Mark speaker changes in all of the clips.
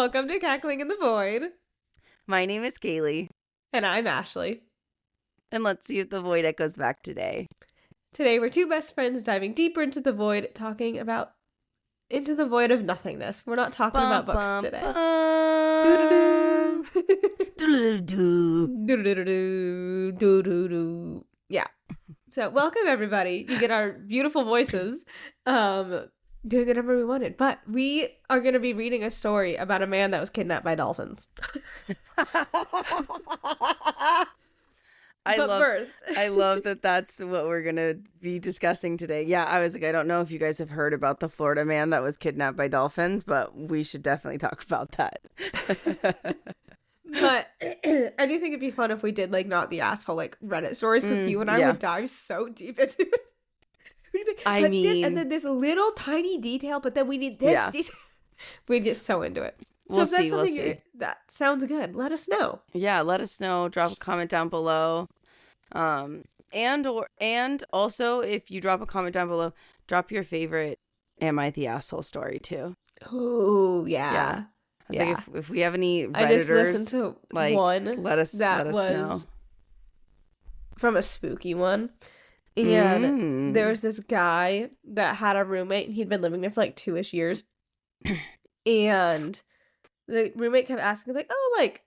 Speaker 1: Welcome to Cackling in the Void.
Speaker 2: My name is Kaylee.
Speaker 1: And I'm Ashley.
Speaker 2: And let's see if the void echoes back today.
Speaker 1: Today we're two best friends diving deeper into the void, talking about into the void of nothingness. We're not talking about books today. Do-do-do. Yeah. So welcome everybody. You get our beautiful voices doing whatever we wanted. But we are going to be reading a story about a man that was kidnapped by dolphins.
Speaker 2: I love that that's what we're going to be discussing today. Yeah, I was like, I don't know if you guys have heard about the Florida man that was kidnapped by dolphins, but we should definitely talk about that.
Speaker 1: But I do think it'd be fun if we did like not the asshole like Reddit stories, because you and I would dive so deep into it. And then this little tiny detail, but then we need this detail. We get so into it.
Speaker 2: We'll
Speaker 1: so if that's
Speaker 2: see.
Speaker 1: something that sounds good, let us know.
Speaker 2: Yeah, let us know. Drop a comment down below. And also if you drop a comment down below, drop your favorite "Am I the Asshole" story too.
Speaker 1: Oh yeah.
Speaker 2: I was like, if we have any Redditors,
Speaker 1: I just listened to one
Speaker 2: let us know.
Speaker 1: From a spooky one. And there was this guy that had a roommate, and he'd been living there for like 2-ish years. And the roommate kept asking, like, oh, like,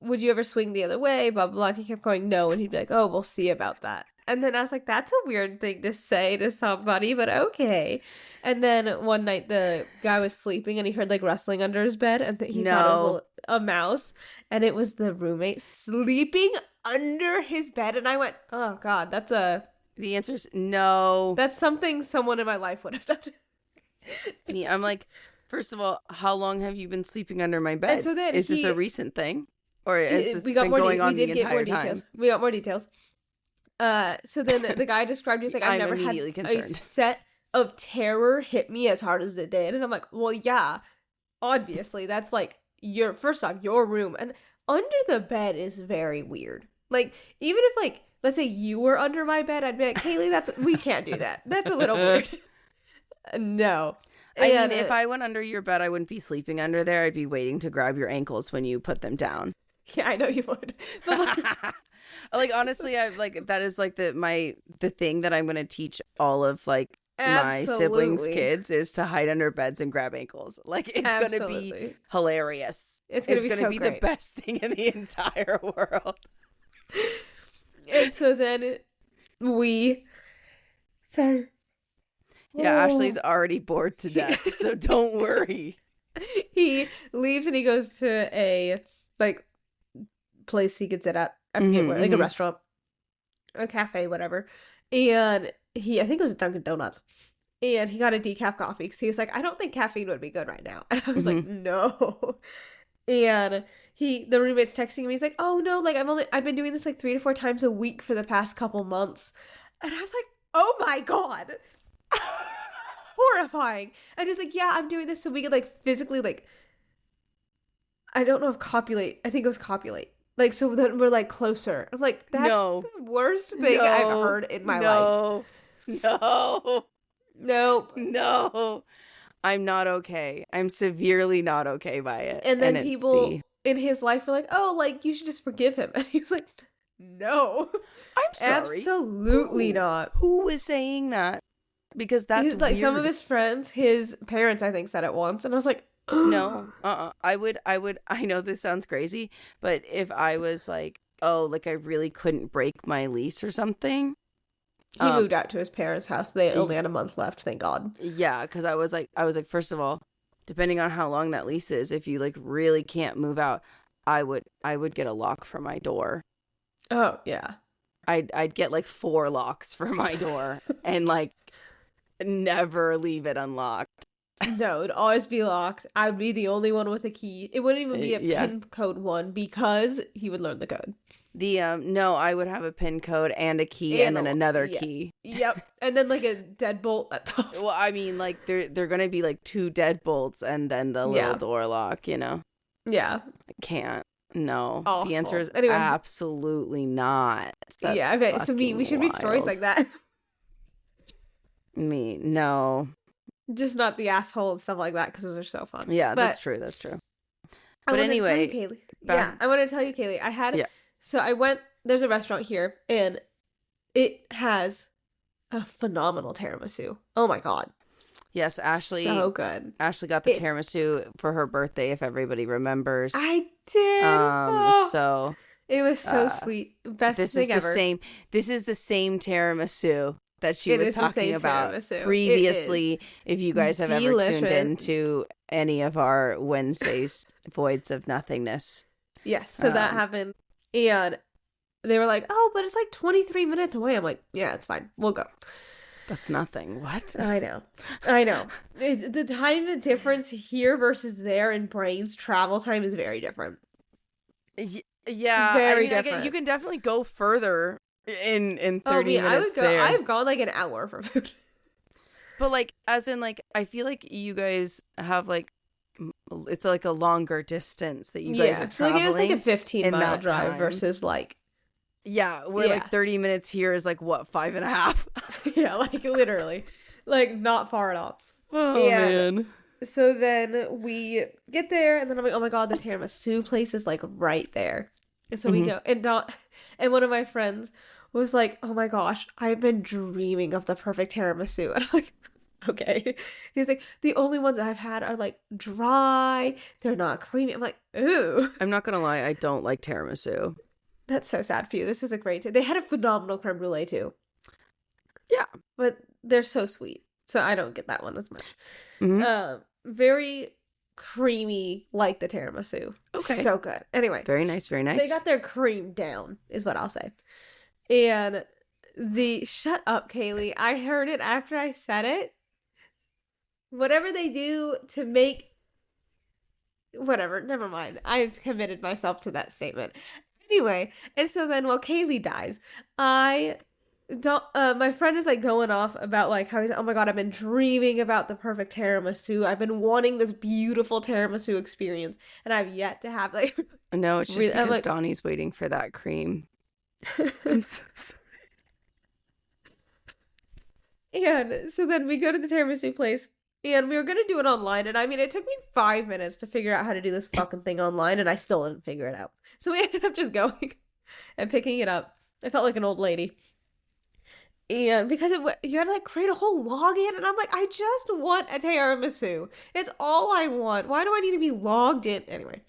Speaker 1: would you ever swing the other way? Blah, blah, blah. And he kept going, no. And he'd be like, oh, we'll see about that. And then I was like, that's a weird thing to say to somebody, but okay. And then one night the guy was sleeping and he heard like rustling under his bed, and he thought it was a mouse. And it was the roommate sleeping under his bed. And I went, oh, God,
Speaker 2: the answer's no.
Speaker 1: That's something someone in my life would have done.
Speaker 2: I'm like, first of all, how long have you been sleeping under my bed?
Speaker 1: And so then
Speaker 2: is this a recent thing? Or is this been going on the entire time?
Speaker 1: We got more details. So then the guy described it as like, I've never had a set of terror hit me as hard as it did. And I'm like, well, yeah, obviously that's like first off, your room. And under the bed is very weird. Like, even if like, let's say you were under my bed, I'd be like, Kaylee, we can't do that. That's a little weird. No.
Speaker 2: I mean, if I went under your bed, I wouldn't be sleeping under there. I'd be waiting to grab your ankles when you put them down.
Speaker 1: Yeah, I know you would. But
Speaker 2: like honestly, I like that is like the thing that I'm going to teach all of like my siblings' kids is to hide under beds and grab ankles. Like it's going to be hilarious.
Speaker 1: It's going to be
Speaker 2: the best thing in the entire world.
Speaker 1: And so then sorry.
Speaker 2: Yeah, Ashley's already bored to death, so don't worry.
Speaker 1: He leaves and he goes to a like place he could sit at. I forget where, like a restaurant, a cafe, whatever. And I think it was a Dunkin' Donuts. And he got a decaf coffee because he was like, I don't think caffeine would be good right now. And I was like, no. And the roommate's texting me. He's like, oh no, like I've been doing this like 3 to 4 times a week for the past couple months. And I was like, oh my God. Horrifying. And he's like, yeah, I'm doing this so we could like physically like, I don't know if copulate. I think it was copulate. Like, so then we're like closer. I'm like, that's the worst thing I've heard in my life.
Speaker 2: No.
Speaker 1: Nope.
Speaker 2: I'm not okay. I'm severely not okay by it.
Speaker 1: And then people in his life were like, oh, like, you should just forgive him. And he was like, no.
Speaker 2: I'm sorry.
Speaker 1: Absolutely not.
Speaker 2: Who was saying that? Because that's
Speaker 1: like
Speaker 2: weird.
Speaker 1: Some of his friends, his parents, I think, said it once. And I was like,
Speaker 2: no, I would, I know this sounds crazy, but if I was like, oh, like I really couldn't break my lease or something.
Speaker 1: He moved out to his parents' house. They only had a month left, thank God.
Speaker 2: Yeah, because I was like, first of all, depending on how long that lease is, if you like really can't move out, I would get a lock for my door.
Speaker 1: Oh, yeah.
Speaker 2: I'd get like 4 locks for my door and like never leave it unlocked.
Speaker 1: No, it'd always be locked. I would be the only one with a key. It wouldn't even be a PIN code one because he would learn the code.
Speaker 2: No, I would have a PIN code and a key and then another key.
Speaker 1: Yep. And then like a deadbolt at top.
Speaker 2: Well, I mean, like they're gonna be like 2 deadbolts and then the little door lock, you know?
Speaker 1: Yeah.
Speaker 2: I can't. No.
Speaker 1: Awful.
Speaker 2: The answer is absolutely not. That's
Speaker 1: okay. So we should read stories like that.
Speaker 2: No.
Speaker 1: Just not the asshole and stuff like that, because those are so fun.
Speaker 2: Yeah, that's true. But anyway,
Speaker 1: Kaylee. Yeah, I want to tell you, Kaylee. There's a restaurant here, and it has a phenomenal tiramisu. Oh my God.
Speaker 2: Yes, Ashley.
Speaker 1: So good.
Speaker 2: Ashley got the tiramisu for her birthday, if everybody remembers.
Speaker 1: I did.
Speaker 2: So
Speaker 1: it was so sweet. Best thing ever.
Speaker 2: This is the same tiramisu that she was talking about previously. If you guys have ever tuned into any of our Wednesdays Voids of Nothingness.
Speaker 1: Yes, so that happened. And they were like, oh, but it's like 23 minutes away. I'm like, yeah, it's fine. We'll go.
Speaker 2: That's nothing. What?
Speaker 1: I know. The time difference here versus there in brains, travel time is very different.
Speaker 2: Yeah.
Speaker 1: Very different.
Speaker 2: You can definitely go further in 30 minutes there.
Speaker 1: I've gone like an hour for food.
Speaker 2: But like, as in like, I feel like you guys have like, it's like a longer distance that you guys are traveling.
Speaker 1: So like it was like a 15-mile drive versus like.
Speaker 2: Yeah, where like 30 minutes here is like what, 5.5?
Speaker 1: Yeah, like literally. Like not far at all.
Speaker 2: Oh, man.
Speaker 1: So then we get there and then I'm like, oh my God, the tiramisu place is like right there. And so we go. And one of my friends was like, oh my gosh, I've been dreaming of the perfect tiramisu. And I'm like, okay. He's like, the only ones I've had are like dry. They're not creamy. I'm like, ooh.
Speaker 2: I'm not going to lie. I don't like tiramisu.
Speaker 1: That's so sad for you. This is a great day. They had a phenomenal creme brulee too.
Speaker 2: Yeah.
Speaker 1: But they're so sweet. So I don't get that one as much.
Speaker 2: Mm-hmm.
Speaker 1: Very creamy like the tiramisu.
Speaker 2: Okay.
Speaker 1: So good. Anyway.
Speaker 2: Very nice, very nice.
Speaker 1: They got their cream down is what I'll say. And shut up, Kaylee. I heard it after I said it. Whatever they do to make whatever, never mind. I've committed myself to that statement. Anyway, and so then while Kaylee dies, my friend is like going off about like how he's like, oh my God, I've been dreaming about the perfect tiramisu. I've been wanting this beautiful tiramisu experience, and I've yet to have like.
Speaker 2: No, it's just because Donnie's waiting for that cream. I'm so sorry.
Speaker 1: And so then we go to the tiramisu place. And we were going to do it online. And I mean, it took me 5 minutes to figure out how to do this fucking thing online. And I still didn't figure it out. So we ended up just going and picking it up. I felt like an old lady. And because you had to like create a whole login. And I'm like, I just want a tiramisu. It's all I want. Why do I need to be logged in? Anyway.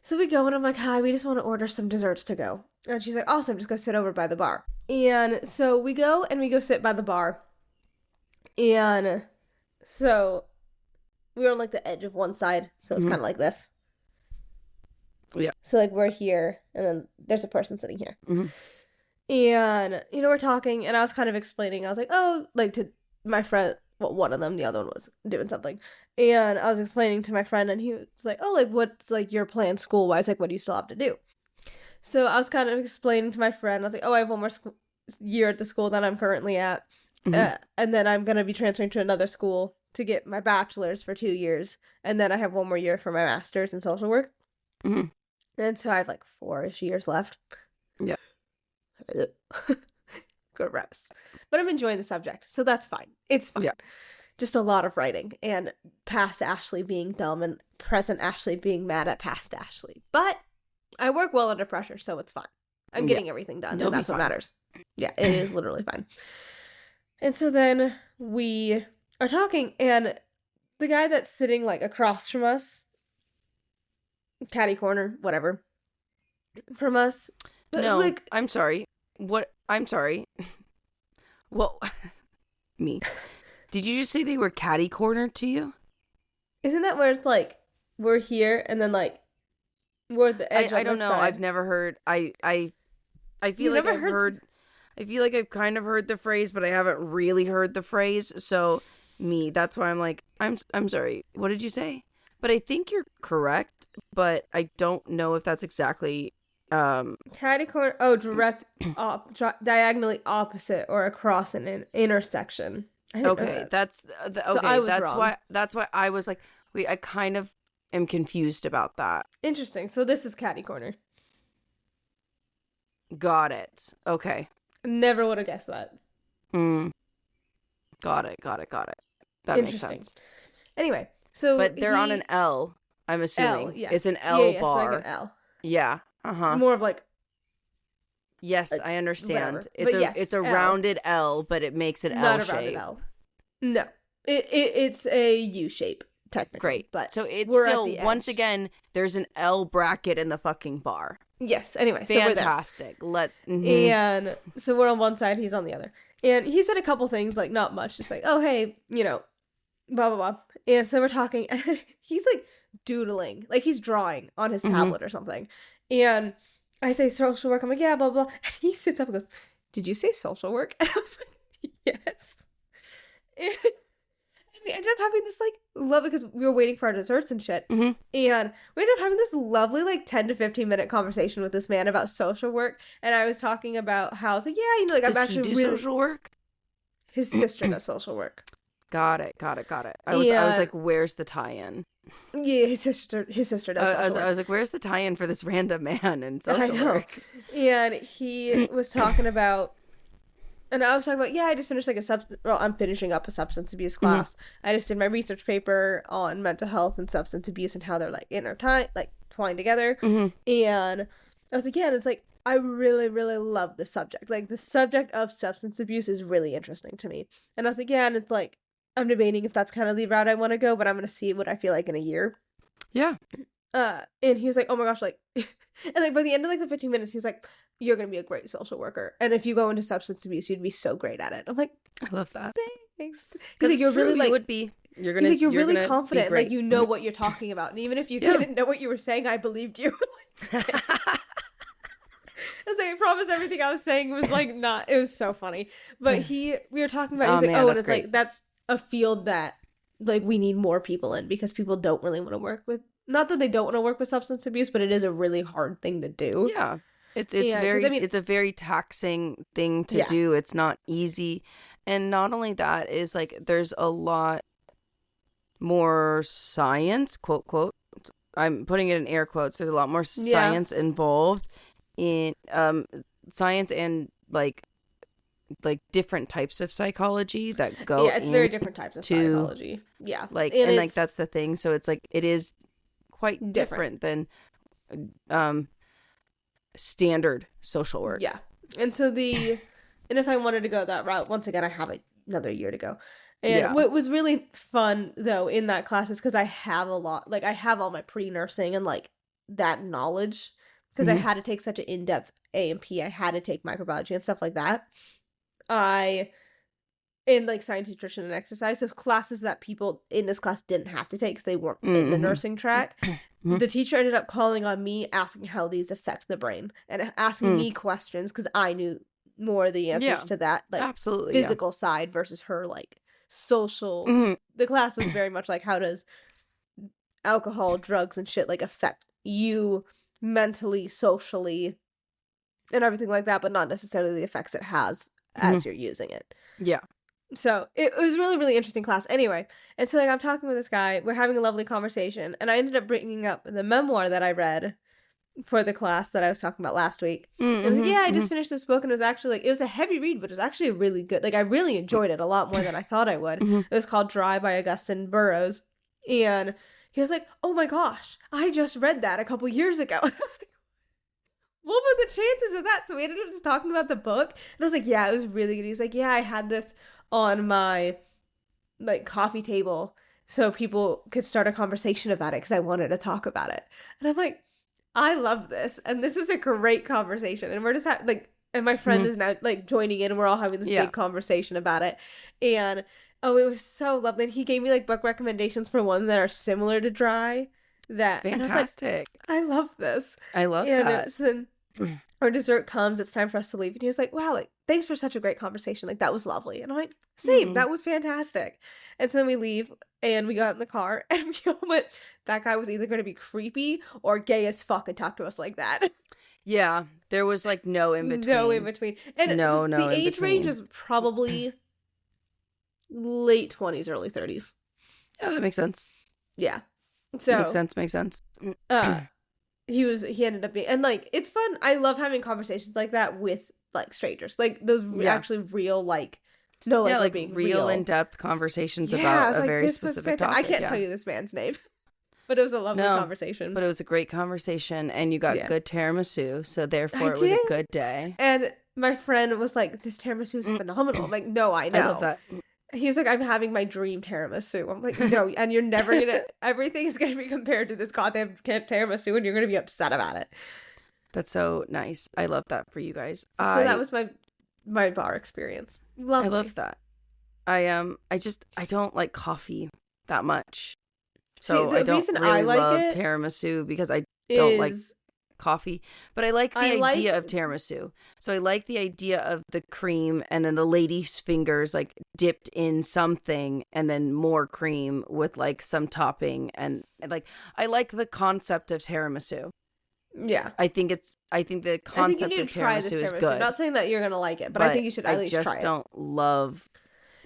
Speaker 1: So we go and I'm like, hi, we just want to order some desserts to go. And she's like, awesome. Just go sit over by the bar. And so we go sit by the bar. And so we were on like the edge of one side, so it's kind of like this.
Speaker 2: Yeah.
Speaker 1: So like we're here, and then there's a person sitting here. And we're talking, and I was kind of explaining. I was like, oh, like to my friend. Well, one of them, the other one was doing something, and I was explaining to my friend, and he was like, oh, like what's like your plan school wise? Like what do you still have to do? So I was kind of explaining to my friend. I was like, oh, I have one more year at the school that I'm currently at. And then I'm going to be transferring to another school to get my bachelor's for 2 years. And then I have one more year for my master's in social work. And so I have like 4-ish years left.
Speaker 2: Yeah.
Speaker 1: Gross. But I'm enjoying the subject. So that's fine. It's fine. Yeah. Just a lot of writing. And past Ashley being dumb and present Ashley being mad at past Ashley. But I work well under pressure, so it's fine. I'm getting everything done. And that's what matters. Yeah, it is literally fine. And so then we are talking, and the guy that's sitting, like, across from us, catty corner, whatever, from us.
Speaker 2: No, like, I'm sorry. What? I'm sorry. Well, me. Did you just say they were catty cornered to you?
Speaker 1: Isn't that where it's, like, we're here, and then, like, we're at the edge
Speaker 2: I don't know.
Speaker 1: Side.
Speaker 2: I've never heard. I feel like I've heard... I feel like I've kind of heard the phrase, but I haven't really heard the phrase. So that's why I'm like, I'm sorry. What did you say? But I think you're correct, but I don't know if that's exactly
Speaker 1: catty corner. Oh, direct diagonally opposite or across an intersection.
Speaker 2: Okay, that's okay. So that's why I was like, wait, I kind of am confused about that.
Speaker 1: Interesting. So this is catty corner.
Speaker 2: Got it. Okay.
Speaker 1: Never would have guessed that.
Speaker 2: Got it. That makes sense.
Speaker 1: Anyway, so
Speaker 2: but they're on an L. I'm assuming.
Speaker 1: L, yes.
Speaker 2: It's an L bar.
Speaker 1: It's like an L.
Speaker 2: Yeah. Uh-huh.
Speaker 1: More of like.
Speaker 2: Yes, I understand.
Speaker 1: Whatever.
Speaker 2: It's a rounded L, but it makes it
Speaker 1: Not
Speaker 2: L shape.
Speaker 1: Not a rounded L. No. It's a U shape, technically.
Speaker 2: Great.
Speaker 1: But
Speaker 2: so it's still, once again, there's an L bracket in the fucking bar.
Speaker 1: Yes. Anyway,
Speaker 2: fantastic.
Speaker 1: So we're there. And so we're on one side, he's on the other. And he said a couple things, like, not much, just like, oh, hey, you know, blah, blah, blah. And so we're talking, and he's, like, doodling. Like, he's drawing on his tablet or something. And I say social work. I'm like, yeah, blah, blah. And he sits up and goes, did you say social work? And I was like, yes. And we ended up having this, like, love, because we were waiting for our desserts and shit. And we ended up having this lovely, like, 10 to 15 minute conversation with this man about social work. And I was talking about how I was like, yeah, you know, like, I'm actually
Speaker 2: do social work?
Speaker 1: His sister does social work.
Speaker 2: Got it. I was like, where's the tie-in?
Speaker 1: Yeah, his sister does social work.
Speaker 2: I was like, where's the tie-in for this random man in social work?
Speaker 1: And he was talking about, and I was talking about, yeah, I just finished like I'm finishing up a substance abuse class. I just did my research paper on mental health and substance abuse and how they're like twined together. And I was like, yeah, and it's like, I really, really love the subject. Like, the subject of substance abuse is really interesting to me. And I was like, yeah, and it's like, I'm debating if that's kind of the route I want to go, but I'm going to see what I feel like in a year.
Speaker 2: Yeah.
Speaker 1: And he was like, oh my gosh, like, and like by the end of like the 15 minutes, he was like, you're going to be a great social worker. And if you go into substance abuse, you'd be so great at it. I'm like,
Speaker 2: I love that.
Speaker 1: Thanks. Because like, you're really like,
Speaker 2: you would be. You're
Speaker 1: really confident. Like, you know what you're talking about. And even if you didn't know what you were saying, I believed you. I was like, I promise everything I was saying was like not, it was so funny. But we were talking about, he's like, and it's great. Like, that's a field that like we need more people in, because people don't really want to work with, not that they don't want to work with substance abuse, but it is a really hard thing to do.
Speaker 2: Yeah. It's a very taxing thing to do. It's not easy. And not only that, is like there's a lot more science, quote, quote. I'm putting it in air quotes. There's a lot more science involved in science and like different types of psychology that go
Speaker 1: it's very different types of psychology.
Speaker 2: And like that's the thing. So it's like it is quite different than standard social work.
Speaker 1: Yeah. And so and if I wanted to go that route, once again, I have another year to go. And what was really fun though in that class is because I have a lot, like I have all my pre-nursing and like that knowledge, because I had to take such an in-depth A&P. I had to take microbiology and stuff like that. In like science, nutrition, and exercise, those classes that people in this class didn't have to take because they weren't in the nursing track. The teacher ended up calling on me, asking how these affect the brain, and asking me questions because I knew more of the answers to that, like absolutely physical side versus her like social. The class was very much like, how does alcohol, drugs, and shit like affect you mentally, socially, and everything like that, but not necessarily the effects it has as you're using it. Yeah. So it was really, really interesting class. Anyway, and so like I'm talking with this guy, we're having a lovely conversation, and I ended up bringing up the memoir that I read for the class that I was talking about last week. And I was like, I just finished this book, and it was actually like, it was a heavy read, but it was actually really good. Like I really enjoyed it a lot more than I thought I would. It was called Dry by Augustine Burroughs, and he was like, oh my gosh, I just read that a couple years ago. And I was like, what were the chances of that? So we ended up just talking about the book, and I was like, yeah, it was really good. He was like, yeah, I had this on my like coffee table so people could start a conversation about it because I wanted to talk about it. And I'm like, I love this, and this is a great conversation, and we're just and my friend is now like joining in, and we're all having this big conversation about it. And it was so lovely. And he gave me like book recommendations for ones that are similar to Dry.
Speaker 2: Fantastic.
Speaker 1: I was like, I love this.
Speaker 2: I love that.
Speaker 1: So then our dessert comes, it's time for us to leave, and he was like, wow, like thanks for such a great conversation, like that was lovely. And I'm like, same, that was fantastic. And so then we leave, and we got in the car, and we all went, that guy was either going to be creepy or gay as fuck and talk to us like that.
Speaker 2: Yeah, there was like no in between.
Speaker 1: And the age range is probably late 20s, early 30s.
Speaker 2: Yeah, that makes sense.
Speaker 1: Yeah. So
Speaker 2: makes sense.
Speaker 1: He ended up being, and like it's fun. I love having conversations like that with like strangers, like those actually real, like
Speaker 2: being real in-depth conversations about a very specific topic.
Speaker 1: I can't tell you this man's name. But it was a lovely conversation.
Speaker 2: But it was a great conversation, and you got good tiramisu, so therefore it was a good day.
Speaker 1: And my friend was like, "This tiramisu is phenomenal." I'm like, "No, I know."
Speaker 2: I love that.
Speaker 1: He was like, "I'm having my dream tiramisu." I'm like, "No, and you're never gonna. Everything's gonna be compared to this goddamn tiramisu, and you're gonna be upset about it."
Speaker 2: That's so nice. I love that for you guys.
Speaker 1: So that was my bar experience. Lovely.
Speaker 2: I love that. I don't like coffee that much. So I don't really love tiramisu because I don't like coffee, but I like the idea of tiramisu. So I like the idea of the cream and then the lady's fingers like dipped in something and then more cream with like some topping, and like I like the concept of tiramisu.
Speaker 1: Yeah.
Speaker 2: I think the concept of tiramisu is good.
Speaker 1: I'm not saying that you're going to like it, but I think you should at least try it.
Speaker 2: I just don't love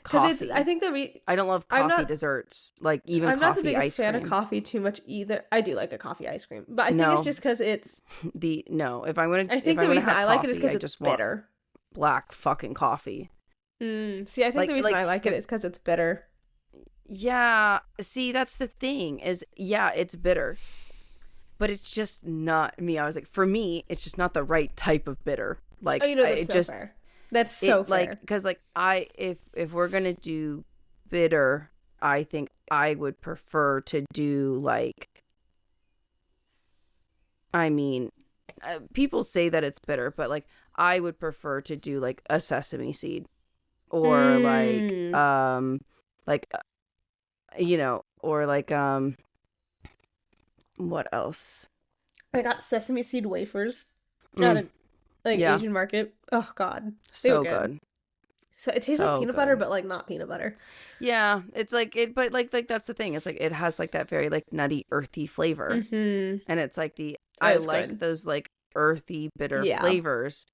Speaker 2: coffee.
Speaker 1: I think
Speaker 2: I don't love coffee desserts, like even
Speaker 1: I'm
Speaker 2: coffee ice cream. I'm not
Speaker 1: the biggest fan of coffee too much either. I do like a coffee ice cream, but I think it's just because it's
Speaker 2: if I'm gonna,
Speaker 1: I think the reason I like it is because it's bitter.
Speaker 2: Black fucking coffee.
Speaker 1: See, I think the reason I like it is because it's bitter.
Speaker 2: Yeah. See, that's the thing is, it's bitter, but it's just not me. I was like, for me, it's just not the right type of bitter. Like,
Speaker 1: that's so fair. That's so fair.
Speaker 2: Like, because like if we're gonna do bitter, I think I would prefer to do like. I mean, people say that it's bitter, but like I would prefer to do like a sesame seed, or what else?
Speaker 1: I got sesame seed wafers at a Asian market. Oh god,
Speaker 2: so good.
Speaker 1: So it tastes like peanut butter, but like not peanut butter.
Speaker 2: Yeah, it's like it, but like that's the thing. It's like it has like that very like nutty, earthy flavor, and it's like I like those like earthy, bitter flavors.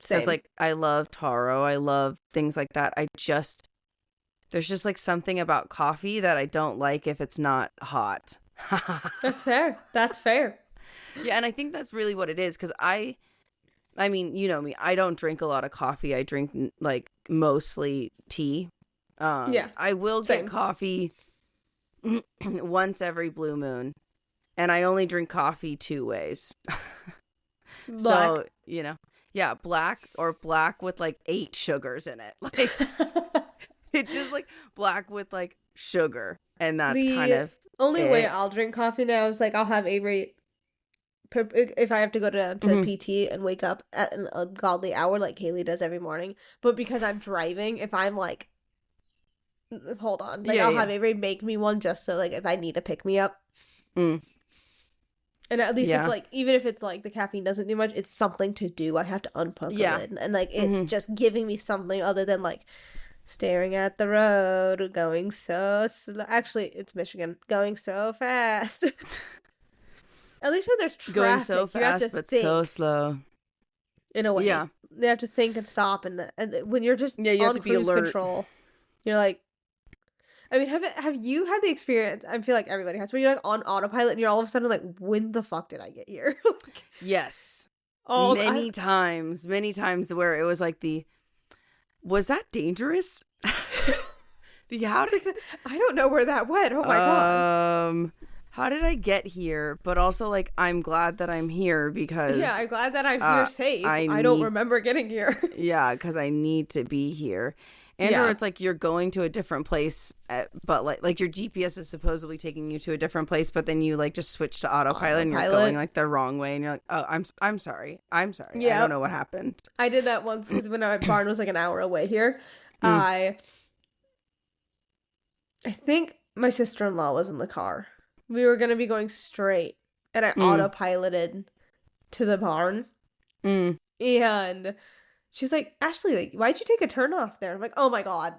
Speaker 2: Because like I love taro, I love things like that. There's just like something about coffee that I don't like if it's not hot.
Speaker 1: That's fair. That's fair.
Speaker 2: Yeah, and I think that's really what it is. Because I mean, you know me, I don't drink a lot of coffee. I drink like mostly tea. I will get coffee once every blue moon, and I only drink coffee 2 ways. So, you know, black or black with like 8 sugars in it. Like it's just like black with like sugar, and that's kind of
Speaker 1: only way I'll drink coffee now is like I'll have Avery. If I have to go to PT and wake up at an ungodly hour like Kaylee does every morning, but because I'm driving, if I'm like, hold on, like I'll have Avery make me one just so like if I need to pick me up, and at least it's like even if it's like the caffeine doesn't do much, it's something to do. I have to unplug it, and like it's just giving me something other than like staring at the road, going so slow. Actually, it's Michigan, going so fast. At least when there's traffic,
Speaker 2: going so fast but think, so slow.
Speaker 1: In a way, you have to think and stop, and when you're just you have to be cruise control, you're like, I mean, have you had the experience? I feel like everybody has, where you're like on autopilot and you're all of a sudden like, when the fuck did I get here?
Speaker 2: Yes, many times, where it was like was that dangerous?
Speaker 1: I don't know where that went. Oh my god.
Speaker 2: How did I get here? But also, like, I'm glad that I'm here because... Yeah,
Speaker 1: I'm glad that I'm here safe. I don't remember getting here.
Speaker 2: Yeah, because I need to be here. And or it's like you're going to a different place, but like your GPS is supposedly taking you to a different place, but then you like just switch to autopilot and you're going like the wrong way, and you're like, oh, I'm sorry. Yeah. I don't know what happened.
Speaker 1: I did that once because when my barn was like an hour away here, I think my sister-in-law was in the car. We were going to be going straight, and I autopiloted to the barn. And she's like, Ashley, like, why'd you take a turn off there? I'm like, oh my god.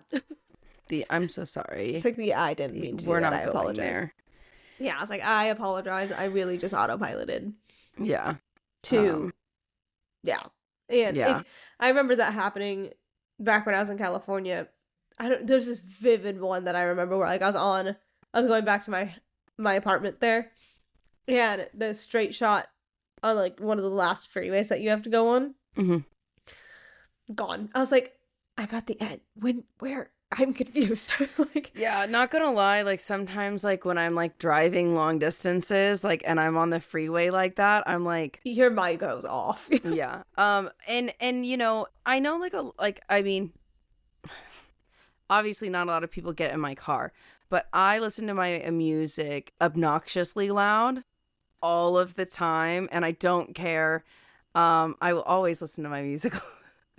Speaker 2: I'm so sorry.
Speaker 1: It's like, I didn't mean to. We're not going apologize. There. Yeah, I was like, I apologize. I really just autopiloted.
Speaker 2: Yeah.
Speaker 1: And I remember that happening back when I was in California. There's this vivid one that I remember where like I was going back to my apartment there, and the straight shot on like one of the last freeways that you have to go on gone. I was like, I'm at the end. Where I'm confused. Like,
Speaker 2: yeah, not gonna lie, like sometimes like when I'm like driving long distances, like and I'm on the freeway like that, I'm like
Speaker 1: your mind goes off.
Speaker 2: yeah. And you know, I know like I mean obviously not a lot of people get in my car, but I listen to my music obnoxiously loud all of the time and I don't care. I will always listen to my music.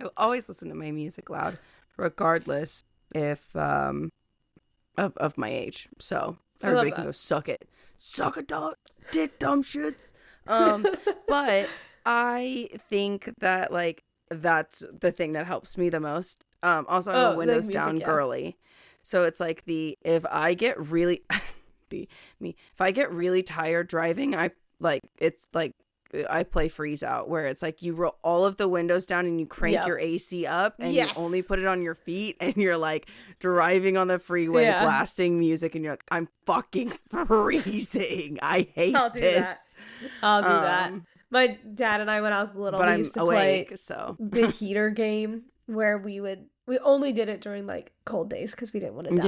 Speaker 2: I will always listen to my music loud regardless if of my age. So everybody can go suck it. Suck it, dumb shits. But I think that like that's the thing that helps me the most. Also I'm a windows down girly. So it's like if I get really if I get really tired driving, I play freeze out where it's like you roll all of the windows down and you crank your AC up and you only put it on your feet and you're like driving on the freeway blasting music and you're like, I'm fucking freezing. I hate this.
Speaker 1: I'll do that. My dad and I, when I was little, we used to play the heater game where we only did it during like cold days because we didn't want to die.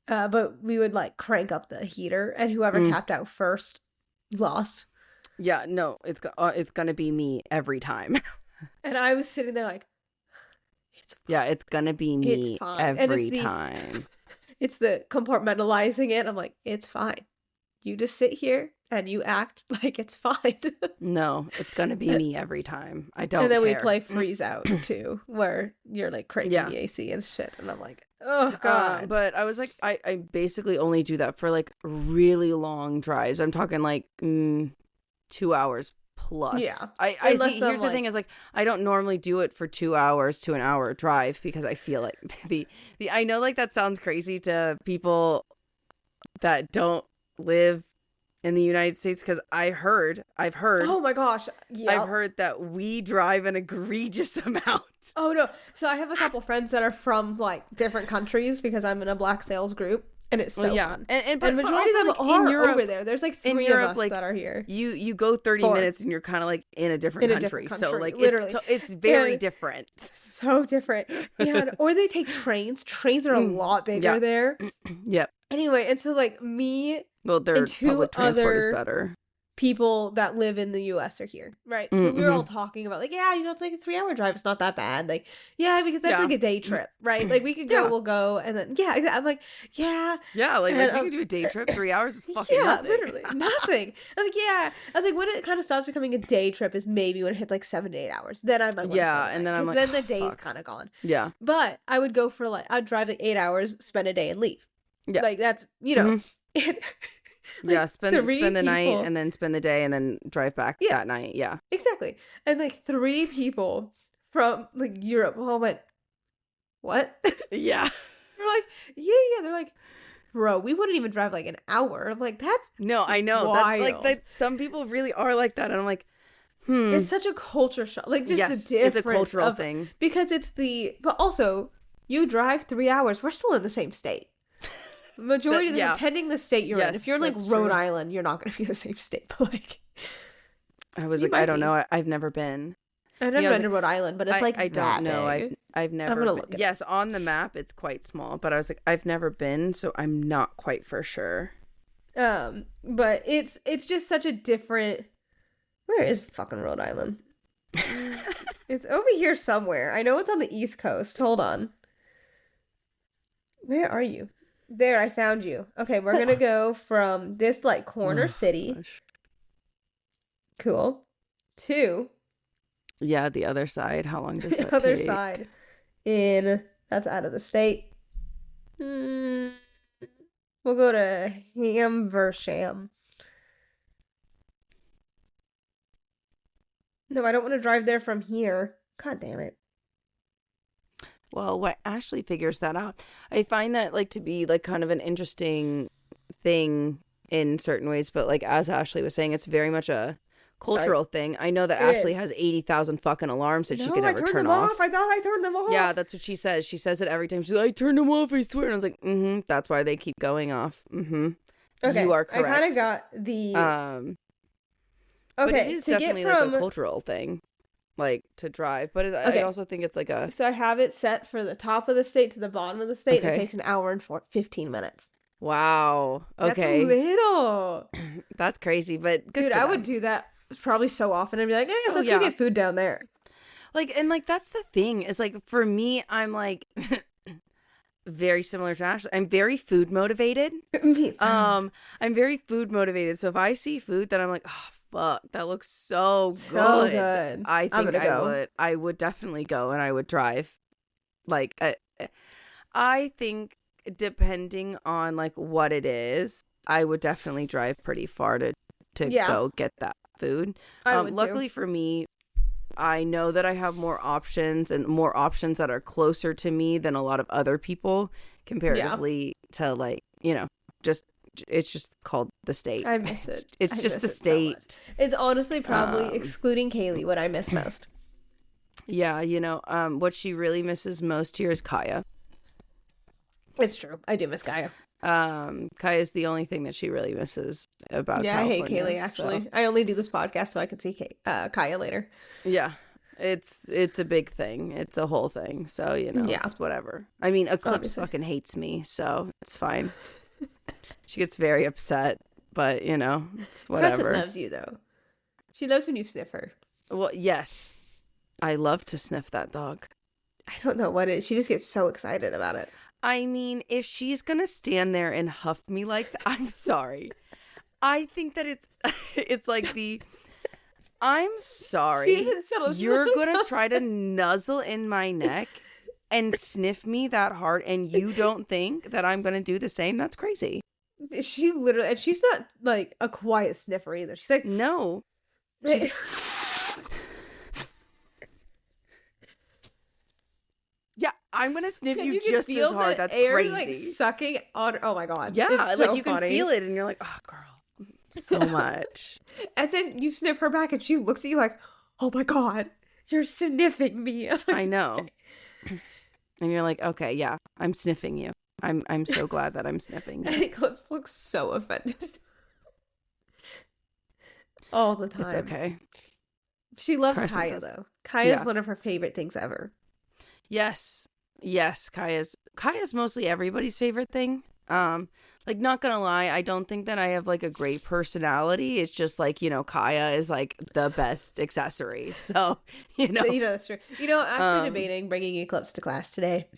Speaker 1: Yeah. But we would like crank up the heater and whoever tapped out first lost.
Speaker 2: Yeah, no, it's gonna be me every time.
Speaker 1: And I was sitting there like,
Speaker 2: it's gonna be me every time.
Speaker 1: It's the compartmentalizing it. I'm like, it's fine. You just sit here and you act like it's fine.
Speaker 2: No, it's gonna be me every time. I don't.
Speaker 1: And then
Speaker 2: care.
Speaker 1: we play freeze out too, where you're like cranking the AC and shit, and I'm like, oh god.
Speaker 2: But I was like, I basically only do that for like really long drives. I'm talking like 2 hours plus. Yeah. Here's the thing is like I don't normally do it for 2 hours to an hour drive because I feel like I know like that sounds crazy to people that don't live in the United States because I've heard
Speaker 1: oh my gosh
Speaker 2: I've heard that we drive an egregious amount.
Speaker 1: Oh no, so I have a couple friends that are from like different countries because I'm in a black sales group. And it's so fun.
Speaker 2: But
Speaker 1: majority of them like, are in Europe, over there. There's like 3 of us like, that are here.
Speaker 2: You go 30 minutes and you're kind of like in a different country. So like literally. It's very different.
Speaker 1: So different. Yeah. Or they take trains. Trains are a lot bigger there.
Speaker 2: Yep.
Speaker 1: Anyway, and so like me
Speaker 2: their
Speaker 1: and 2
Speaker 2: public transport
Speaker 1: other
Speaker 2: is better.
Speaker 1: People that live in the US are here, right? So we were all talking about like, it's like a 3-hour drive. It's not that bad. Like, because that's like a day trip, right? Like we could go, we'll go, and then I'm like,
Speaker 2: like we can do a day trip. 3 hours is fucking nothing.
Speaker 1: Literally nothing. I was like, when it kind of stops becoming a day trip is maybe when it hits like 7 to 8 hours. Then I'm like,
Speaker 2: and then I'm like,
Speaker 1: then the day's kind of gone.
Speaker 2: Yeah,
Speaker 1: but I would go for like I'd drive like 8 hours, spend a day, and leave. Yeah, like that's
Speaker 2: Like spend the night and then spend the day and then drive back that night. Yeah,
Speaker 1: exactly. And like 3 people from like Europe all went, what?
Speaker 2: Yeah.
Speaker 1: They're like, yeah. They're like, bro, we wouldn't even drive like an hour. I'm like, that's
Speaker 2: I know.
Speaker 1: Wild.
Speaker 2: That's like that. Some people really are like that, and I'm like,
Speaker 1: It's such a culture shock. Like just the difference.
Speaker 2: It's a cultural thing
Speaker 1: because but also you drive 3 hours. We're still in the same state. Majority depending the state you're in. If you're in like Rhode Island, you're not going to be the same state. But like,
Speaker 2: I was like, I don't know. I've never been.
Speaker 1: I've never been to Rhode Island, but it's like
Speaker 2: I don't know. I've never.
Speaker 1: I'm gonna look it
Speaker 2: up. On the map it's quite small, but I was like, I've never been, so I'm not quite for sure.
Speaker 1: But it's just such a different. Where is fucking Rhode Island? It's over here somewhere. I know it's on the East Coast. Hold on. Where are you? There, I found you. Okay, we're gonna go from this like corner city. Gosh. Cool. To
Speaker 2: the other side. How long does that take? The
Speaker 1: other side. That's out of the state. We'll go to Haversham. No, I don't want to drive there from here. God damn it.
Speaker 2: Well, what Ashley figures that out. I find that like to be like kind of an interesting thing in certain ways, but like as Ashley was saying, it's very much a cultural thing. I know that Ashley has 80,000 fucking alarms that she could never turn off.
Speaker 1: I thought I turned them off.
Speaker 2: Yeah, that's what she says. She says it every time. She's like, I turned them off, I swear. And I was like, that's why they keep going off. Okay, you are correct.
Speaker 1: I kind of got the
Speaker 2: but it is definitely like a cultural thing. like to drive, but I also think it's like a.
Speaker 1: So I have it set for the top of the state to the bottom of the state.
Speaker 2: Okay.
Speaker 1: And it takes an hour and 15 minutes.
Speaker 2: Wow. Okay.
Speaker 1: That's little.
Speaker 2: That's crazy, but good.
Speaker 1: Dude, I would do that probably so often. I'd be like, let's go get food down there.
Speaker 2: Like, and like that's the thing is like for me, I'm like very similar to Ashley. I'm very food motivated. I'm very food motivated. So if I see food that I'm like, oh fuck, that looks so good. I think I would definitely go and I would drive. Like I think depending on like what it is, I would definitely drive pretty far to go get that food. Luckily for me, I know that I have more options and more options that are closer to me than a lot of other people comparatively to like, it's just called the state.
Speaker 1: I miss it.
Speaker 2: It's just the state.
Speaker 1: So it's honestly probably excluding Kaylee what I miss most.
Speaker 2: Yeah, what she really misses most here is Kaya.
Speaker 1: It's true. I do miss Kaya.
Speaker 2: Kaya is the only thing that she really misses about California,
Speaker 1: I hate Kaylee, actually. So. I only do this podcast so I can see Kaya later.
Speaker 2: Yeah. It's a big thing. It's a whole thing. So, it's whatever. I mean, Eclipse fucking hates me, so it's fine. She gets very upset, but, it's whatever.
Speaker 1: Crescent loves you, though. She loves when you sniff her.
Speaker 2: Well, yes. I love to sniff that dog.
Speaker 1: I don't know what it is. She just gets so excited about it.
Speaker 2: I mean, if she's going to stand there and huff me like that, I'm sorry. I think that it's like I'm sorry. You're going to try to nuzzle in my neck and sniff me that hard and you don't think that I'm going to do the same? That's crazy.
Speaker 1: She literally, and she's not like a quiet sniffer either. She's like,
Speaker 2: no. She's like, yeah, I'm gonna sniff you just as hard. That's
Speaker 1: air,
Speaker 2: crazy.
Speaker 1: Like sucking on. Oh my god.
Speaker 2: Yeah,
Speaker 1: it's so
Speaker 2: like you
Speaker 1: funny.
Speaker 2: can feel it, and you're like, oh, girl, so much.
Speaker 1: And then you sniff her back, and she looks at you like, oh my god, you're sniffing me. Like,
Speaker 2: I know. And you're like, okay, yeah, I'm sniffing you. I'm so glad that I'm sniffing you.
Speaker 1: And Eclipse looks so offended. All the time.
Speaker 2: It's okay.
Speaker 1: She loves Kaya though. Kaya's one of her favorite things ever. Yes, Kaya's
Speaker 2: mostly everybody's favorite thing. Like, not gonna lie, I don't think that I have like a great personality. It's just like, Kaya is like the best accessory. So,
Speaker 1: that's true. Actually debating bringing Eclipse to class today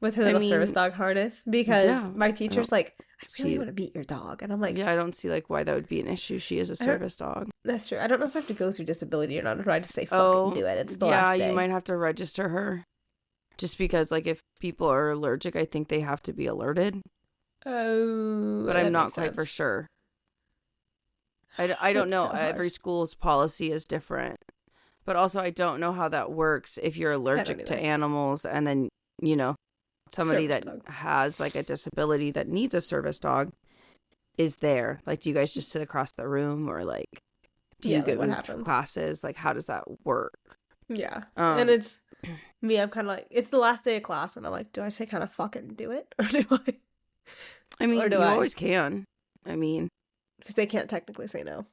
Speaker 1: with her little service dog harness because my teacher's like, I really want to beat your dog. And I'm like,
Speaker 2: yeah, I don't see like why that would be an issue. She is a service dog.
Speaker 1: That's true. I don't know if I have to go through disability or not. Or I just say fucking do it. It's the last day.
Speaker 2: Yeah, you might have to register her. Just because like if people are allergic, I think they have to be alerted.
Speaker 1: Oh.
Speaker 2: But I'm not quite for sure. I don't know. So every school's policy is different. But also I don't know how that works if you're allergic to animals and then, somebody that has like a disability that needs a service dog is there. Like, do you guys just sit across the room or like do you go to classes? Like, how does that work?
Speaker 1: Yeah. And it's me, I'm kind of like, it's the last day of class and I'm like, do I say kind of fucking do it? Or do I?
Speaker 2: I mean, you always can. I mean,
Speaker 1: because they can't technically say no.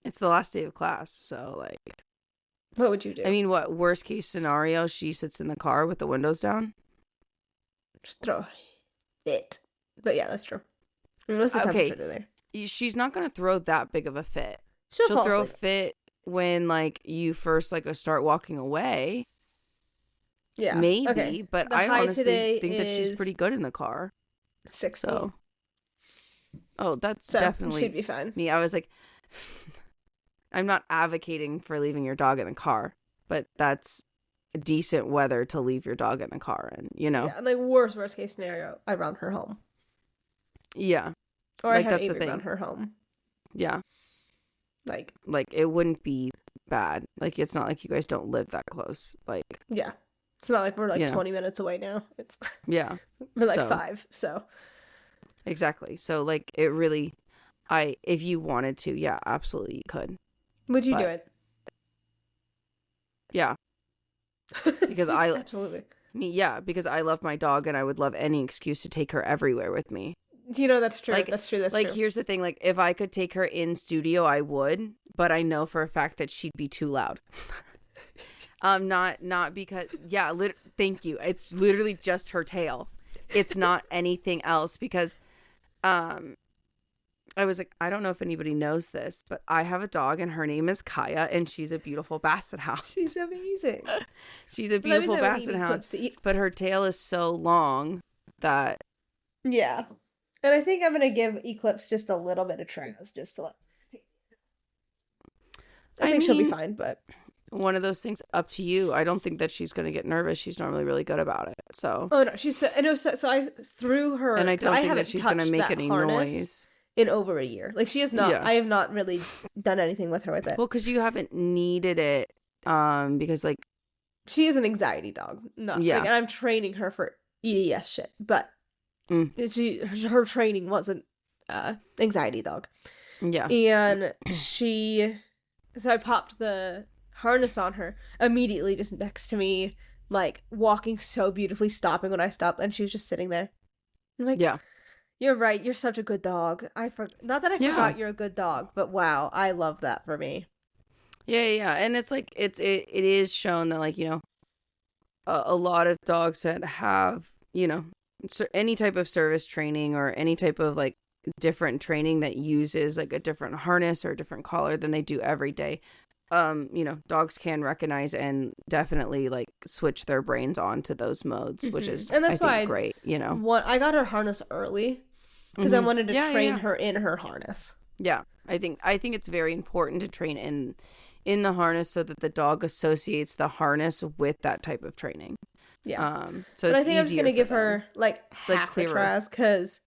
Speaker 2: It's the last day of class. So like,
Speaker 1: what would you do?
Speaker 2: I mean, what worst case scenario? She sits in the car with the windows down.
Speaker 1: Just throw it. But yeah, that's true. I mean, what's the temperature today?
Speaker 2: She's not going to throw that big of a fit.
Speaker 1: She'll
Speaker 2: throw a fit when like you first like start walking away.
Speaker 1: Yeah.
Speaker 2: Maybe, but I honestly think that she's pretty good in the car.
Speaker 1: 16.
Speaker 2: So. Oh, that's definitely
Speaker 1: she'd be fine.
Speaker 2: Me. I was like, I'm not advocating for leaving your dog in the car, but that's decent weather to leave your dog in the car and
Speaker 1: Yeah, like worst case scenario, I run her home.
Speaker 2: Yeah.
Speaker 1: Or like, I have Avery run her home.
Speaker 2: Yeah.
Speaker 1: Like
Speaker 2: it wouldn't be bad. Like, it's not like you guys don't live that close. Like,
Speaker 1: yeah. It's not like we're like 20 minutes away now. It's
Speaker 2: yeah.
Speaker 1: We're like 5, so.
Speaker 2: Exactly. So like it really if you wanted to, yeah, absolutely you could.
Speaker 1: Would you do it?
Speaker 2: Yeah. Because
Speaker 1: absolutely.
Speaker 2: Because I love my dog and I would love any excuse to take her everywhere with me.
Speaker 1: That's true. That's true.
Speaker 2: Like, here's the thing. Like, if I could take her in studio, I would. but I know for a fact that she'd be too loud. Not because, yeah, thank you. It's literally just her tail. It's not anything else because, I was like, I don't know if anybody knows this, but I have a dog and her name is Kaya and she's a beautiful basset hound.
Speaker 1: She's amazing.
Speaker 2: She's a beautiful basset hound, but her tail is so long that.
Speaker 1: Yeah. And I think I'm going to give Eclipse just a little bit of trials just to I think she'll be fine, but.
Speaker 2: One of those things, up to you. I don't think that she's going to get nervous. She's normally really good about it. So.
Speaker 1: Oh no, I know. So I threw her,
Speaker 2: and I don't think that she's going to make any noise
Speaker 1: in over a year. Like she has not. Yeah. I have not really done anything with her with it.
Speaker 2: Well, because you haven't needed it, because like
Speaker 1: she is an anxiety dog. No, yeah, and I'm training her for EDS shit, but her training wasn't anxiety dog.
Speaker 2: Yeah,
Speaker 1: and so I popped the harness on her immediately just next to me, like walking so beautifully, stopping when I stopped, and she was just sitting there. I'm like, yeah, you're right, you're such a good dog. Not that I forgot you're a good dog, but wow, I love that for me.
Speaker 2: Yeah, and it's like it is shown that, like, you know, a lot of dogs that have, you know, any type of service training or any type of like different training that uses like a different harness or a different collar than they do every day, you know, dogs can recognize and definitely like switch their brains onto those modes, which is, and that's why great, you know.
Speaker 1: I got her harness early because I wanted to train her in her harness.
Speaker 2: Yeah, I think it's very important to train in the harness so that the dog associates the harness with that type of training.
Speaker 1: Yeah.
Speaker 2: So
Speaker 1: but I think I'm just gonna give her like half a tries because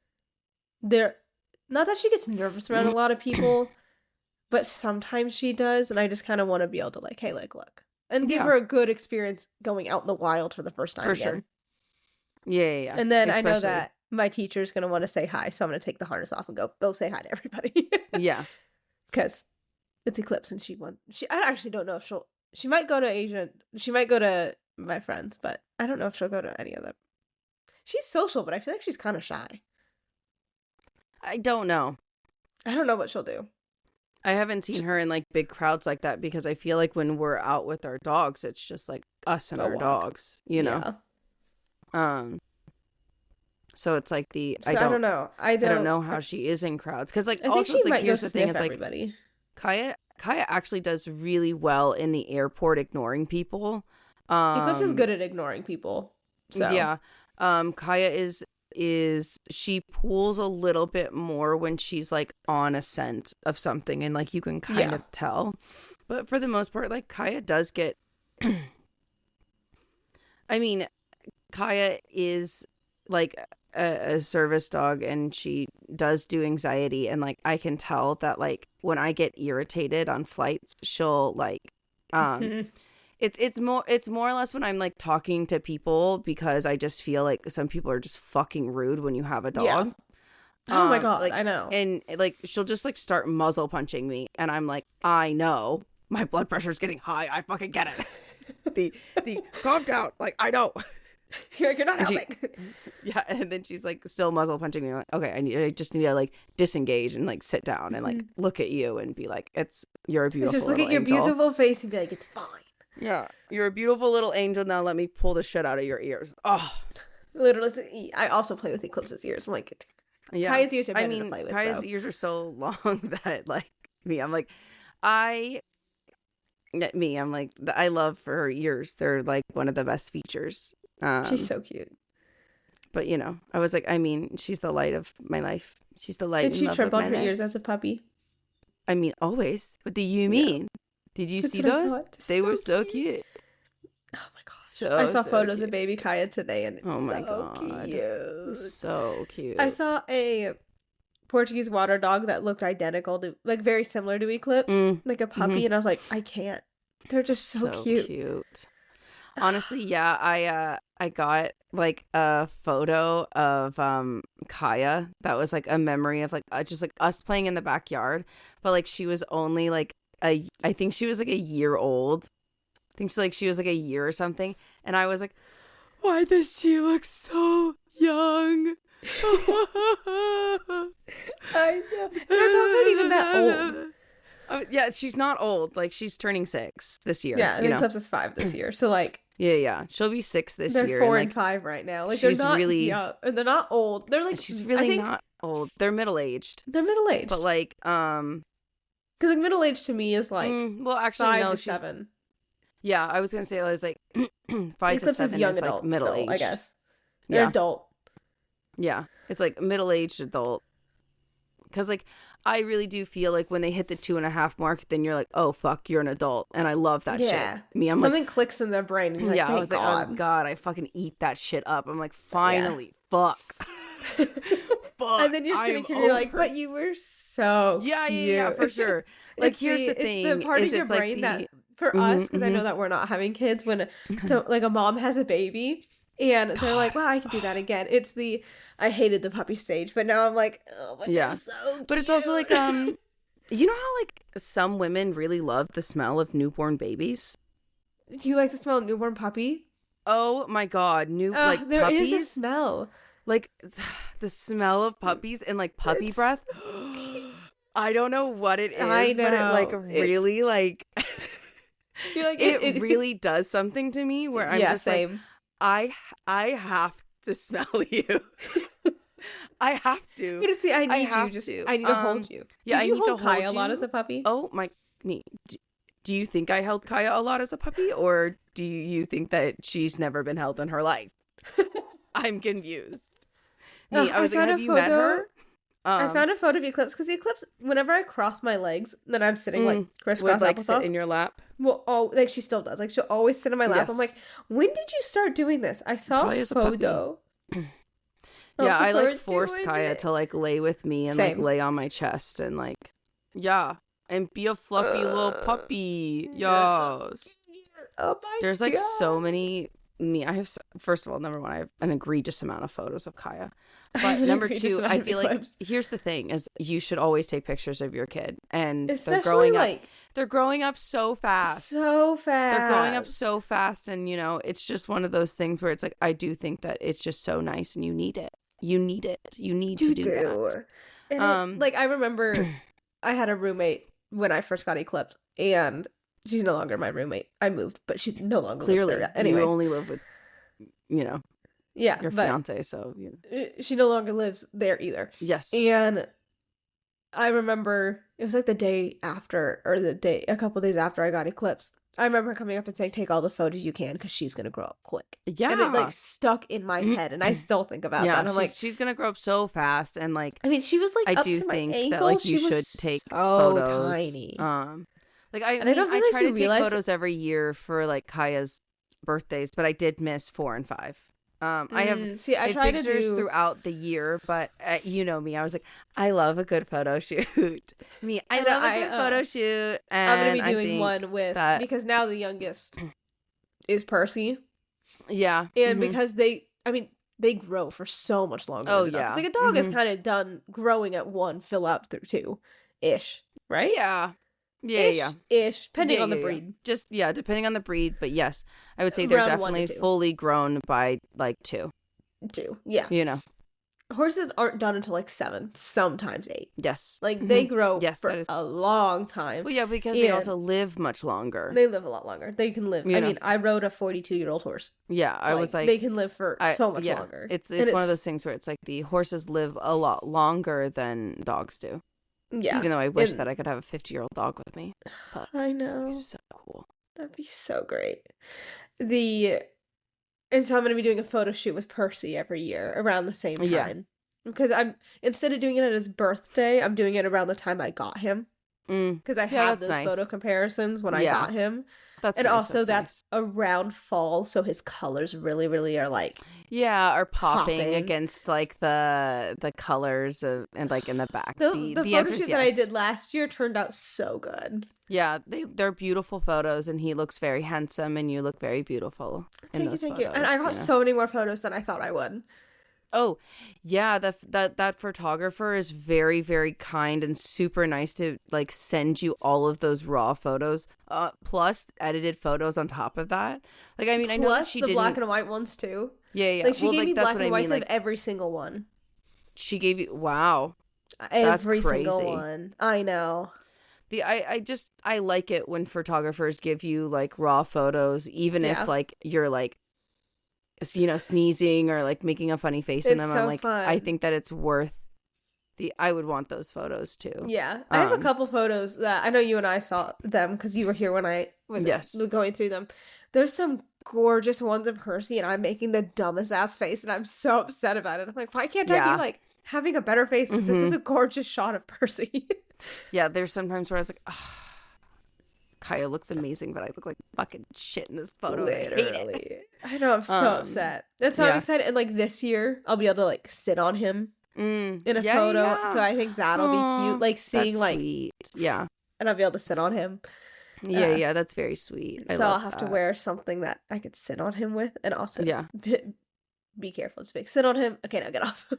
Speaker 1: not that she gets nervous around a lot of people. But sometimes she does, and I just kind of want to be able to like, hey, like, look. And give her a good experience going out in the wild for the first time. For sure.
Speaker 2: Yeah.
Speaker 1: And then I know that my teacher's going to want to say hi, so I'm going to take the harness off and go say hi to everybody.
Speaker 2: Yeah.
Speaker 1: Because it's Eclipse, and I actually don't know if she might go to Asia. She might go to my friends, but I don't know if she'll go to any of them. She's social, but I feel like she's kind of shy.
Speaker 2: I don't know.
Speaker 1: I don't know what she'll do.
Speaker 2: I haven't seen her in like big crowds like that because I feel like when we're out with our dogs, it's just like us and our dogs, you know? Yeah. So it's like I don't know. I don't know how she is in crowds. Because like also it's like here's the thing is like everybody. Kaya actually does really well in the airport ignoring people.
Speaker 1: Eclipse is good at ignoring people. So
Speaker 2: yeah. Kaya is she pulls a little bit more when she's like on a scent of something and like you can kind of tell, but for the most part like Kaya does get I mean Kaya is like a service dog and she does do anxiety, and like I can tell that like when I get irritated on flights she'll like It's more or less when I'm like talking to people because I just feel like some people are just fucking rude when you have a dog. Yeah.
Speaker 1: Oh my god,
Speaker 2: like,
Speaker 1: I know.
Speaker 2: And like she'll just like start muzzle punching me, and I'm like, I know my blood pressure's getting high. I fucking get it. the calm down. Like I know.
Speaker 1: You're not helping.
Speaker 2: Yeah, and then she's like still muzzle punching me. I'm like, okay, I just need to like disengage and like sit down and like look at you and be like, you're a beautiful.
Speaker 1: Just look at your
Speaker 2: angel.
Speaker 1: Beautiful face and be like, it's fine.
Speaker 2: Yeah, you're a beautiful little angel. Now let me pull the shit out of your ears. Oh,
Speaker 1: literally. I also play with Eclipse's ears. I'm like, Kaya's ears are better to play with.
Speaker 2: Kaya's ears are so long that like I'm like, I love her ears. They're like one of the best features.
Speaker 1: She's so cute.
Speaker 2: But you know, I was like, I mean, she's the light of my life. She's the light.
Speaker 1: Did she trip on her ears as a puppy?
Speaker 2: I mean, always. What do you mean? Yeah. Did you see those? They were so cute.
Speaker 1: Oh my gosh. I saw photos of baby Kaya today and it's
Speaker 2: cute. So cute.
Speaker 1: I saw a Portuguese water dog that looked identical to, like very similar to Eclipse, like a puppy, and I was like, I can't. They're just so cute.
Speaker 2: Honestly, yeah, I got like a photo of Kaya that was like a memory of like just like us playing in the backyard, but like she was only like I think she was like a year old. I think she was like a year or something. And I was like, why does she look so young?
Speaker 1: I know. Her dogs aren't even that old.
Speaker 2: Yeah, she's not old. Like, she's turning 6 this year.
Speaker 1: Yeah, and Eclipse is 5 this year. So, like...
Speaker 2: Yeah. She'll be 6 this
Speaker 1: they're
Speaker 2: year.
Speaker 1: They're 4
Speaker 2: and
Speaker 1: and 5 right now. Like, they're not young. They're not old. They're, like...
Speaker 2: She's really not old. They're middle-aged.
Speaker 1: They're middle-aged.
Speaker 2: But, like,
Speaker 1: because, like, middle-aged to me is, like...
Speaker 2: well, actually,
Speaker 1: 5
Speaker 2: no,
Speaker 1: to 7.
Speaker 2: Yeah, I was going to say, I was like, 5
Speaker 1: Eclipse
Speaker 2: to 7
Speaker 1: is young
Speaker 2: is,
Speaker 1: adult
Speaker 2: like, middle-aged.
Speaker 1: still, I guess. They're adult.
Speaker 2: Yeah, it's, like, middle-aged adult. Because, like, I really do feel like when they hit the 2.5 mark, then you're like, oh, fuck, you're an adult. And I love that shit. I'm
Speaker 1: something clicks in their brain. And you're like,
Speaker 2: I was like, oh, God, I fucking eat that shit up. I'm like, finally, fuck. Fuck.
Speaker 1: And then you're sitting here, you're like, but you were so cute.
Speaker 2: Yeah, for sure. Like, here's the thing.
Speaker 1: It's the part of your brain that, for us, because I know that we're not having kids, when, so, like, a mom has a baby, and they're like, wow, I can do that again. It's the, I hated the puppy stage, but now I'm like, oh, but they're so cute.
Speaker 2: But it's also like, you know how, like, some women really love the smell of newborn babies?
Speaker 1: Do you like the smell of newborn puppy?
Speaker 2: Oh, my God. Like,
Speaker 1: there
Speaker 2: puppies?
Speaker 1: is a smell.
Speaker 2: Like, the smell of puppies and, like, puppy breath. I don't know what it is, but it, like, really, like... You're like it really does something to me where I'm just
Speaker 1: same.
Speaker 2: Like, I have to smell you. I have to.
Speaker 1: But see, I need to hold you.
Speaker 2: Yeah,
Speaker 1: Did you
Speaker 2: I need
Speaker 1: hold
Speaker 2: to hold
Speaker 1: Kaya
Speaker 2: you
Speaker 1: a lot as a puppy?
Speaker 2: Oh my! Do you think I held Kaya a lot as a puppy, or do you think that she's never been held in her life? I'm confused. I was like, have you met her?
Speaker 1: I found a photo of Eclipse because Eclipse, whenever I cross my legs, then I'm sitting like crisscross
Speaker 2: like
Speaker 1: applesauce.
Speaker 2: Sit in your lap.
Speaker 1: Well, like she still does. Like she'll always sit in my lap. Yes. I'm like, when did you start doing this? I saw a photo.
Speaker 2: Yeah, I like force Kaya to like lay with me and like lay on my chest and like, and be a fluffy little puppy. Yes.
Speaker 1: Oh my
Speaker 2: There's like so many. I have, first of all, number one, I have an egregious amount of photos of Kaya. But number two, I feel like here's the thing: is you should always take pictures of your kid, and they're growing up. They're growing up so fast.
Speaker 1: So fast.
Speaker 2: They're growing up so fast, and you know, it's just one of those things where it's like I do think that it's just so nice, and you need it. You need it. You need to do that.
Speaker 1: And it's, like I remember, I had a roommate when I first got Eclipse, and she's no longer my roommate. I moved, but she no longer lives there. Anyway,
Speaker 2: you only live with, your fiance, so
Speaker 1: she no longer lives there either.
Speaker 2: Yes.
Speaker 1: And I remember it was like the day after, or a couple days after I got Eclipse. I remember coming up and saying, "Take all the photos you can, because she's gonna grow up quick."
Speaker 2: Yeah,
Speaker 1: and it like stuck in my head, and I still think about that. And I'm like,
Speaker 2: she's gonna grow up so fast, and like,
Speaker 1: I mean, she was like,
Speaker 2: I
Speaker 1: up
Speaker 2: do
Speaker 1: to
Speaker 2: think
Speaker 1: my ankle.
Speaker 2: that like you should take photos.
Speaker 1: Tiny.
Speaker 2: Like I try to take photos every year for like Kaya's birthdays, but I did miss 4 and 5. I have
Speaker 1: I try
Speaker 2: pictures
Speaker 1: to do
Speaker 2: throughout the year, but you know me, I was like, I love a good photo shoot. I love a good photo shoot, and
Speaker 1: I'm gonna be doing one with because now the youngest is Percy.
Speaker 2: Yeah,
Speaker 1: and because they grow for so much longer.
Speaker 2: Oh
Speaker 1: than a dog.
Speaker 2: yeah,
Speaker 1: like a dog is kind of done growing at 1, fill out through 2, ish, right?
Speaker 2: Yeah.
Speaker 1: Ish, depending on the breed.
Speaker 2: Just depending on the breed, but yes, I would say they're definitely fully grown by like 2.
Speaker 1: 2, yeah.
Speaker 2: You know,
Speaker 1: horses aren't done until like 7, sometimes 8.
Speaker 2: Yes,
Speaker 1: like they grow for a long time.
Speaker 2: Well, yeah, because they also live much longer.
Speaker 1: They live a lot longer. They can live. I mean, I rode a 42-year-old horse.
Speaker 2: Yeah, I was like,
Speaker 1: they can live for so much longer.
Speaker 2: It's one of those things where it's like the horses live a lot longer than dogs do.
Speaker 1: Yeah.
Speaker 2: Even though I wish that I could have a 50-year-old dog with me.
Speaker 1: I know.
Speaker 2: That'd be so cool.
Speaker 1: That'd be so great. And so I'm going to be doing a photo shoot with Percy every year around the same time. Yeah. Because instead of doing it at his birthday, I'm doing it around the time I got him. Because I have those photo comparisons when I got him. That's around fall, so his colors really, really are like
Speaker 2: are popping against like the colors of, and like in the back.
Speaker 1: The photo shoot that I did last year turned out so good.
Speaker 2: Yeah, they're beautiful photos, and he looks very handsome, and you look very beautiful in those photos. Thank you.
Speaker 1: And I got so many more photos than I thought I would.
Speaker 2: Oh, yeah, that photographer is very, very kind and super nice to like send you all of those raw photos, plus edited photos on top of that. Like, I mean, plus I know that she did
Speaker 1: black and white ones too.
Speaker 2: Yeah.
Speaker 1: Like she gave me black and whites of every single one.
Speaker 2: She gave you every
Speaker 1: single one. I know.
Speaker 2: I like it when photographers give you like raw photos, even if like you're like, you know, sneezing or like making a funny face in them. I'm like,
Speaker 1: fun.
Speaker 2: I think that it's worth I would want those photos too.
Speaker 1: Yeah. I have a couple photos that I know you and I saw them because you were here when I was going through them. There's some gorgeous ones of Percy and I'm making the dumbest ass face and I'm so upset about it. I'm like, why can't I be like having a better face? Because this is a gorgeous shot of Percy.
Speaker 2: Yeah, there's sometimes where I was like, Kaya looks amazing, but I look like fucking shit in this photo.
Speaker 1: Literally. I know, I'm so upset. That's why I'm excited. And like this year, I'll be able to like sit on him in a photo. Yeah. So I think that'll be cute. Like seeing like
Speaker 2: sweet. Yeah.
Speaker 1: And I'll be able to sit on him.
Speaker 2: Yeah, that's very sweet.
Speaker 1: So I'll have to wear something that I could sit on him with and also be careful. Just sit on him. Okay, now get off.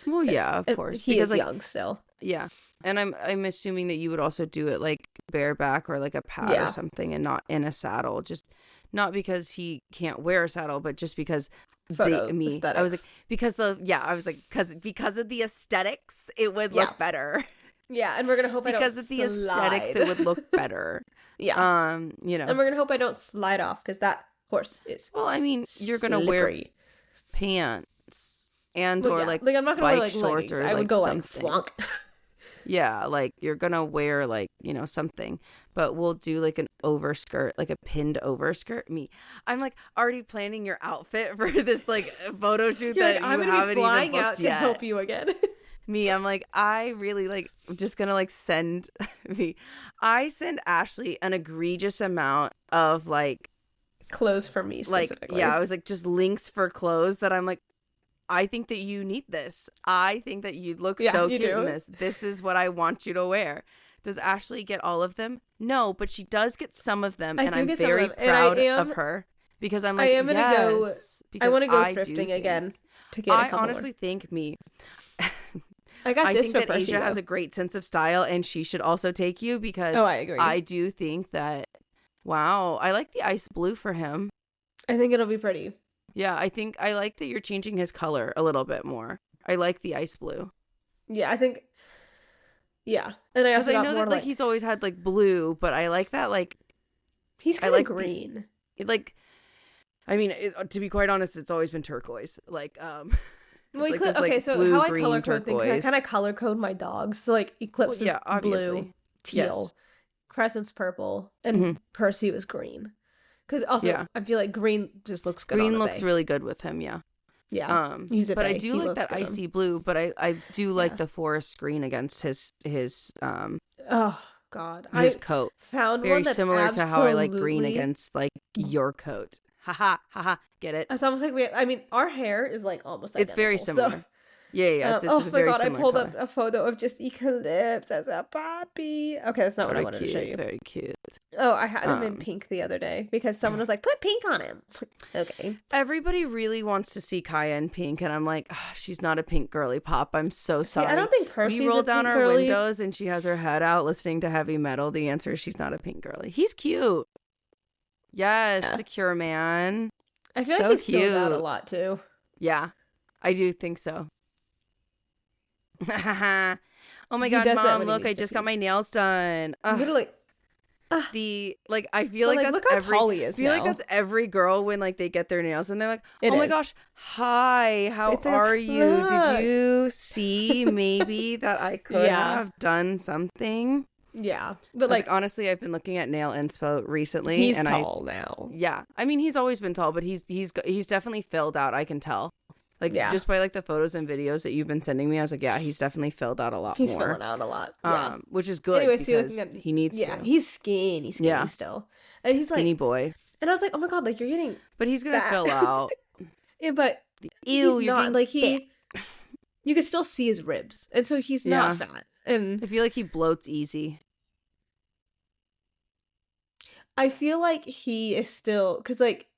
Speaker 2: Well, yeah, of course.
Speaker 1: He is young still.
Speaker 2: Yeah. And I'm assuming that you would also do it like bareback or like a pad or something and not in a saddle. Just not because he can't wear a saddle, but just because
Speaker 1: aesthetics.
Speaker 2: I was like, because because of the aesthetics, it would look better.
Speaker 1: Yeah, and we're gonna hope
Speaker 2: because of the aesthetics, it would look better.
Speaker 1: Yeah.
Speaker 2: You know.
Speaker 1: And we're gonna hope I don't slide off because that horse is
Speaker 2: well, I mean, you're gonna wear pants and or like
Speaker 1: I'm not gonna wear like
Speaker 2: shorts
Speaker 1: leggings.
Speaker 2: or
Speaker 1: I would
Speaker 2: like
Speaker 1: go
Speaker 2: something.
Speaker 1: like flunk.
Speaker 2: Yeah, like you're gonna wear like, you know, something, but we'll do like an overskirt, like a pinned overskirt. I'm like already planning your outfit for this like photo shoot that you haven't even booked yet. I'm gonna be flying out to
Speaker 1: help you again.
Speaker 2: I'm like, I really like, I'm just gonna like I send Ashley an egregious amount of like
Speaker 1: clothes for me specifically.
Speaker 2: Like, I was like just links for clothes that I'm like, I think that you need this. I think that you'd look so cute in this. This is what I want you to wear. Does Ashley get all of them? No, but she does get some of them, and I'm very proud of her because I'm like, I want
Speaker 1: to go thrifting again to get. I
Speaker 2: honestly think
Speaker 1: I think
Speaker 2: that Asia has a great sense of style, and she should also take you because
Speaker 1: I agree.
Speaker 2: I do think that. Wow, I like the ice blue for him.
Speaker 1: I think it'll be pretty.
Speaker 2: Yeah, I like that you're changing his color a little bit more. I like the ice blue.
Speaker 1: Yeah, I think. Yeah, and I also
Speaker 2: know that like he's always had like blue, but I like that like
Speaker 1: he's kind of green.
Speaker 2: I mean, to be quite honest, it's always been turquoise. Like
Speaker 1: Well, so how I color code things, I kind of color code my dogs. So like Eclipse is blue, teal, Crescent's purple, and Percy was green. Because also, I feel like green just looks good.
Speaker 2: Green looks really good with him, yeah.
Speaker 1: He's a
Speaker 2: but I do like that icy blue. But I do like the forest green against his
Speaker 1: oh god,
Speaker 2: his coat.
Speaker 1: Found
Speaker 2: very
Speaker 1: one that's
Speaker 2: similar to how I like green against like your coat. Haha, get it?
Speaker 1: It's almost like our hair is like almost identical.
Speaker 2: It's very similar. So. Yeah. It's
Speaker 1: oh
Speaker 2: a
Speaker 1: my
Speaker 2: very
Speaker 1: god, I pulled
Speaker 2: color.
Speaker 1: up a photo of just Eclipse as a puppy. Okay, that's not what I wanted to show you.
Speaker 2: Very cute.
Speaker 1: Oh, I had him in pink the other day because someone was like, put pink on him. Okay.
Speaker 2: Everybody really wants to see Kaya in pink, and I'm like, she's not a pink girly pop. I'm so sorry.
Speaker 1: I don't think Percy's
Speaker 2: we roll down our
Speaker 1: girly.
Speaker 2: windows and she has her head out listening to heavy metal. The answer is she's not a pink girly. He's cute. Yes, secure man.
Speaker 1: I feel like he's filled out a lot too.
Speaker 2: Yeah, I do think so. Oh my god, Mom, look, I just got my nails done.
Speaker 1: Literally.
Speaker 2: I feel like that's
Speaker 1: look how tall he is.
Speaker 2: I feel like that's every girl when like they get their nails and they're like, oh my gosh, hi, how are you? Did you see maybe that I could have done something?
Speaker 1: Yeah, but
Speaker 2: like honestly, I've been looking at nail inspo recently.
Speaker 1: He's tall now.
Speaker 2: Yeah, I mean he's always been tall, but he's definitely filled out. I can tell. Like, just by, like, the photos and videos that you've been sending me, I was like, yeah, he's definitely filled out a lot more.
Speaker 1: He's filling out a lot, yeah.
Speaker 2: Which is good because he needs to.
Speaker 1: Yeah, he's skinny still. And he's
Speaker 2: skinny boy.
Speaker 1: And I was like, oh my god, like, you're getting
Speaker 2: But he's going to fill out.
Speaker 1: Yeah, but
Speaker 2: Ew,
Speaker 1: he's
Speaker 2: you're
Speaker 1: not, like,
Speaker 2: thick.
Speaker 1: You can still see his ribs. And so he's not fat. And
Speaker 2: I feel like he bloats easy.
Speaker 1: I feel like he is still, because, like,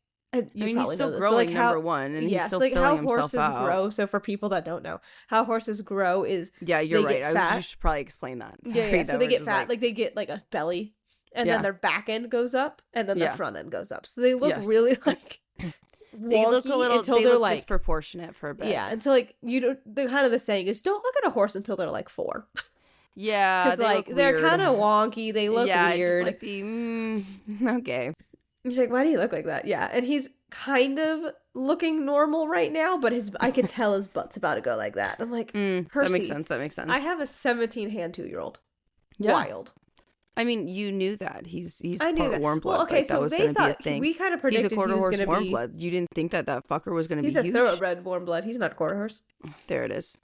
Speaker 2: he's still growing, number one, and he's still filling himself out.
Speaker 1: How horses grow, so for people that don't know, how horses grow is...
Speaker 2: Yeah, you're right. You should probably explain that.
Speaker 1: Sorry, so they get fat, like they get like a belly, and then their back end goes up, and then their front end goes up. So they look really like...
Speaker 2: They look a little, they look like, disproportionate for a bit.
Speaker 1: Yeah, until like, the kind of the saying is, don't look at a horse until they're like 4.
Speaker 2: Yeah,
Speaker 1: because like they're kind of wonky. They look weird.
Speaker 2: It's just like okay.
Speaker 1: He's like, why do you look like that? Yeah, and he's kind of looking normal right now, but I could tell his butt's about to go like that. I'm like,
Speaker 2: that makes sense.
Speaker 1: I have a 17-hand 2-year-old.
Speaker 2: Yeah.
Speaker 1: Wild.
Speaker 2: I mean, you knew that he's
Speaker 1: I knew
Speaker 2: part
Speaker 1: that.
Speaker 2: warm blood.
Speaker 1: Well, okay,
Speaker 2: like,
Speaker 1: so
Speaker 2: that was
Speaker 1: they
Speaker 2: going to be a
Speaker 1: thought
Speaker 2: thing.
Speaker 1: we kind of predicted
Speaker 2: he's a quarter
Speaker 1: he was
Speaker 2: horse
Speaker 1: going to
Speaker 2: warm
Speaker 1: be.
Speaker 2: blood. You didn't think that fucker was going to be huge.
Speaker 1: He's a thoroughbred warm blood. He's not a quarter horse.
Speaker 2: There it is.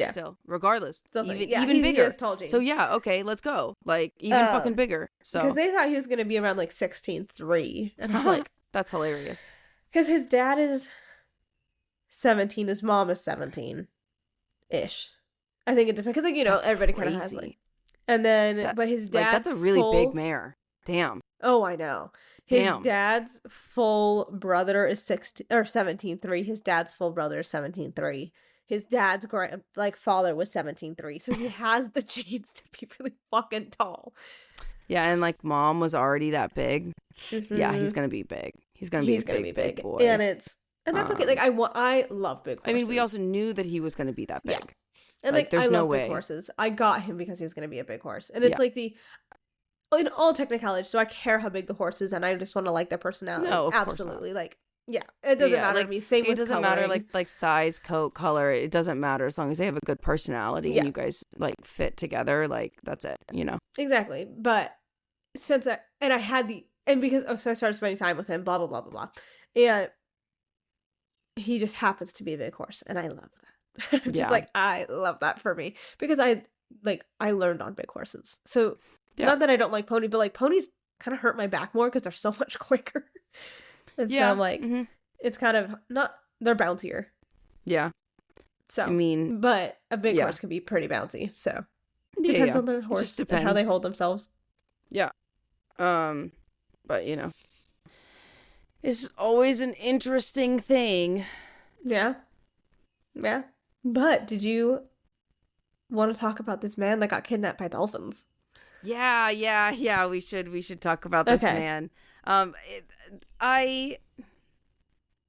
Speaker 2: Still, regardless,
Speaker 1: still
Speaker 2: even bigger.
Speaker 1: Tall jeans.
Speaker 2: So yeah, okay, let's go. Like even fucking bigger. So
Speaker 1: because they thought he was going to be around like 16'3", and I'm like,
Speaker 2: that's hilarious.
Speaker 1: Because his dad is 17, his mom is 17-ish. I think it depends. Because, like, you know, that's everybody kind of has, like... And then, but his dad's
Speaker 2: that's a really big mare. Damn.
Speaker 1: Oh, I know. His dad's full brother is 17'3". His dad's full brother is 17'3". His dad's father was 17'3". So he has the genes to be really fucking tall.
Speaker 2: Yeah, and, like, mom was already that big. Mm-hmm. Yeah, he's going to be big. He's gonna be a big boy,
Speaker 1: and that's okay. Like I love big horses.
Speaker 2: I mean, we also knew that he was gonna be that big.
Speaker 1: Yeah. And like there's I love big horses. I got him because he was gonna be a big horse, and it's like in all technicalities. Do I care how big the horse is, and I just want to like their personality?
Speaker 2: No, of
Speaker 1: absolutely. Course not. Like it doesn't matter to me. Same with
Speaker 2: doesn't
Speaker 1: coloring.
Speaker 2: matter like size, coat, color. It doesn't matter as long as they have a good personality and you guys like fit together. Like that's it. You know
Speaker 1: exactly. But since I had the. And because, so I started spending time with him, blah, blah, blah, blah, blah. And he just happens to be a big horse. And I love that. Just like, I love that for me. Because I learned on big horses. So, not that I don't like pony, but like ponies kind of hurt my back more because they're so much quicker. And so I'm like, it's kind of not, they're bouncier.
Speaker 2: Yeah.
Speaker 1: So,
Speaker 2: I mean.
Speaker 1: But a big horse can be pretty bouncy. So, depends on the horse and how they hold themselves.
Speaker 2: Yeah. But, you know, it's always an interesting thing.
Speaker 1: Yeah. Yeah. But did you want to talk about this man that got kidnapped by dolphins?
Speaker 2: Yeah. We should talk about this man. I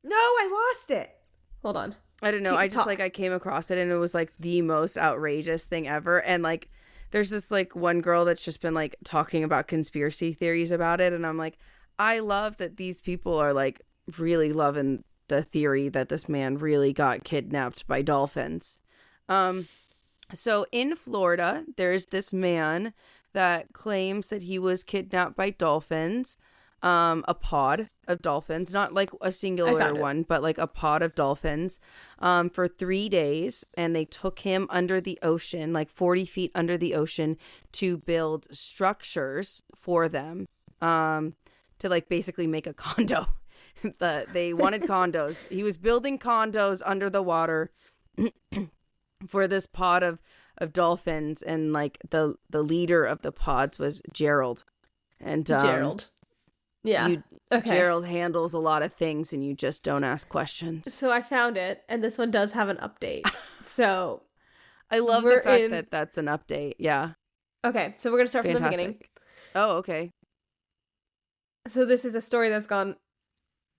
Speaker 1: lost it. Hold on.
Speaker 2: I don't know. I came across it and it was like the most outrageous thing ever. And like, there's this like one girl that's just been like talking about conspiracy theories about it. And I'm like, I love that these people are like really loving the theory that this man really got kidnapped by dolphins. So in Florida, there's this man that claims that he was kidnapped by dolphins, a pod of dolphins, not like a singular one, but like a pod of dolphins, for 3 days. And they took him under the ocean, like 40 feet under the ocean, to build structures for them, to like basically make a condo. They wanted condos. He was building condos under the water for this pod of dolphins. And like the leader of the pods was Gerald. And
Speaker 1: Gerald. Yeah.
Speaker 2: Gerald handles a lot of things and you just don't ask questions.
Speaker 1: So I found it, and this one does have an update. So
Speaker 2: I love the fact that that's an update. Yeah.
Speaker 1: Okay, so we're going to start from the beginning.
Speaker 2: Oh, okay.
Speaker 1: So this is a story that's gone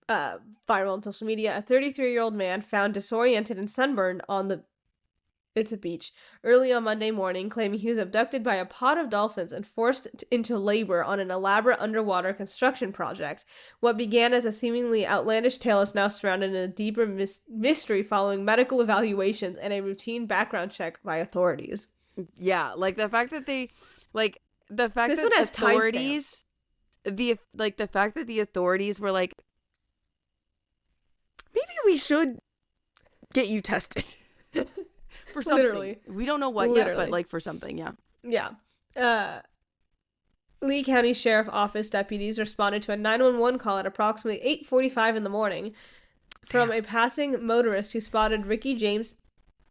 Speaker 1: viral on social media. A 33-year-old man found disoriented and sunburned on it's a beach early on Monday morning, claiming he was abducted by a pod of dolphins and forced into labor on an elaborate underwater construction project. What began as a seemingly outlandish tale is now surrounded in a deeper mystery following medical evaluations and a routine background check by authorities.
Speaker 2: Yeah, like the fact that the fact
Speaker 1: this
Speaker 2: that
Speaker 1: one has
Speaker 2: authorities, the fact that the authorities were like, maybe we should get you tested. For something. Literally. We don't know what yet, but like for something, yeah.
Speaker 1: Yeah. Lee County Sheriff Office deputies responded to a 911 call at approximately 8:45 in the morning from a passing motorist who spotted Ricky James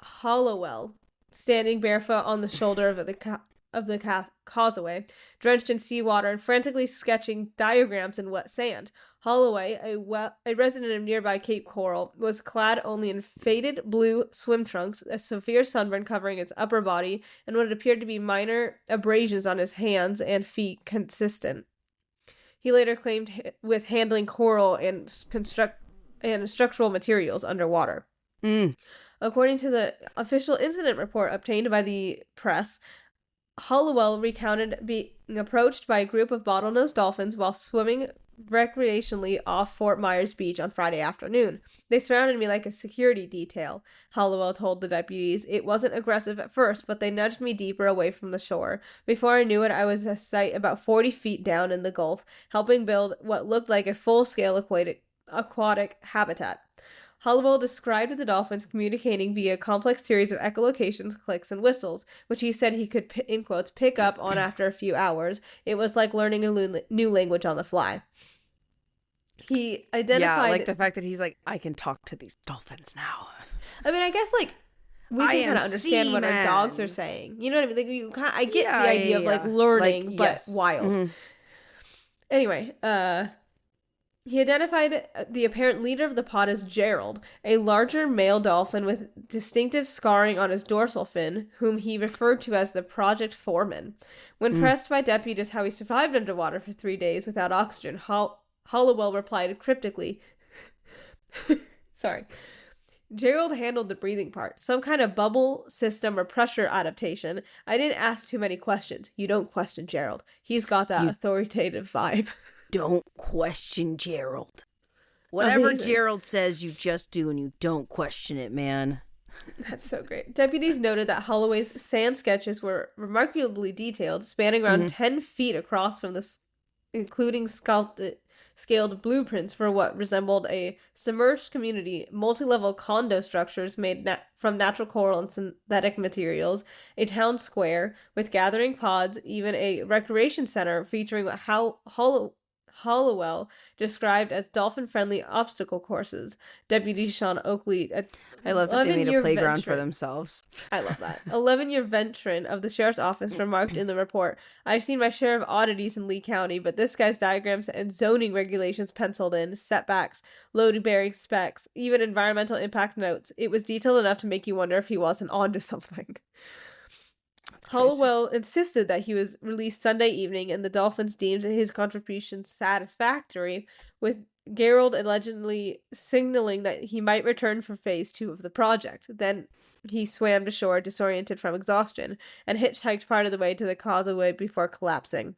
Speaker 1: Hollowell standing barefoot on the shoulder of the causeway, drenched in seawater and frantically sketching diagrams in wet sand. Holloway, a resident of nearby Cape Coral, was clad only in faded blue swim trunks, a severe sunburn covering his upper body, and what appeared to be minor abrasions on his hands and feet consistent. He later claimed with handling coral and structural materials underwater. According to the official incident report obtained by the press, Hollowell recounted being approached by a group of bottlenose dolphins while swimming recreationally off Fort Myers Beach on Friday afternoon. They surrounded me like a security detail, Hollowell told the deputies. It wasn't aggressive at first, but they nudged me deeper away from the shore. Before I knew it, I was a sight about 40 feet down in the Gulf, helping build what looked like a full-scale aquatic habitat. Hollowell described the dolphins communicating via a complex series of echolocations, clicks, and whistles, which he said he could, in quotes, pick up on after a few hours. It was like learning a new language on the fly. He identified...
Speaker 2: Yeah, like the fact that he's like, I can talk to these dolphins now.
Speaker 1: I mean, I guess, like, we can kind of understand what our dogs are saying. You know what I mean? Like, I get the idea of, like, learning, like, but yes. Wild. Mm-hmm. Anyway, he identified the apparent leader of the pod as Gerald, a larger male dolphin with distinctive scarring on his dorsal fin, whom he referred to as the project foreman. When pressed by deputies how he survived underwater for 3 days without oxygen, Hollowell replied cryptically, sorry, Gerald handled the breathing part, some kind of bubble system or pressure adaptation. I didn't ask too many questions. You don't question Gerald. He's got that authoritative vibe.
Speaker 2: Don't question Gerald. Whatever Amazing. Gerald says, you just do, and you don't question it, man.
Speaker 1: That's so great. Deputies noted that Holloway's sand sketches were remarkably detailed, spanning around 10 feet across from the, including scaled blueprints for what resembled a submerged community, multi-level condo structures made from natural coral and synthetic materials, a town square with gathering pods, even a recreation center featuring what Hollowell described as dolphin-friendly obstacle courses. Deputy Sean Oakley,
Speaker 2: I love that they made a playground for themselves.
Speaker 1: I love that. 11-year veteran of the sheriff's office remarked in the report, I've seen my share of oddities in Lee County, but this guy's diagrams and zoning regulations penciled in, setbacks, load-bearing specs, even environmental impact notes. It was detailed enough to make you wonder if he wasn't onto something. Hollowell insisted that he was released Sunday evening, and the Dolphins deemed his contributions satisfactory, with Gerald allegedly signaling that he might return for phase 2 of the project. Then he swam to shore, disoriented from exhaustion, and hitchhiked part of the way to the causeway before collapsing.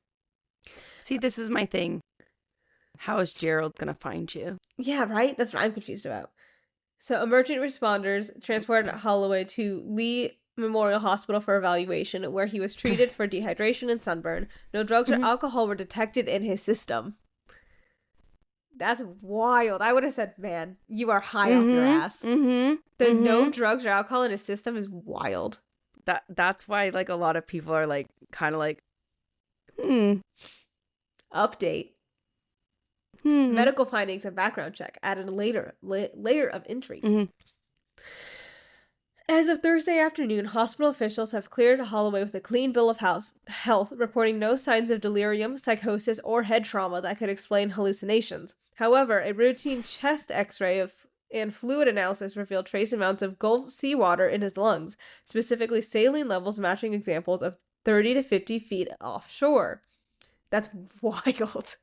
Speaker 2: See, this is my thing. How is Gerald going to find you?
Speaker 1: Yeah, right? That's what I'm confused about. So, emergent responders transported Holloway to Lee Memorial Hospital for evaluation, where he was treated for dehydration and sunburn. No drugs or alcohol were detected in his system. That's wild. I would have said, man, you are high off your ass. No drugs or alcohol in his system is wild.
Speaker 2: That's why, like, a lot of people are, like, kind of like,
Speaker 1: Update. Medical findings and background check added a layer of intrigue. As of Thursday afternoon, hospital officials have cleared Holloway with a clean bill of health, reporting no signs of delirium, psychosis, or head trauma that could explain hallucinations. However, a routine chest x-ray and fluid analysis revealed trace amounts of Gulf seawater in his lungs, specifically saline levels matching examples of 30 to 50 feet offshore. That's wild.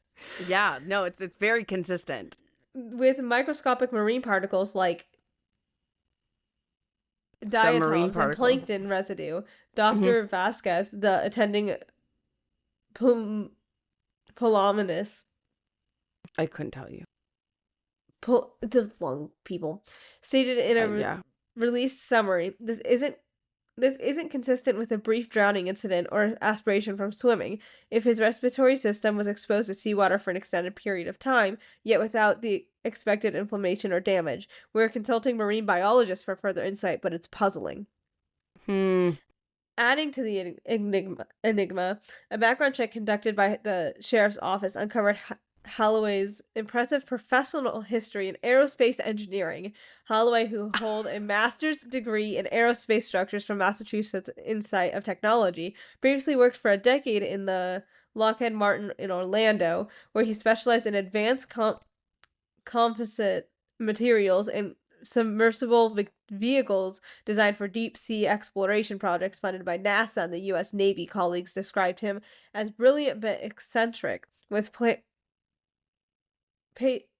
Speaker 2: Yeah, no, it's very consistent.
Speaker 1: With microscopic marine particles like diatoms and plankton residue, Dr. Vasquez, the attending pulmonologist,
Speaker 2: I couldn't tell you.
Speaker 1: The lung people stated in a released summary, this isn't consistent with a brief drowning incident or aspiration from swimming. If his respiratory system was exposed to seawater for an extended period of time, yet without the expected inflammation or damage. We're consulting marine biologists for further insight, but it's puzzling. Adding to the enigma, a background check conducted by the sheriff's office uncovered Holloway's impressive professional history in aerospace engineering. Holloway, who holds a master's degree in aerospace structures from Massachusetts Institute of Technology, previously worked for a decade in the Lockheed Martin in Orlando, where he specialized in advanced composite materials and submersible vehicles designed for deep-sea exploration projects funded by NASA and the U.S. Navy. Colleagues described him as brilliant but eccentric, with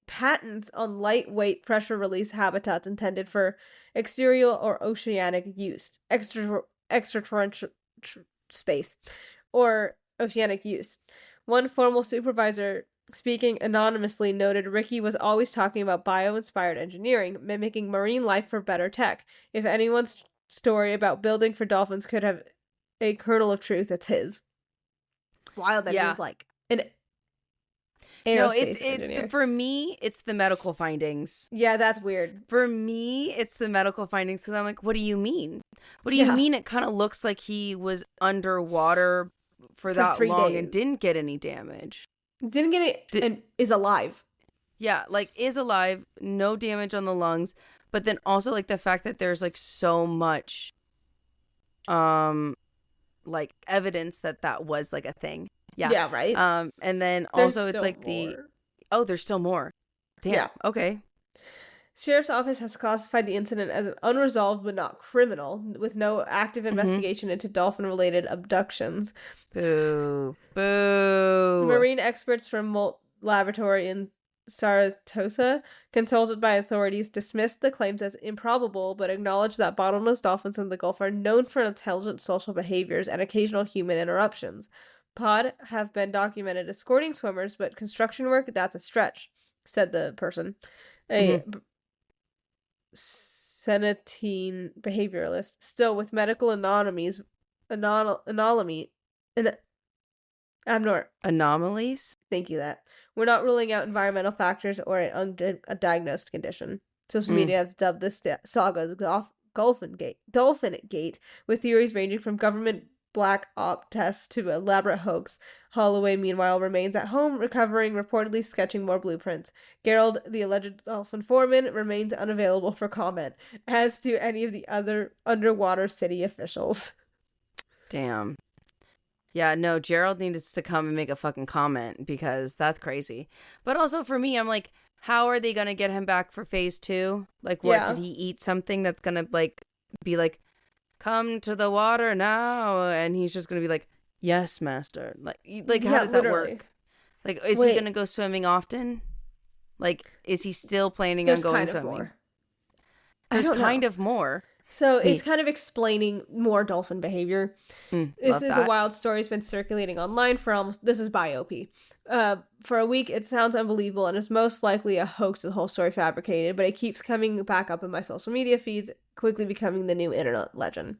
Speaker 1: patents on lightweight pressure release habitats intended for exterior or oceanic use. space or oceanic use. One formal supervisor speaking anonymously noted Ricky was always talking about bio-inspired engineering, mimicking marine life for better tech. If anyone's story about building for dolphins could have a kernel of truth, it's his. Wild that he was like an aerospace engineer.
Speaker 2: For me, it's the medical findings.
Speaker 1: Yeah, that's weird.
Speaker 2: For me, it's the medical findings because I'm like, what do you mean? What do you mean it kind of looks like he was underwater for that
Speaker 1: 3
Speaker 2: long
Speaker 1: days.
Speaker 2: and didn't get any damage?
Speaker 1: Didn't get it and is alive.
Speaker 2: Yeah, like is alive, no damage on the lungs, but then also like the fact that there's like so much like evidence that was like a thing.
Speaker 1: Yeah, right.
Speaker 2: And then
Speaker 1: There's
Speaker 2: also it's like
Speaker 1: more.
Speaker 2: there's still more. Damn. Yeah. Okay.
Speaker 1: Sheriff's Office has classified the incident as an unresolved but not criminal, with no active investigation into dolphin-related abductions.
Speaker 2: Boo. Boo.
Speaker 1: Marine experts from Molt Laboratory in Saratoga, consulted by authorities, dismissed the claims as improbable, but acknowledged that bottlenose dolphins in the Gulf are known for intelligent social behaviors and occasional human interruptions. Pod have been escorting swimmers, but construction work, that's a stretch, said the person. A Senatine behavioralist. Still, with medical anomalies,
Speaker 2: Anomalies?
Speaker 1: Thank you, that. We're not ruling out environmental factors or an undiagnosed condition. Social media has dubbed this saga as Dolphin Gate, with theories ranging from government black op tests to elaborate hoax. Holloway, meanwhile, remains at home, recovering, reportedly sketching more blueprints. Gerald, the alleged dolphin foreman, remains unavailable for comment, as do any of the other underwater city officials.
Speaker 2: Damn. Yeah, no, Gerald needs to come and make a fucking comment because that's crazy. But also for me, I'm like, how are they going to get him back for phase 2? Like, what, did he eat something that's going to, like, be like, come to the water now? And he's just going to be like, yes, master. Like how does that work? Like, is he going to go swimming often? Like, is he still planning on going swimming? There's kind of more.
Speaker 1: So it's kind of explaining more dolphin behavior. This is a wild story. It's been circulating online this is by OP. For a week, it sounds unbelievable and is most likely a hoax, the whole story fabricated, but it keeps coming back up in my social media feeds, quickly becoming the new internet legend.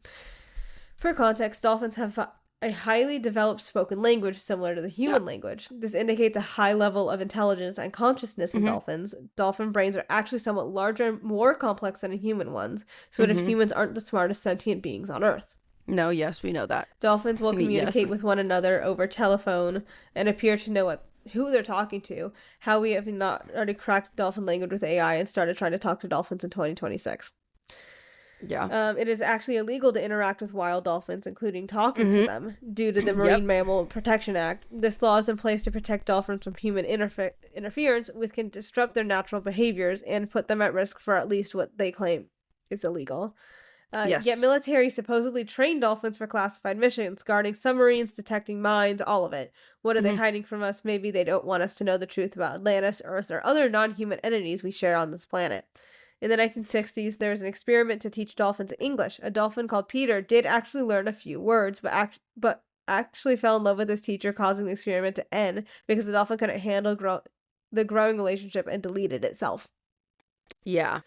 Speaker 1: For context, dolphins have a highly developed spoken language similar to the human language. This indicates a high level of intelligence and consciousness in dolphins. Dolphin brains are actually somewhat larger and more complex than human ones, so what if humans aren't the smartest sentient beings on Earth?
Speaker 2: No, yes, we know that.
Speaker 1: Dolphins will communicate with one another over telephone and appear to know who they're talking to. How we have not already cracked dolphin language with AI and started trying to talk to dolphins in 2026.
Speaker 2: Yeah.
Speaker 1: It is actually illegal to interact with wild dolphins, including talking to them, due to the Marine Mammal Protection Act. This law is in place to protect dolphins from human interference, which can disrupt their natural behaviors and put them at risk for at least what they claim is illegal. Yet military supposedly train dolphins for classified missions, guarding submarines, detecting mines, all of it. What are they hiding from us? Maybe they don't want us to know the truth about Atlantis, Earth, or other non-human entities we share on this planet. In the 1960s, there was an experiment to teach dolphins English. A dolphin called Peter did actually learn a few words, but actually fell in love with his teacher, causing the experiment to end because the dolphin couldn't handle the growing relationship and deleted itself.
Speaker 2: Yeah.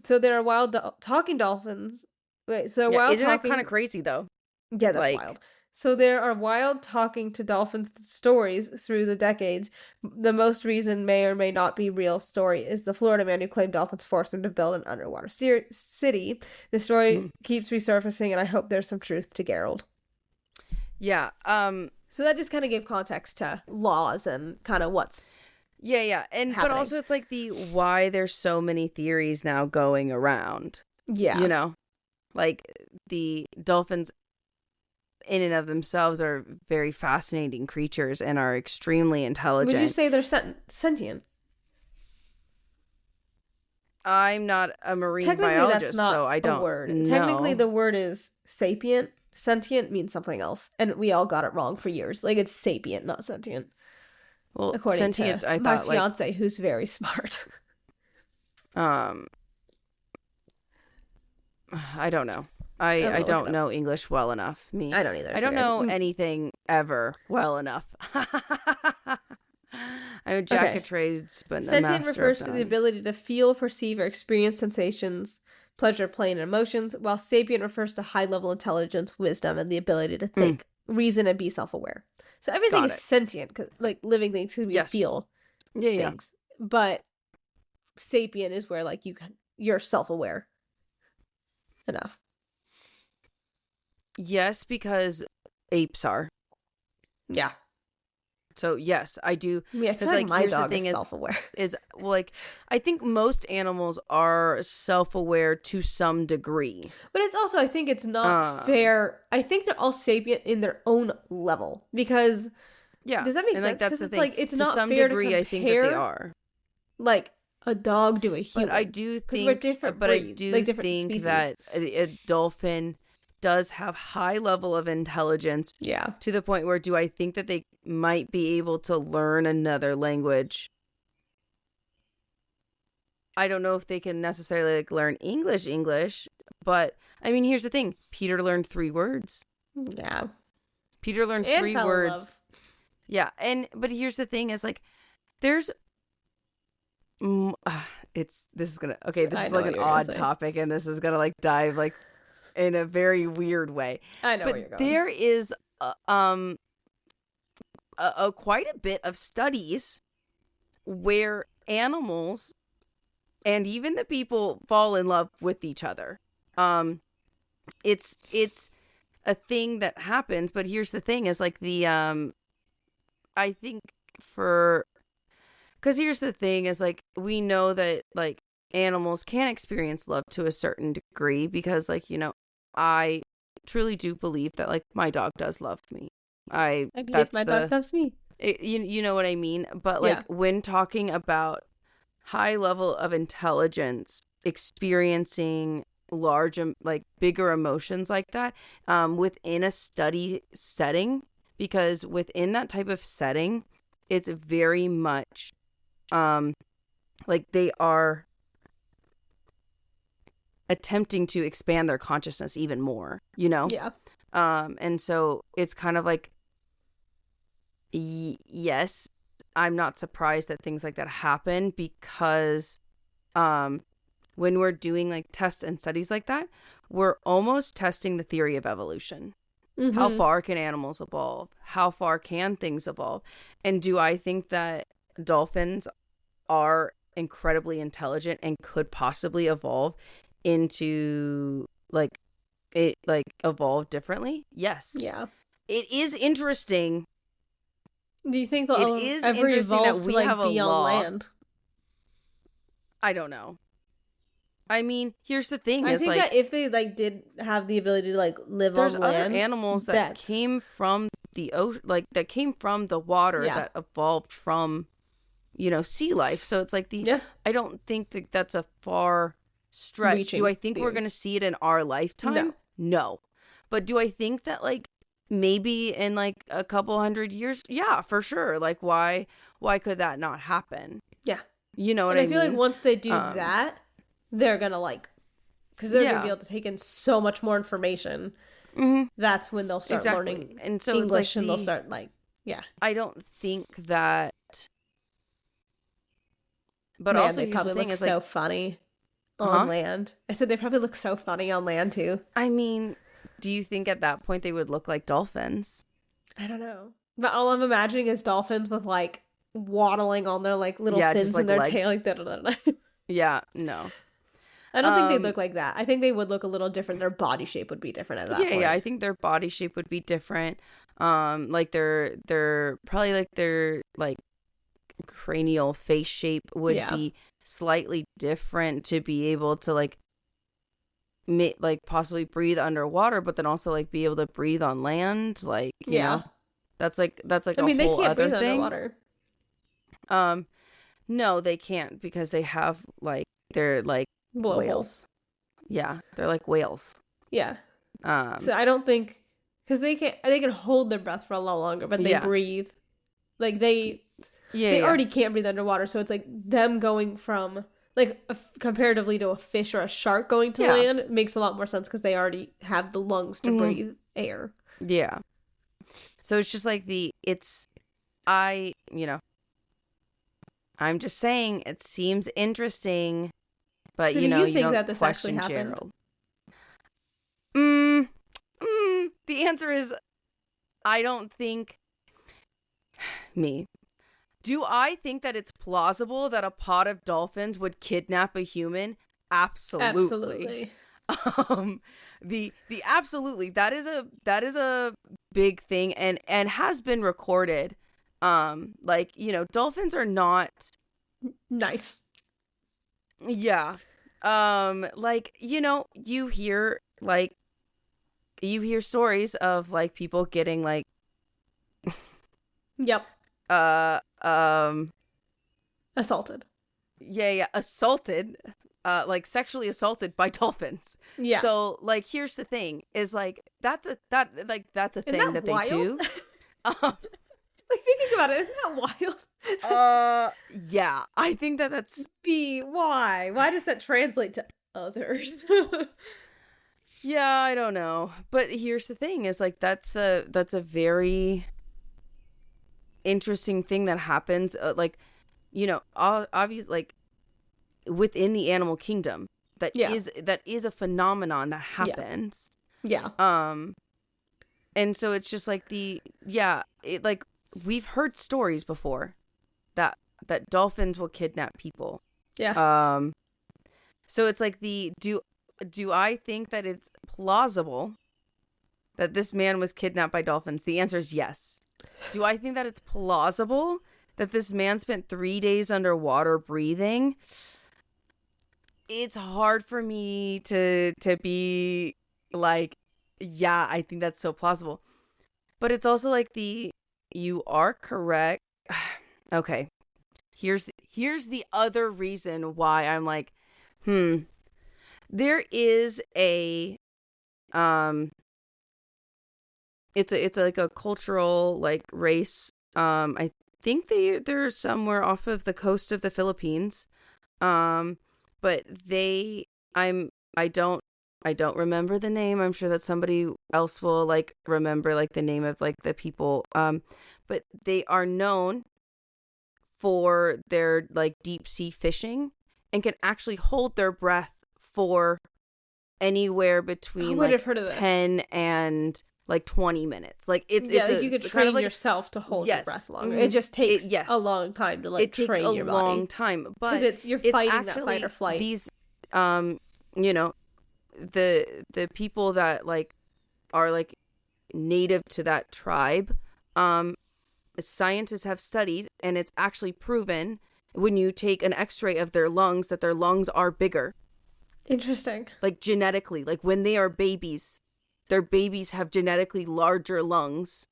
Speaker 1: So there are wild talking dolphins. Wait, so
Speaker 2: isn't that kind of crazy though?
Speaker 1: Yeah, that's wild. So there are wild talking to dolphins stories through the decades. The most reason may or may not be real story is the Florida man who claimed dolphins forced him to build an underwater city. The story keeps resurfacing, and I hope there's some truth to Gerald.
Speaker 2: Yeah.
Speaker 1: So that just kind of gave context to laws and kind of what's
Speaker 2: and happening. But also it's like the why there's so many theories now going around.
Speaker 1: Yeah.
Speaker 2: You know, like the dolphins in and of themselves are very fascinating creatures and are extremely intelligent.
Speaker 1: Would you say they're sentient?
Speaker 2: I'm not a marine
Speaker 1: Technically,
Speaker 2: biologist,
Speaker 1: that's not
Speaker 2: so I don't
Speaker 1: word.
Speaker 2: know.
Speaker 1: Technically, the word is sapient. Sentient means something else, and we all got it wrong for years. Like, it's sapient, not sentient.
Speaker 2: Well,
Speaker 1: according
Speaker 2: sentient,
Speaker 1: to
Speaker 2: I thought,
Speaker 1: my fiance, who's very smart.
Speaker 2: I don't know. I don't know English well enough.
Speaker 1: I don't either.
Speaker 2: I don't know anything ever well enough. I'm a jack of trades, but a master of none.
Speaker 1: Sentient refers to the ability to feel, perceive, or experience sensations, pleasure, pain, and emotions, while sapient refers to high-level intelligence, wisdom, and the ability to think, reason, and be self-aware. So everything is sentient, cause, like living things can feel things. But sapient is where like you're self-aware enough.
Speaker 2: Yes, because apes are.
Speaker 1: Yeah.
Speaker 2: So yes, I do.
Speaker 1: Yeah, I feel like my dog is self-aware.
Speaker 2: I think most animals are self-aware to some degree.
Speaker 1: But it's also, I think it's not fair. I think they're all sapient in their own level because.
Speaker 2: Yeah.
Speaker 1: Does that make sense?
Speaker 2: Like that's the thing.
Speaker 1: Like it's
Speaker 2: to
Speaker 1: not
Speaker 2: some
Speaker 1: fair
Speaker 2: degree,
Speaker 1: to compare,
Speaker 2: I think that they are.
Speaker 1: Like a dog to a human.
Speaker 2: But I do think.
Speaker 1: We're different.
Speaker 2: But
Speaker 1: breeds,
Speaker 2: I do
Speaker 1: like different
Speaker 2: think
Speaker 1: species.
Speaker 2: that a dolphin does have high level of intelligence.
Speaker 1: Yeah.
Speaker 2: To the point where do I think that they might be able to learn another language? I don't know if they can necessarily like learn English, but I mean, here's the thing. Peter learned 3 words.
Speaker 1: Yeah.
Speaker 2: Peter learned 3 words. Yeah, but here's the thing: is like, there's, this is like an odd topic, and this is gonna like dive like in a very weird way.
Speaker 1: I know
Speaker 2: but
Speaker 1: where you're going.
Speaker 2: There is quite a bit of studies where animals and even the people fall in love with each other. It's a thing that happens, but here's the thing: is like the I think because here's the thing: is like we know that like animals can experience love to a certain degree because like I truly do believe that like my dog does love me. I believe my dog loves me. You know what I mean? But like when talking about high level of intelligence, experiencing large like bigger emotions like that within a study setting, because within that type of setting it's very much like they are attempting to expand their consciousness even more, and so it's kind of like yes, I'm not surprised that things like that happen because when we're doing like tests and studies like that, we're almost testing the theory of evolution. Mm-hmm. How far can animals evolve? How far can things evolve? And do I think that dolphins are incredibly intelligent and could possibly evolve into evolve differently? Yes.
Speaker 1: Yeah.
Speaker 2: It is interesting.
Speaker 1: Do you think they'll ever evolve to like be on land?
Speaker 2: I don't know. I mean, here's the thing:
Speaker 1: I think that if they like did have the ability to like live on land,
Speaker 2: there's other animals that came from the ocean, like that came from the water that evolved from, sea life. So it's like I don't think that that's a far stretch. Do I think we're gonna see it in our lifetime? No. But do I think that like maybe in like a couple hundred years? Yeah, for sure. Like why could that not happen?
Speaker 1: Yeah.
Speaker 2: You know what I mean?
Speaker 1: I feel like once they do that, they're gonna like, because they're gonna be able to take in so much more information. Mm-hmm. That's when they'll start learning and so English, and they'll start like,
Speaker 2: I don't think that. But also,
Speaker 1: they probably look so funny on land. I said they probably look so funny on land too.
Speaker 2: I mean, do you think at that point they would look like dolphins?
Speaker 1: I don't know, but all I'm imagining is dolphins with like waddling on their like little fins just, like, in their legs. Tail, like that.
Speaker 2: Yeah, no.
Speaker 1: I don't think they'd look like that. I think they would look a little different. Their body shape would be different at that point.
Speaker 2: Yeah, I think their body shape would be different. Like they're probably like their like cranial face shape would be slightly different to be able to like possibly breathe underwater, but then also like be able to breathe on land. Like you know, that's like I mean, whole
Speaker 1: they can't
Speaker 2: other
Speaker 1: breathe
Speaker 2: thing.
Speaker 1: Underwater.
Speaker 2: No, they can't because they have like they're like whales. Yeah, they're like whales.
Speaker 1: Yeah. So I don't think because they can hold their breath for a lot longer, but they breathe. Like they already can't breathe underwater, so it's like them going from like comparatively to a fish or a shark going to land, makes a lot more sense because they already have the lungs to breathe air.
Speaker 2: Yeah. So it's just like I'm just saying it seems interesting, but
Speaker 1: so
Speaker 2: you
Speaker 1: think
Speaker 2: don't
Speaker 1: that this actually
Speaker 2: question
Speaker 1: happened?
Speaker 2: Gerald. The answer is I don't think Do I think that it's plausible that a pod of dolphins would kidnap a human? Absolutely. The absolutely, that is a big thing and has been recorded. Dolphins are not
Speaker 1: nice.
Speaker 2: Yeah. You hear stories of like people getting like
Speaker 1: Yep. Assaulted.
Speaker 2: Yeah, assaulted. Sexually assaulted by dolphins.
Speaker 1: Yeah.
Speaker 2: So like here's the thing is like that's a thing that
Speaker 1: wild?
Speaker 2: They do.
Speaker 1: Like thinking about it, isn't that wild?
Speaker 2: Yeah, I think that's
Speaker 1: why? Why does that translate to others?
Speaker 2: Yeah, I don't know. But here's the thing is like that's a very interesting thing that happens obviously like within the animal kingdom that is a phenomenon that happens.
Speaker 1: Yeah.
Speaker 2: And so it's just like we've heard stories before that dolphins will kidnap people.
Speaker 1: Yeah.
Speaker 2: So it's like do I think that it's plausible that this man was kidnapped by dolphins? The answer is yes. Do I think that it's plausible that this man spent 3 days underwater breathing? It's hard for me to be like, yeah, I think that's so plausible. But it's also like you are correct. Okay. Here's the other reason why I'm like, there is a it's like a cultural like race. I think they're somewhere off of the coast of the Philippines. But I don't remember the name. I'm sure that somebody else will like remember like the name of like the people. But they are known for their like deep sea fishing and can actually hold their breath for anywhere between like 10 and like 20 minutes. Like it's
Speaker 1: you could train yourself to hold your breath longer. It just takes a long time to like train your body. It takes a long
Speaker 2: time, but
Speaker 1: because you're fighting that fight or flight.
Speaker 2: These the people that like are like native to that tribe, scientists have studied, and it's actually proven when you take an x-ray of their lungs that their lungs are bigger.
Speaker 1: Interesting.
Speaker 2: Like genetically, like when they are babies, their babies have genetically larger lungs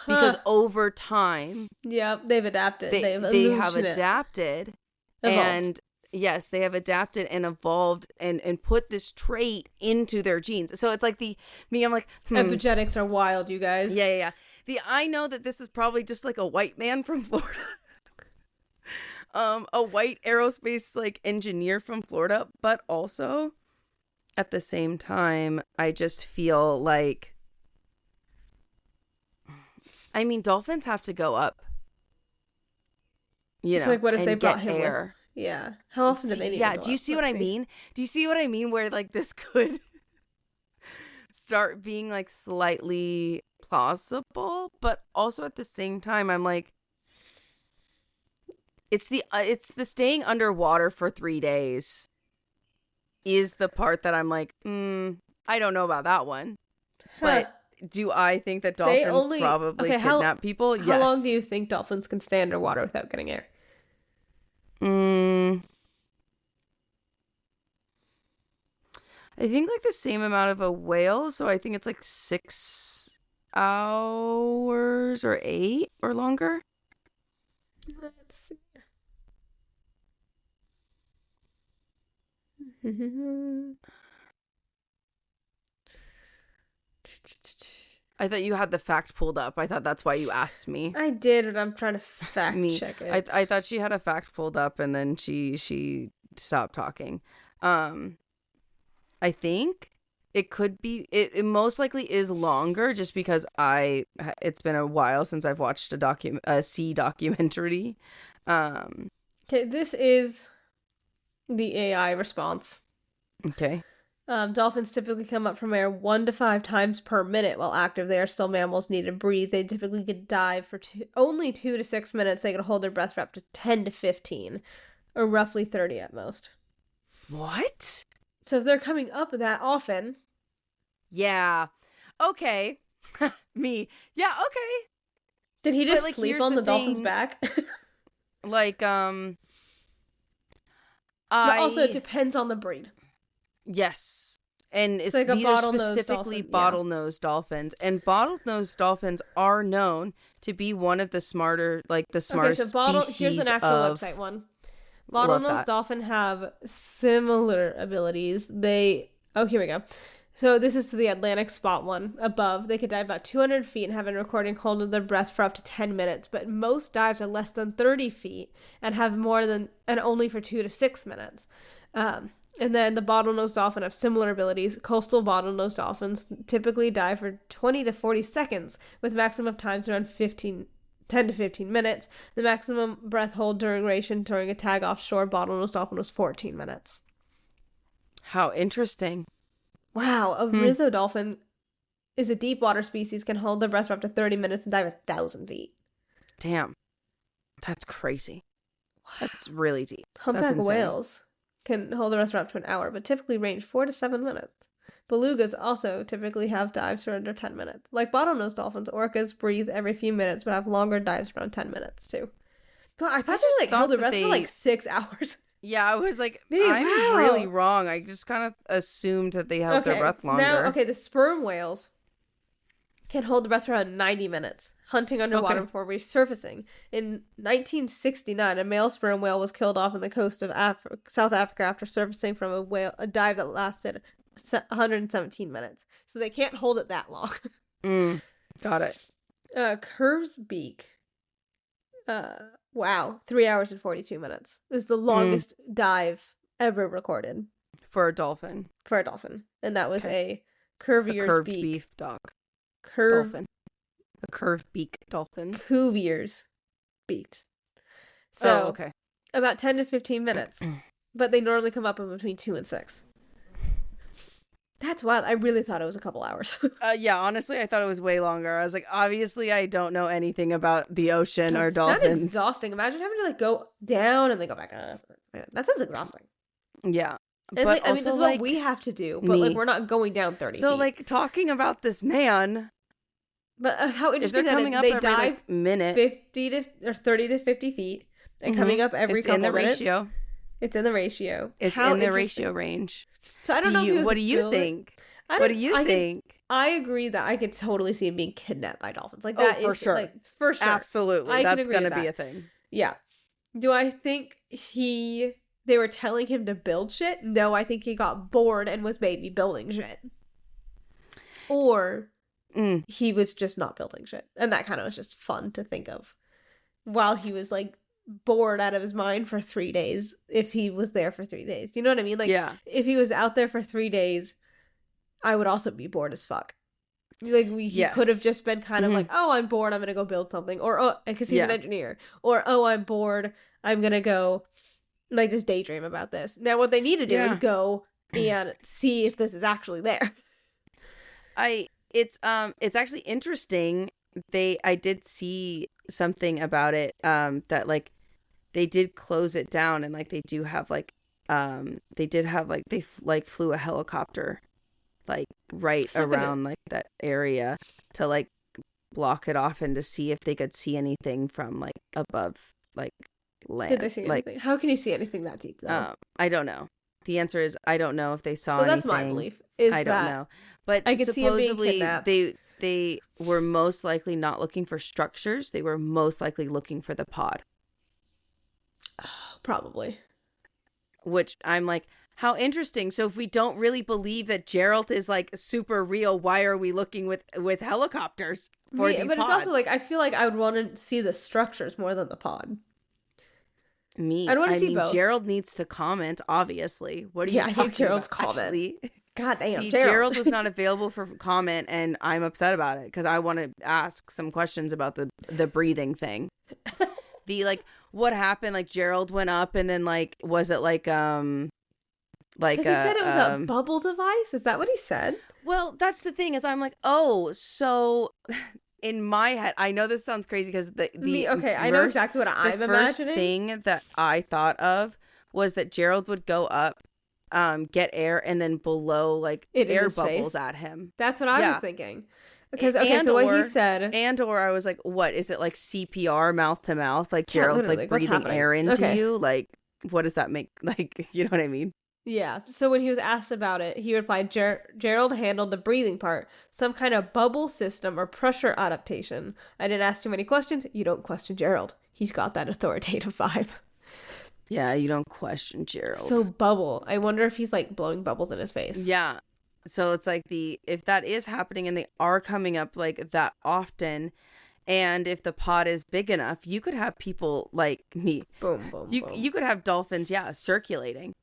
Speaker 2: because over time,
Speaker 1: they've adapted.
Speaker 2: They have adapted, and yes, they have adapted and evolved and put this trait into their genes. So it's like I'm like
Speaker 1: epigenetics are wild, you guys.
Speaker 2: Yeah. I know that this is probably just like a white man from Florida. A white aerospace like engineer from Florida, but also at the same time, I just feel like, I mean, dolphins have to go up.
Speaker 1: It's like, what if they brought him
Speaker 2: air?
Speaker 1: Yeah. How often do they need to go
Speaker 2: do you see what I mean? Do you see what I mean? Where like this could start being like slightly plausible, but also at the same time, I'm like, it's the staying underwater for 3 days is the part that I'm like, I don't know about that one. But do I think that dolphins probably kidnap people? Yes.
Speaker 1: How long do you think dolphins can stay underwater without getting air?
Speaker 2: I think like the same amount of a whale, so I think it's like 6 hours or 8 or longer.
Speaker 1: Let's see.
Speaker 2: I thought you had the fact pulled up. I thought that's why you asked me.
Speaker 1: I did, but I'm trying to fact check it.
Speaker 2: I thought she had a fact pulled up, and then she stop talking. I think it could be, it most likely is longer just because it's been a while since I've watched a sea documentary.
Speaker 1: Okay, this is the AI response.
Speaker 2: Okay.
Speaker 1: Dolphins typically come up from air 1 to 5 times per minute while active. They are still mammals, need to breathe. They typically could dive for only 2 to 6 minutes. They could hold their breath for up to 10 to 15, or roughly 30 at most.
Speaker 2: What?
Speaker 1: So if they're coming up that often...
Speaker 2: Yeah. Okay. Me. Yeah, okay.
Speaker 1: Did he just sleep on the dolphin's back?
Speaker 2: But
Speaker 1: also, it depends on the breed.
Speaker 2: Yes. And
Speaker 1: it's like
Speaker 2: these are specifically
Speaker 1: dolphin,
Speaker 2: bottlenose dolphins. And bottlenose dolphins are known to be one of the smartest species.
Speaker 1: Here's an actual website one. Bottlenose dolphin have similar abilities. Here we go. So this is the Atlantic spot one above. They could dive about 200 feet and have a recording hold of their breath for up to 10 minutes. But most dives are less than 30 feet and have only for 2 to 6 minutes. And then the bottlenose dolphin have similar abilities. Coastal bottlenose dolphins typically dive for 20 to 40 seconds with maximum times around 10 to 15 minutes. The maximum breath hold duration during a tag offshore bottlenose dolphin was 14 minutes.
Speaker 2: How interesting.
Speaker 1: Wow, a Rizzo dolphin is a deep water species, can hold their breath for up to 30 minutes and dive 1,000 feet.
Speaker 2: Damn. That's crazy. That's really deep.
Speaker 1: Humpback whales can hold their breath for up to an hour, but typically range 4 to 7 minutes. Belugas also typically have dives for under 10 minutes. Like bottlenose dolphins, orcas breathe every few minutes, but have longer dives around 10 minutes, too. But I thought they held their breath for 6 hours.
Speaker 2: Yeah, I was like, I'm really wrong. I just kind of assumed that they held their breath longer.
Speaker 1: The sperm whales can hold the breath for around 90 minutes, hunting underwater before resurfacing. In 1969, a male sperm whale was killed off on the coast of South Africa after surfacing from a dive that lasted 117 minutes. So they can't hold it that long.
Speaker 2: Got it.
Speaker 1: Curv's beak. 3 hours and 42 minutes. This is the longest dive ever recorded.
Speaker 2: For a dolphin.
Speaker 1: And that was a curved
Speaker 2: beak dolphin. A curved beak dolphin.
Speaker 1: Cuvier's beaked. So, about 10 to 15 minutes. But they normally come up in between 2 and 6. That's wild. I really thought it was a couple hours.
Speaker 2: Yeah, honestly, I thought it was way longer. I was like, obviously, I don't know anything about the ocean or dolphins.
Speaker 1: That's exhausting. Imagine having to go down and then go back up. That sounds exhausting.
Speaker 2: Yeah.
Speaker 1: But this is what we have to do. But we're not going down 30 feet.
Speaker 2: So talking about this man.
Speaker 1: But how interesting that is. They dive
Speaker 2: minute
Speaker 1: 30 to 50 feet and coming up every couple minutes. It's in the ratio.
Speaker 2: It's in the ratio range.
Speaker 1: So I don't know.
Speaker 2: What do you think? What do you think?
Speaker 1: I agree that I could totally see him being kidnapped by dolphins. That
Speaker 2: for sure.
Speaker 1: For sure.
Speaker 2: Absolutely. That's going to be a thing.
Speaker 1: Yeah. Do I think they were telling him to build shit? No, I think he got bored and was maybe building shit. Or he was just not building shit. And that kind of was just fun to think of. While he was bored out of his mind for 3 days, if he was there for 3 days. Do you know what I mean? If he was out there for 3 days, I would also be bored as fuck. He could have just been kind of oh, I'm bored, I'm gonna go build something, or because he's an engineer, or I'm bored, I'm gonna go just daydream about this. Now what they need to do is go and see if this is actually there.
Speaker 2: It's actually interesting. I did see something about it that they did close it down, and they do have they flew a helicopter right around that area to block it off and to see if they could see anything from above land.
Speaker 1: Did they see anything? How can you see anything that deep though?
Speaker 2: I don't know. The answer is I don't know if they saw anything.
Speaker 1: So that's my belief. I don't know.
Speaker 2: But
Speaker 1: I could
Speaker 2: supposedly
Speaker 1: see him being kidnapped.
Speaker 2: they were most likely not looking for structures. They were most likely looking for the pod.
Speaker 1: Probably.
Speaker 2: Which I'm how interesting. So if we don't really believe that Gerald is super real, why are we looking with helicopters for these pods?
Speaker 1: But it's also I feel I would want to see the structures more than the pod. I don't want to see both.
Speaker 2: Gerald needs to comment, obviously. What are you talking about?
Speaker 1: Gerald's comment. God damn,
Speaker 2: Gerald was not available for comment, and I'm upset about it because I want to ask some questions about the breathing thing. What happened? Like, Gerald went up, and then, like, was it because
Speaker 1: he said it was a bubble device? Is that what he said?
Speaker 2: Well, that's the thing, is I'm like, oh, so in my head, I know this sounds crazy because
Speaker 1: I know exactly what I'm imagining. The first
Speaker 2: thing that I thought of was that Gerald would go up, get air, and then blow like air bubbles at him.
Speaker 1: That's what I was thinking. Because so what he said,
Speaker 2: or I was like, what is it, like CPR, mouth to mouth, like Gerald's like breathing air into you, like what does that make, like, you know what I mean?
Speaker 1: Yeah. So when he was asked about it, he replied, Gerald handled the breathing part, some kind of bubble system or pressure adaptation. I didn't ask too many questions. You don't question Gerald. He's got that authoritative vibe.
Speaker 2: Yeah, you don't question Gerald.
Speaker 1: So bubble. I wonder if he's like blowing bubbles in his face.
Speaker 2: Yeah. So it's like if that is happening and they are coming up like that often, and if the pod is big enough, you could have people like me.
Speaker 1: Boom, boom, boom.
Speaker 2: You could have dolphins, circulating,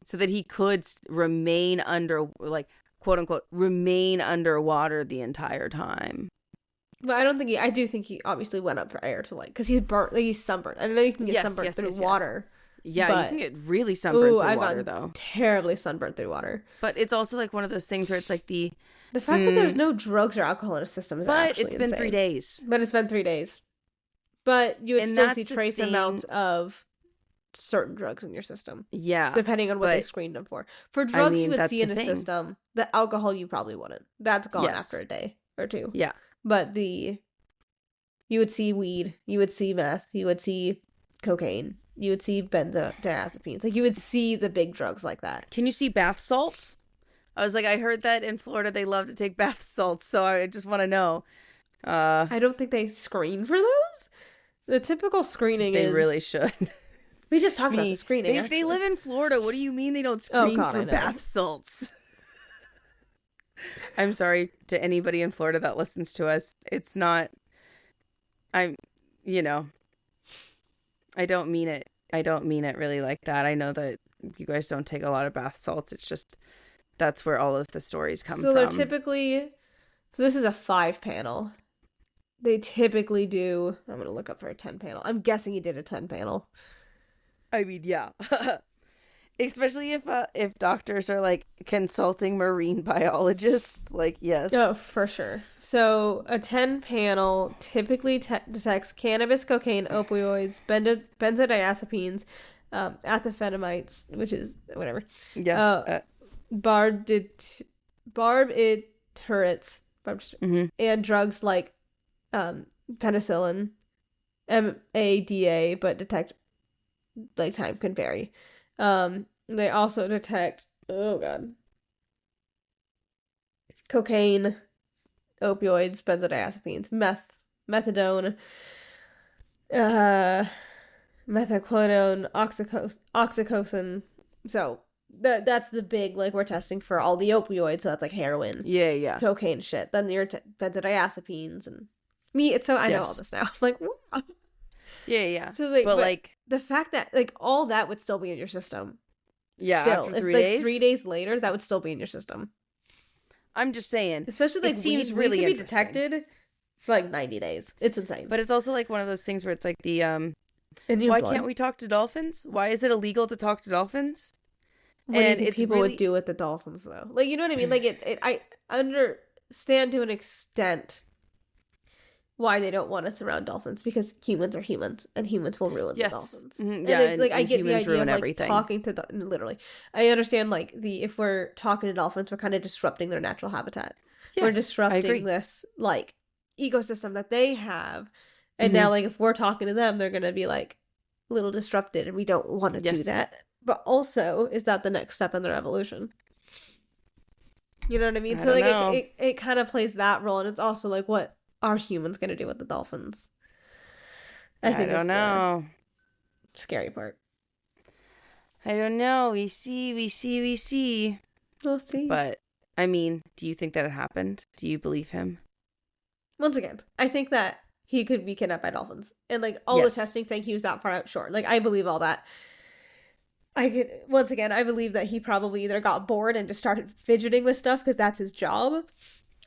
Speaker 2: so that he could remain quote unquote, remain underwater the entire time.
Speaker 1: But I don't think I do think he obviously went up for air to because he's burnt, he's sunburned. I know you can get sunburned through water.
Speaker 2: Yeah, you can get really sunburned through water, though.
Speaker 1: Terribly sunburned through water.
Speaker 2: But it's also like one of those things where it's like the
Speaker 1: fact that there's no drugs or alcohol in a system is actually
Speaker 2: insane. But it's been 3 days.
Speaker 1: But it's been 3 days. But you would still see trace amounts of certain drugs in your system.
Speaker 2: Yeah.
Speaker 1: Depending on what they screened them for. For drugs you would see in a system. The alcohol you probably wouldn't. That's gone after a day or two.
Speaker 2: Yeah.
Speaker 1: But you would see weed, you would see meth, you would see cocaine, you would see benzodiazepines. Like, you would see the big drugs like that.
Speaker 2: Can you see bath salts? I was like, I heard that in Florida they love to take bath salts, so I just want to know.
Speaker 1: I don't think they screen for those. The typical screening
Speaker 2: They really should.
Speaker 1: We just talked about the screening.
Speaker 2: They live in Florida. What do you mean they don't screen for bath salts? I'm sorry to anybody in Florida that listens to us. It's not, I don't mean it. I don't mean it really like that. I know that you guys don't take a lot of bath salts. It's just, that's where all of the stories come from.
Speaker 1: So they're typically, this is a 5-panel. They typically do, I'm going to look up for a 10-panel. I'm guessing he did a 10-panel.
Speaker 2: I mean, yeah. Especially if doctors are like consulting marine biologists, like, yes.
Speaker 1: Oh, for sure. So a 10-panel typically detects cannabis, cocaine, opioids, benzodiazepines, amphetamines, which is whatever.
Speaker 2: Yes.
Speaker 1: Barbiturates, and drugs like penicillin, MADA, but detect like time can vary. They also detect cocaine, opioids, benzodiazepines, methadone, methaqualone, oxytocin. So that's the big, like, we're testing for all the opioids. So that's like heroin, cocaine shit. Then your benzodiazepines and me. It's so I know all this now. I'm like, wow.
Speaker 2: Yeah.
Speaker 1: So but the fact that like all that would still be in your system.
Speaker 2: Yeah,
Speaker 1: still,
Speaker 2: after 3 days.
Speaker 1: 3 days later, that would still be in your system.
Speaker 2: I'm just saying,
Speaker 1: especially like
Speaker 2: it seems really
Speaker 1: be detected for like 90 days. It's insane.
Speaker 2: But it's also like one of those things where it's like the why can't we talk to dolphins? Why is it illegal to talk to dolphins?
Speaker 1: What do you think people would do with the dolphins though? Like, you know what I mean? Like I understand to an extent why they don't want us around dolphins, because humans are humans and humans will ruin the dolphins.
Speaker 2: Mm-hmm.
Speaker 1: Yeah, and it's like I get the idea of like
Speaker 2: everything.
Speaker 1: talking to literally. I understand like if we're talking to dolphins, we're kind of disrupting their natural habitat. Yes, we're disrupting this like ecosystem that they have, and now like if we're talking to them, they're gonna be like a little disrupted, and we don't want to do that. But also, is that the next step in their evolution? You know what I mean? So like it kind of plays that role, and it's also like, what are humans going to do with the dolphins? I think don't know. The scary part.
Speaker 2: I don't know. We see.
Speaker 1: We'll see.
Speaker 2: But, I mean, do you think that it happened? Do you believe him?
Speaker 1: Once again, I think that he could be kidnapped by dolphins. And, like, all the testing saying he was that far out, sure. Like, I believe all that. I believe that he probably either got bored and just started fidgeting with stuff because that's his job,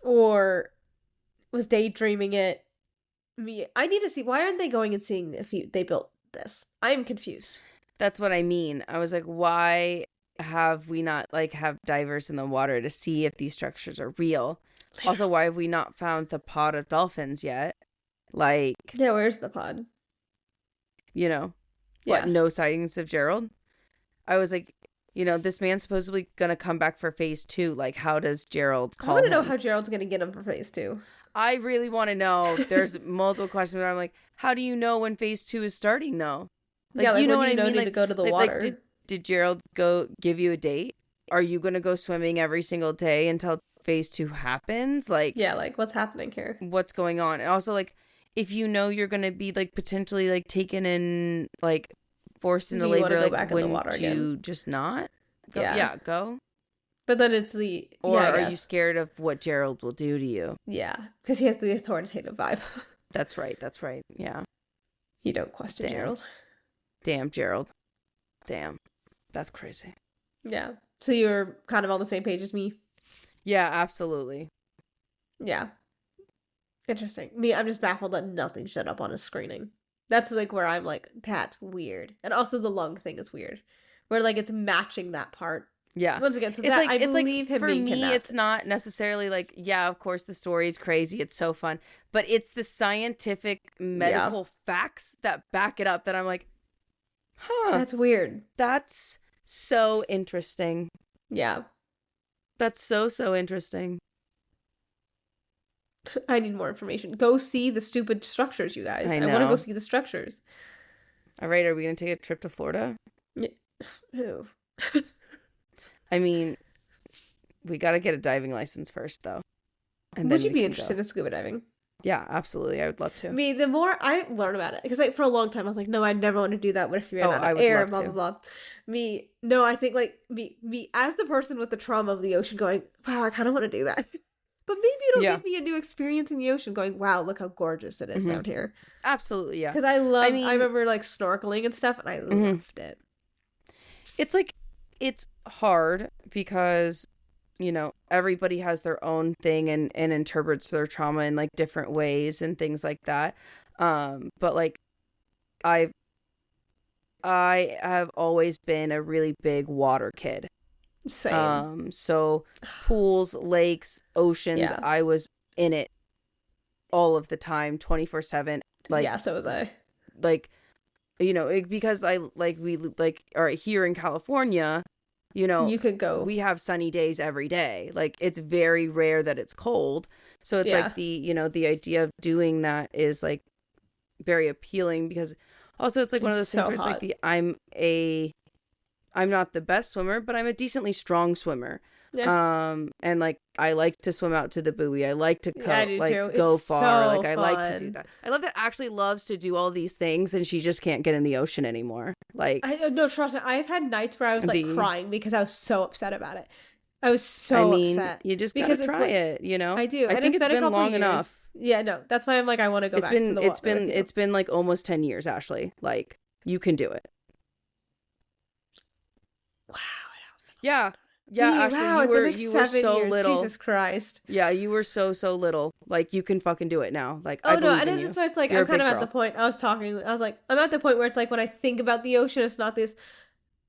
Speaker 1: or was daydreaming it. I need to see, why aren't they going and seeing if they built this? I'm confused.
Speaker 2: That's what I mean. I was like, why have we not, like, have divers in the water to see if these structures are real? Literally. Also, why have we not found the pod of dolphins yet? Like,
Speaker 1: yeah, where's the pod?
Speaker 2: You know, what, no sightings of Gerald? I was like, you know, this man's supposedly gonna come back for phase 2. Like, how does Gerald call him?
Speaker 1: I want to know how Gerald's gonna get him for phase 2.
Speaker 2: I really want to know. There's multiple questions where I'm like, how do you know when phase 2 is starting, though? Like,
Speaker 1: yeah, like,
Speaker 2: you know what I
Speaker 1: mean?
Speaker 2: Like,
Speaker 1: to go to the water.
Speaker 2: Like, did Gerald give you a date? Are you gonna go swimming every single day until phase 2 happens? Like,
Speaker 1: yeah, like, what's happening here?
Speaker 2: What's going on? And also, like, if you know you're gonna be, like, potentially, like, taken in, like, forced into labor, like, wouldn't you just not go? Yeah, go.
Speaker 1: But then it's
Speaker 2: are you scared of what Gerald will do to you?
Speaker 1: Yeah, because he has the authoritative vibe.
Speaker 2: That's right. Yeah,
Speaker 1: you don't question Gerald.
Speaker 2: Damn, Gerald. Damn, that's crazy.
Speaker 1: Yeah, so you're kind of on the same page as me.
Speaker 2: Yeah, absolutely.
Speaker 1: Yeah, interesting. I'm just baffled that nothing showed up on his screening. That's, like, where I'm like, that's weird. And also the lung thing is weird. Where, like, it's matching that part.
Speaker 2: Yeah.
Speaker 1: Once again, so I believe him being kidnapped.
Speaker 2: For me, it's not necessarily like, yeah, of course the story is crazy. It's so fun. But it's the scientific medical facts that back it up that I'm like, huh.
Speaker 1: That's weird.
Speaker 2: That's so interesting.
Speaker 1: Yeah.
Speaker 2: That's so interesting.
Speaker 1: I need more information. Go see the stupid structures, you guys. I want to go see the structures.
Speaker 2: All right, are we going to take a trip to Florida?
Speaker 1: Yeah. Who?
Speaker 2: I mean, we got to get a diving license first, though. And
Speaker 1: would you be interested in scuba diving?
Speaker 2: Yeah, absolutely. I would love to.
Speaker 1: I mean, the more I learn about it, because, like, for a long time I was like, no, I never want to do that. What if you're out of air? Blah blah blah. I think, like, me as the person with the trauma of the ocean, going, wow, I kind of want to do that. But maybe it'll give me a new experience in the ocean, going, wow, look how gorgeous it is down here.
Speaker 2: Absolutely, yeah.
Speaker 1: Because I remember, like, snorkeling and stuff, and I loved it.
Speaker 2: It's like, it's hard because, you know, everybody has their own thing and interprets their trauma in, like, different ways and things like that. But, like, I have always been a really big water kid.
Speaker 1: Same.
Speaker 2: So pools, lakes, oceans, I was in it all of the time, 24/7. Like,
Speaker 1: yeah, so was I.
Speaker 2: Like, you know, because we are here in California, you know,
Speaker 1: you could go.
Speaker 2: We have sunny days every day. Like, it's very rare that it's cold. So it's like the idea of doing that is, like, very appealing, because also it's like one of those things where it's like I'm not the best swimmer, but I'm a decently strong swimmer. Yeah. And, like, I like to swim out to the buoy. I like to go far. Like, I like to do that. I love that Ashley loves to do all these things, and she just can't get in the ocean anymore. Like,
Speaker 1: no, trust me. I've had nights where I was, like, crying because I was so upset about it. I was so upset.
Speaker 2: You just gotta try it, you know?
Speaker 1: I do.
Speaker 2: I think it's been long enough.
Speaker 1: Yeah, no. That's why I'm like, I want to go back to the water.
Speaker 2: It's been like almost 10 years, Ashley. Like, you can do it.
Speaker 1: Wow.
Speaker 2: Yeah. Yeah, Ashley, you were so
Speaker 1: years.
Speaker 2: little.
Speaker 1: Jesus Christ.
Speaker 2: Yeah, you were so little. Like, you can fucking do it now. Like,
Speaker 1: I believe in you. That's why it's like, I'm kind of at the point, I'm at the point where it's like, when I think about the ocean, it's not this,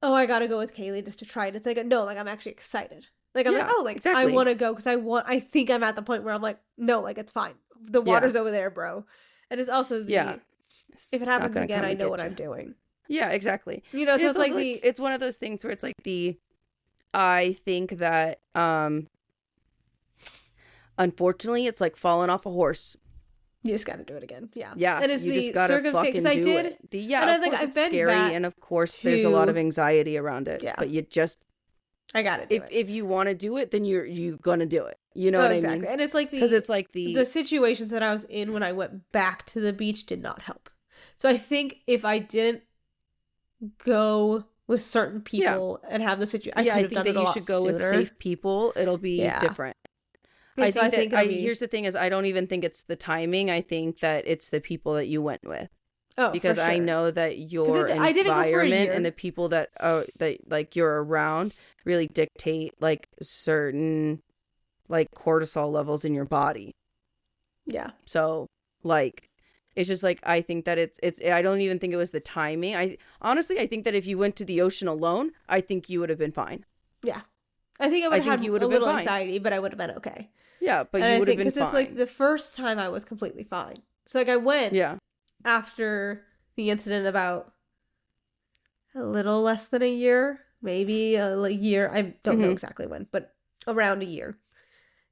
Speaker 1: oh, I gotta go with Kaylee just to try it. It's like, no, like, I'm actually excited. Like, I'm exactly. I want to go because I think I'm at the point where I'm like, no, like, it's fine. The water's over there, bro. And it's also if it happens again, I know what I'm doing.
Speaker 2: Yeah, exactly.
Speaker 1: You know, so it's like
Speaker 2: it's one of those things where it's like I think that, unfortunately, it's like falling off a horse.
Speaker 1: You just got to do it again. Yeah.
Speaker 2: Yeah.
Speaker 1: And it's
Speaker 2: you just got to fucking do it. And
Speaker 1: I think I've been
Speaker 2: scary. And of course, there's a lot of anxiety around it. Yeah. But you just,
Speaker 1: I got to do it.
Speaker 2: If you want to do it, then you're going to do it. You know what I mean?
Speaker 1: Exactly. And it's like
Speaker 2: because it's like the
Speaker 1: situations that I was in when I went back to the beach did not help. So I think if I didn't go with certain people and have the situation, I think that you should go with
Speaker 2: safe people. It'll be different. I think here's the thing is I don't even think it's the timing. I think that it's the people that you went with.
Speaker 1: Oh,
Speaker 2: because
Speaker 1: for sure.
Speaker 2: I know that your environment and the people that like you're around really dictate like certain like cortisol levels in your body.
Speaker 1: Yeah.
Speaker 2: So like it's just like I think that it's I don't even think it was the timing. I think that if you went to the ocean alone, I think you would have been fine.
Speaker 1: Yeah. I think I would have had a little anxiety, but I would have been okay.
Speaker 2: Yeah, but you would have been fine. Because
Speaker 1: it's like the first time I was completely fine. So like I went after the incident about a little less than a year, maybe a year. I don't know exactly when, but around a year.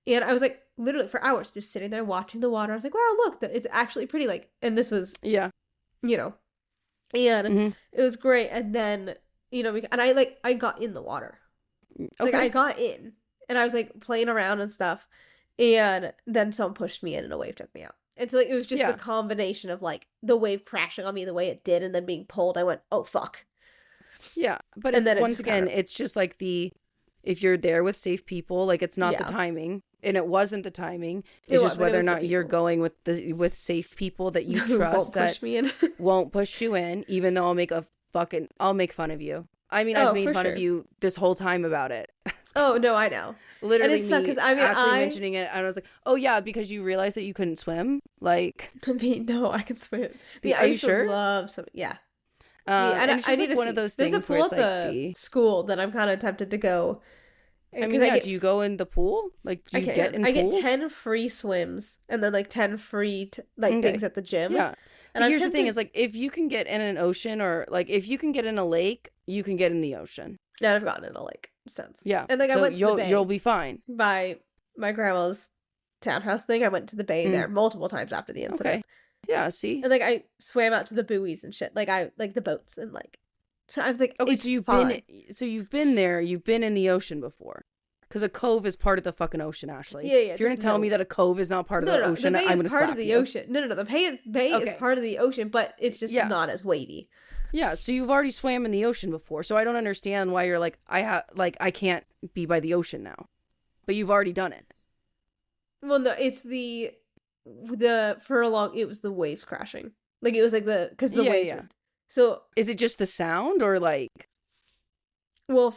Speaker 1: And I was like literally for hours just sitting there watching the water. I was like, wow, look, it's actually pretty. Like, and this was, you know, and it was great. And then, you know, and I got in the water. Like I got in and I was like playing around and stuff. And then someone pushed me in and a wave took me out. And so like, it was just the combination of like the wave crashing on me the way it did and then being pulled. I went, oh, fuck.
Speaker 2: Yeah. But it's, once again, it's just like if you're there with safe people, like it's not the timing. And it wasn't the timing. It's just whether or not you're going with safe people that you trust that won't push you in, even though I'll make fun of you. I mean, I've made fun of you this whole time about it.
Speaker 1: Oh, no, I know.
Speaker 2: Literally, and it sucked, 'cause I mean, Ashley mentioning it, and I was like, "Oh yeah, because you realized that you couldn't swim." Like,
Speaker 1: I mean, no, I can swim.
Speaker 2: Are you sure?
Speaker 1: Love swimming. Yeah.
Speaker 2: And I need like one of those things.
Speaker 1: There's a pool at the school that I'm kind of tempted to go.
Speaker 2: I mean, do you go in the pool? Like, do you get in pools?
Speaker 1: I get 10 free swims and then like 10 free things at the gym.
Speaker 2: Yeah. And here's the thing: is like if you can get in an ocean or like if you can get in a lake, you can get in the ocean.
Speaker 1: Yeah, I've gotten in a lake since.
Speaker 2: Yeah,
Speaker 1: and like I went to the bay.
Speaker 2: You'll be fine.
Speaker 1: By my grandma's townhouse thing, I went to the bay there multiple times after the incident.
Speaker 2: Okay. Yeah, see,
Speaker 1: and like I swam out to the buoys and shit. Like I like the boats and like. So I was like,
Speaker 2: okay, so you've been there. You've been in the ocean before. Because a cove is part of the fucking ocean, Ashley.
Speaker 1: Yeah.
Speaker 2: If you're going to tell me that a cove is not part of the ocean, I'm going to slap you.
Speaker 1: The bay is part of the ocean. No. The bay is part of the ocean, but it's just not as weighty.
Speaker 2: Yeah, so you've already swam in the ocean before, so I don't understand why you're like, I can't be by the ocean now. But you've already done it.
Speaker 1: Well, no, it's for a long, it was the waves crashing. Like, it was like because the waves. Yeah. So.
Speaker 2: Is it just the sound or like?
Speaker 1: Well,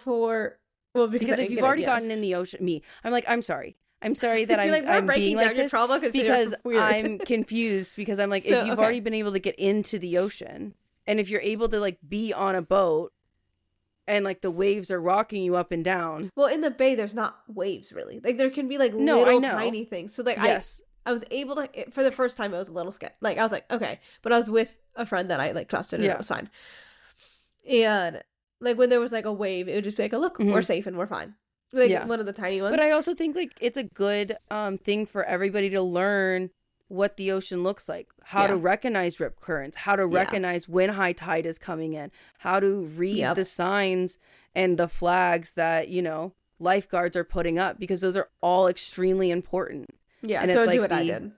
Speaker 1: because
Speaker 2: if you've already gotten in the ocean, I'm sorry that I'm being like this because I'm confused because I'm like, if you've already been able to get into the ocean and if you're able to like be on a boat and like the waves are rocking you up and down.
Speaker 1: Well, in the bay, there's not waves really. Like there can be like little tiny things. So like I was able to, for the first time, it was a little scared. Like I was like, okay, but I was with a friend that I like trusted and it was fine. And like when there was like a wave, it would just be like, oh, look, we're safe and we're fine. Like one of the tiny ones.
Speaker 2: But I also think like it's a good thing for everybody to learn what the ocean looks like, how to recognize rip currents, how to recognize when high tide is coming in, how to read the signs and the flags that, you know, lifeguards are putting up because those are all extremely important.
Speaker 1: Yeah,
Speaker 2: and
Speaker 1: don't do what I did.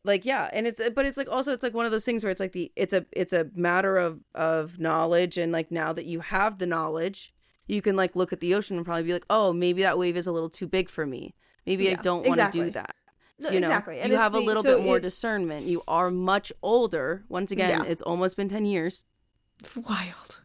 Speaker 2: Like, yeah, and it's like also it's like one of those things where it's like it's a matter of knowledge, and like now that you have the knowledge, you can like look at the ocean and probably be like, oh, maybe that wave is a little too big for me. Maybe I don't want to do that.
Speaker 1: No, exactly.
Speaker 2: And you have a little bit more discernment. You are much older. Once again, it's almost been 10 years.
Speaker 1: Wild.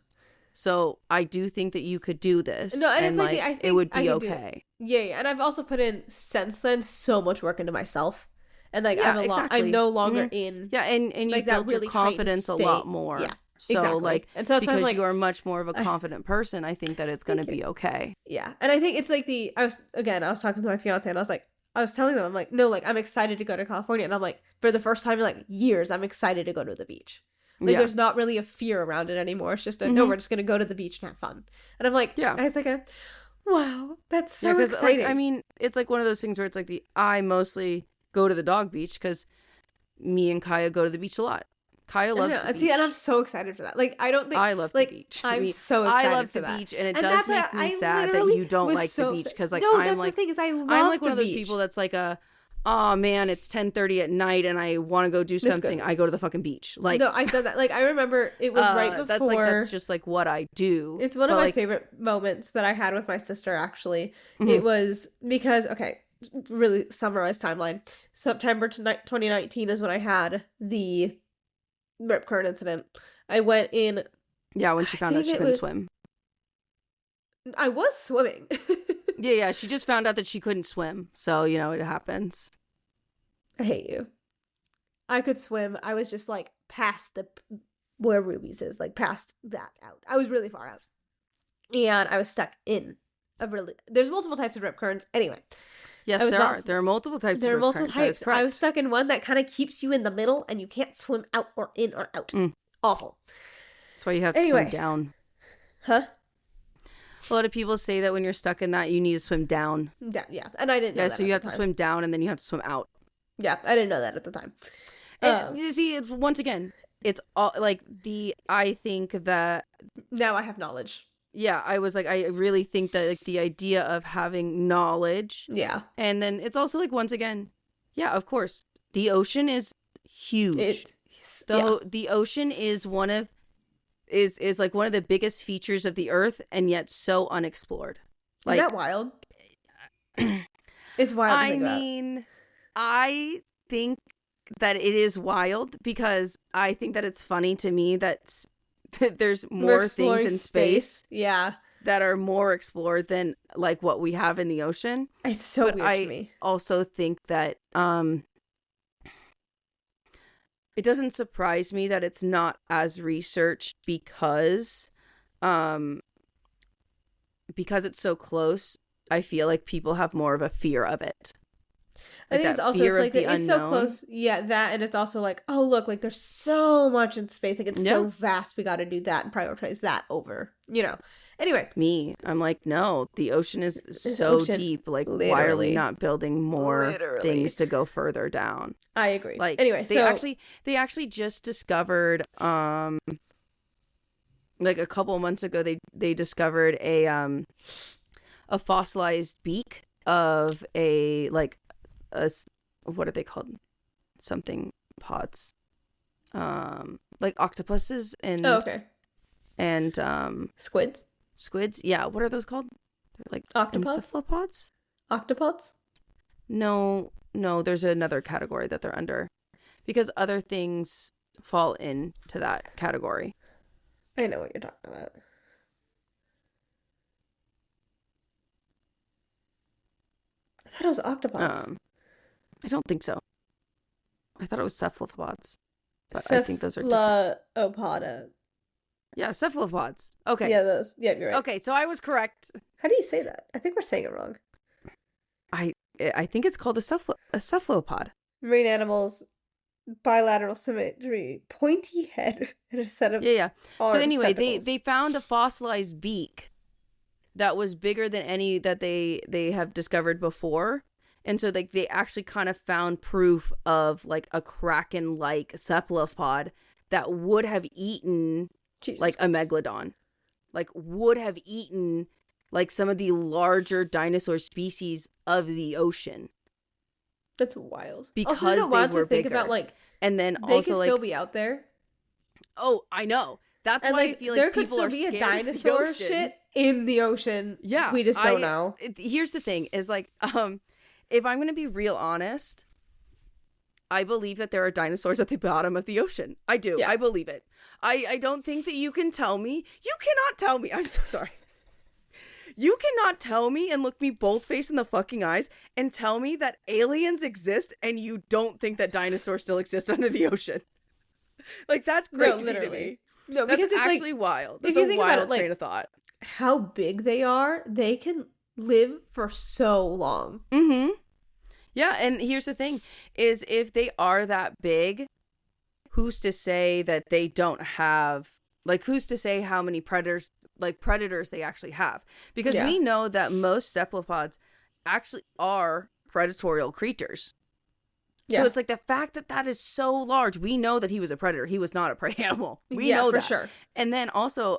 Speaker 2: So I do think that you could do this.
Speaker 1: No, and it's
Speaker 2: like
Speaker 1: I think
Speaker 2: it would be okay.
Speaker 1: Yeah, and I've also put in since then so much work into myself. And like I'm no longer in
Speaker 2: and you built your confidence a lot more. Yeah. So like and so that's because you are much more of a confident person, I think that it's going to be okay.
Speaker 1: Yeah. And I think it's like I was talking to my fiance and I was telling them, I'm like, no, like I'm excited to go to California, and I'm like, for the first time in like years, I'm excited to go to the beach. Like there's not really a fear around it anymore. It's just no, we're just going to go to the beach and have fun. And I'm like, I was like, wow, that's so exciting.
Speaker 2: Like, I mean, it's like one of those things where it's like I mostly go to the dog beach because me and Kaya go to the beach a lot. Kaya loves the beach.
Speaker 1: See, and I'm so excited for that. Like, I don't think
Speaker 2: I love the beach.
Speaker 1: I'm so excited.
Speaker 2: I love the beach, and it does make me sad that you don't like the beach because, like,
Speaker 1: that's the thing is I love
Speaker 2: I'm like one of those people that's like oh man, it's 10:30 at night and I want to go do something. I go to the fucking beach. Like,
Speaker 1: no, I've done that. Like, I remember it was right before.
Speaker 2: That's just like what I do.
Speaker 1: It's one of my favorite moments that I had with my sister. Actually, it was because really summarized timeline. September 2019 is when I had the rip current incident. I went in.
Speaker 2: Yeah, when she found out she couldn't swim.
Speaker 1: I was swimming.
Speaker 2: Yeah. She just found out that she couldn't swim. So, you know, it happens.
Speaker 1: I hate you. I could swim. I was just like past where Ruby's is, like past that out. I was really far out. And I was stuck in there's multiple types of rip currents. Anyway.
Speaker 2: Yes, there are. There are multiple types of rip currents. That is correct.
Speaker 1: I was stuck in one that kind of keeps you in the middle and you can't swim out or in or out. Awful.
Speaker 2: That's why you have to swim down.
Speaker 1: Huh?
Speaker 2: A lot of people say that when you're stuck in that, you need to swim down.
Speaker 1: Yeah. And I didn't know that.
Speaker 2: Yeah, so you have to swim down and then you have to swim out.
Speaker 1: Yeah, I didn't know that at the time.
Speaker 2: You see, once again, it's all like I think that.
Speaker 1: Now I have knowledge.
Speaker 2: Yeah, I was like, I really think that like the idea of having knowledge.
Speaker 1: Yeah.
Speaker 2: And then it's also like, once again, yeah, of course, the ocean is huge. The ocean is one of like one of the biggest features of the earth, and yet so unexplored. Like,
Speaker 1: isn't that wild? It's wild.
Speaker 2: I mean, I think that it is wild because I think that it's funny to me that there's more things in space that are more explored than like what we have in the ocean.
Speaker 1: It's so weird to me.
Speaker 2: I also think that it doesn't surprise me that it's not as researched because it's so close. I feel like people have more of a fear of it.
Speaker 1: I think it's also it's so close. Yeah, that, and it's also like, oh look, like there's so much in space, like it's so vast. We got to do that and prioritize that over, you know. Anyway,
Speaker 2: I'm like, no, the ocean is so deep. Like, literally. Why are we not building more things to go further down?
Speaker 1: I agree.
Speaker 2: Like,
Speaker 1: anyway,
Speaker 2: they actually just discovered, like a couple months ago, they discovered a fossilized beak of what are they called? Something pods. Like octopuses and and
Speaker 1: squids.
Speaker 2: Squids, yeah. What are those called? They're like cephalopods.
Speaker 1: Octopods?
Speaker 2: No. There's another category that they're under, because other things fall into that category.
Speaker 1: I know what you're talking about. I thought it was octopods.
Speaker 2: I don't think so. I thought it was cephalopods. But I think those are different.
Speaker 1: Cephalopoda.
Speaker 2: Yeah, cephalopods. Okay.
Speaker 1: Yeah, those. Yeah, you're right.
Speaker 2: Okay, so I was correct.
Speaker 1: How do you say that? I think we're saying it wrong.
Speaker 2: I think it's called a cephalopod.
Speaker 1: Marine animals, bilateral symmetry, pointy head, and a set of
Speaker 2: arms, so anyway,
Speaker 1: tentacles.
Speaker 2: they found a fossilized beak that was bigger than any that they have discovered before. And so like they actually kind of found proof of like a kraken-like cephalopod that would have eaten like a megalodon. Like would have eaten like some of the larger dinosaur species of the ocean.
Speaker 1: That's wild.
Speaker 2: Because
Speaker 1: also,
Speaker 2: they
Speaker 1: wild
Speaker 2: were
Speaker 1: to think
Speaker 2: bigger.
Speaker 1: about, like,
Speaker 2: and then
Speaker 1: they
Speaker 2: also
Speaker 1: could
Speaker 2: like
Speaker 1: still be out there.
Speaker 2: Oh, I know. That's why I feel like
Speaker 1: there
Speaker 2: people
Speaker 1: could still
Speaker 2: are
Speaker 1: be a
Speaker 2: scared
Speaker 1: dinosaur
Speaker 2: of the ocean.
Speaker 1: shit in the ocean.
Speaker 2: Yeah,
Speaker 1: we just don't know.
Speaker 2: Here's the thing: is like, if I'm going to be real honest, I believe that there are dinosaurs at the bottom of the ocean. I do. Yeah. I believe it. I don't think that you can tell me. You cannot tell me. I'm so sorry. You cannot tell me and look me both face in the fucking eyes and tell me that aliens exist and you don't think that dinosaurs still exist under the ocean. Like, that's crazy to me.
Speaker 1: No,
Speaker 2: because it's actually like, wild. That's a wild train of thought.
Speaker 1: How big they are, they can live for so long.
Speaker 2: Mm-hmm. Yeah, and here's the thing, is if they are that big, who's to say that they don't have, like, who's to say how many predators they actually have? Because we know that most cephalopods actually are predatory creatures. So it's like the fact that that is so large, we know that he was a predator. He was not a prey animal. We know that.
Speaker 1: For sure.
Speaker 2: And then also,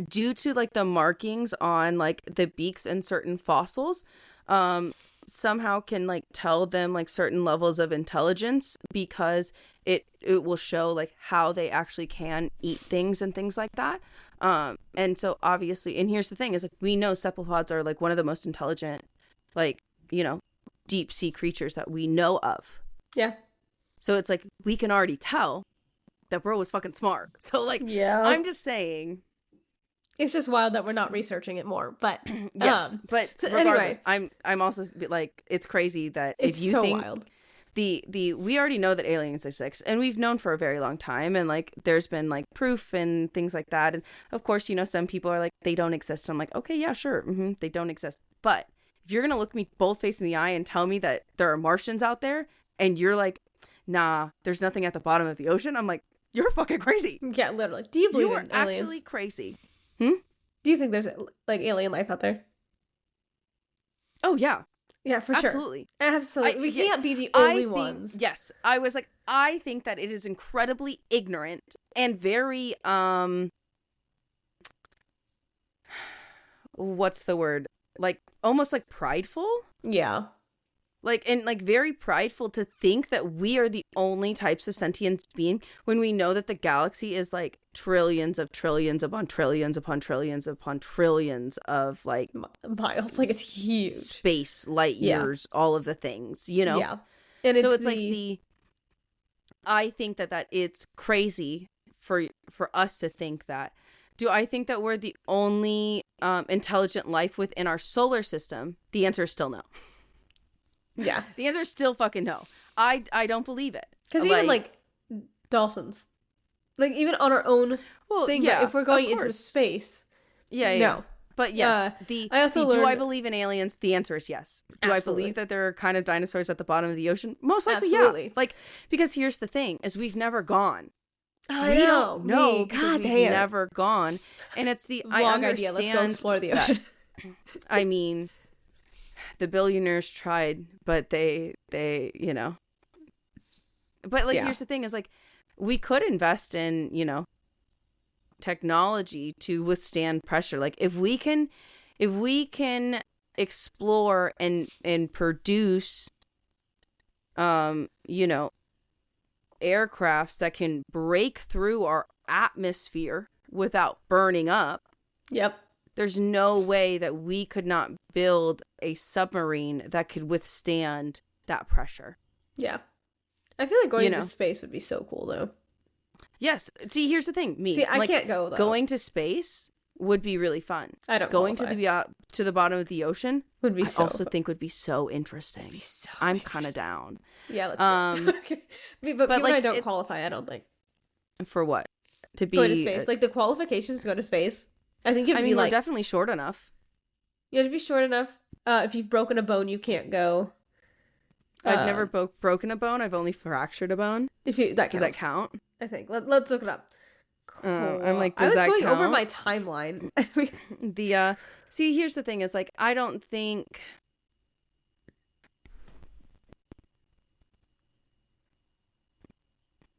Speaker 2: due to like the markings on like the beaks and certain fossils, somehow can like tell them like certain levels of intelligence, because it will show like how they actually can eat things and things like that. And so obviously, and here's the thing is like, we know cephalopods are like one of the most intelligent like deep sea creatures that we know of.
Speaker 1: Yeah.
Speaker 2: So it's like, we can already tell that bro was fucking smart. So like,
Speaker 1: yeah,
Speaker 2: I'm just saying.
Speaker 1: It's just wild that we're not researching it more, but
Speaker 2: yes. But
Speaker 1: so
Speaker 2: regardless,
Speaker 1: anyway,
Speaker 2: I'm also like, it's crazy that
Speaker 1: it's
Speaker 2: if you
Speaker 1: so
Speaker 2: think
Speaker 1: wild.
Speaker 2: we already know that aliens exist, and we've known for a very long time, and like there's been like proof and things like that, and of course some people are like, they don't exist. I'm like, okay, yeah, sure, they don't exist. But if you're gonna look me both face in the eye and tell me that there are Martians out there, and you're like, nah, there's nothing at the bottom of the ocean, I'm like, you're fucking crazy.
Speaker 1: Yeah, literally. Do you believe
Speaker 2: you are
Speaker 1: in aliens?
Speaker 2: Actually crazy.
Speaker 1: Do you think there's like alien life out there?
Speaker 2: Oh yeah.
Speaker 1: Yeah, for
Speaker 2: Absolutely.
Speaker 1: sure. Absolutely. We can't be the only ones.
Speaker 2: Yes. I think that it is incredibly ignorant and very, what's the word? Like, almost like prideful?
Speaker 1: Yeah.
Speaker 2: Like, and like very prideful to think that we are the only types of sentient being when we know that the galaxy is like trillions of trillions upon trillions upon trillions upon trillions of like
Speaker 1: miles. Like, it's huge.
Speaker 2: Space, light years, all of the things,
Speaker 1: Yeah. And it's
Speaker 2: so it's like I think that it's crazy for us to think that. Do I think that we're the only intelligent life within our solar system? The answer is still no.
Speaker 1: Yeah.
Speaker 2: The answer is still fucking no. I don't believe it.
Speaker 1: Because even like dolphins, like even on our own thing, but if we're going into space, no.
Speaker 2: But yes,
Speaker 1: I also learned,
Speaker 2: do I believe in aliens? The answer is yes. Do
Speaker 1: absolutely.
Speaker 2: I believe that there are kind of dinosaurs at the bottom of the ocean? Most likely,
Speaker 1: absolutely.
Speaker 2: Yeah. Like, because here's the thing: is we've never gone.
Speaker 1: I don't know.
Speaker 2: God damn. We've never gone, and it's the
Speaker 1: I understand. Idea. Let's go explore the ocean.
Speaker 2: I mean, the billionaires tried, but they But like, here's the thing: is like, we could invest in technology to withstand pressure. Like, if we can explore and produce aircrafts that can break through our atmosphere without burning up.
Speaker 1: Yep.
Speaker 2: There's no way that we could not build a submarine that could withstand that pressure.
Speaker 1: Yeah. I feel like going into space would be so cool, though.
Speaker 2: Yes. See, here's the thing.
Speaker 1: I can't go, though.
Speaker 2: Going to space would be really fun.
Speaker 1: I don't
Speaker 2: Going
Speaker 1: qualify.
Speaker 2: to the bottom of the ocean
Speaker 1: would be
Speaker 2: I also think would be so interesting.
Speaker 1: Would be so
Speaker 2: I'm kind of down.
Speaker 1: Yeah, let's do it. Okay. But you
Speaker 2: like,
Speaker 1: and I don't qualify, I don't think.
Speaker 2: For what? To be
Speaker 1: going to space. Like, the qualifications to go to space, I think you have to be
Speaker 2: we're definitely short enough.
Speaker 1: You have to be short enough. If you've broken a bone, you can't go.
Speaker 2: I've never broken a bone. I've only fractured a bone.
Speaker 1: Does
Speaker 2: that count?
Speaker 1: I think. Let's look it up.
Speaker 2: Cool. I'm like, does that count?
Speaker 1: I was going over my timeline.
Speaker 2: See, here's the thing: is like, I don't think.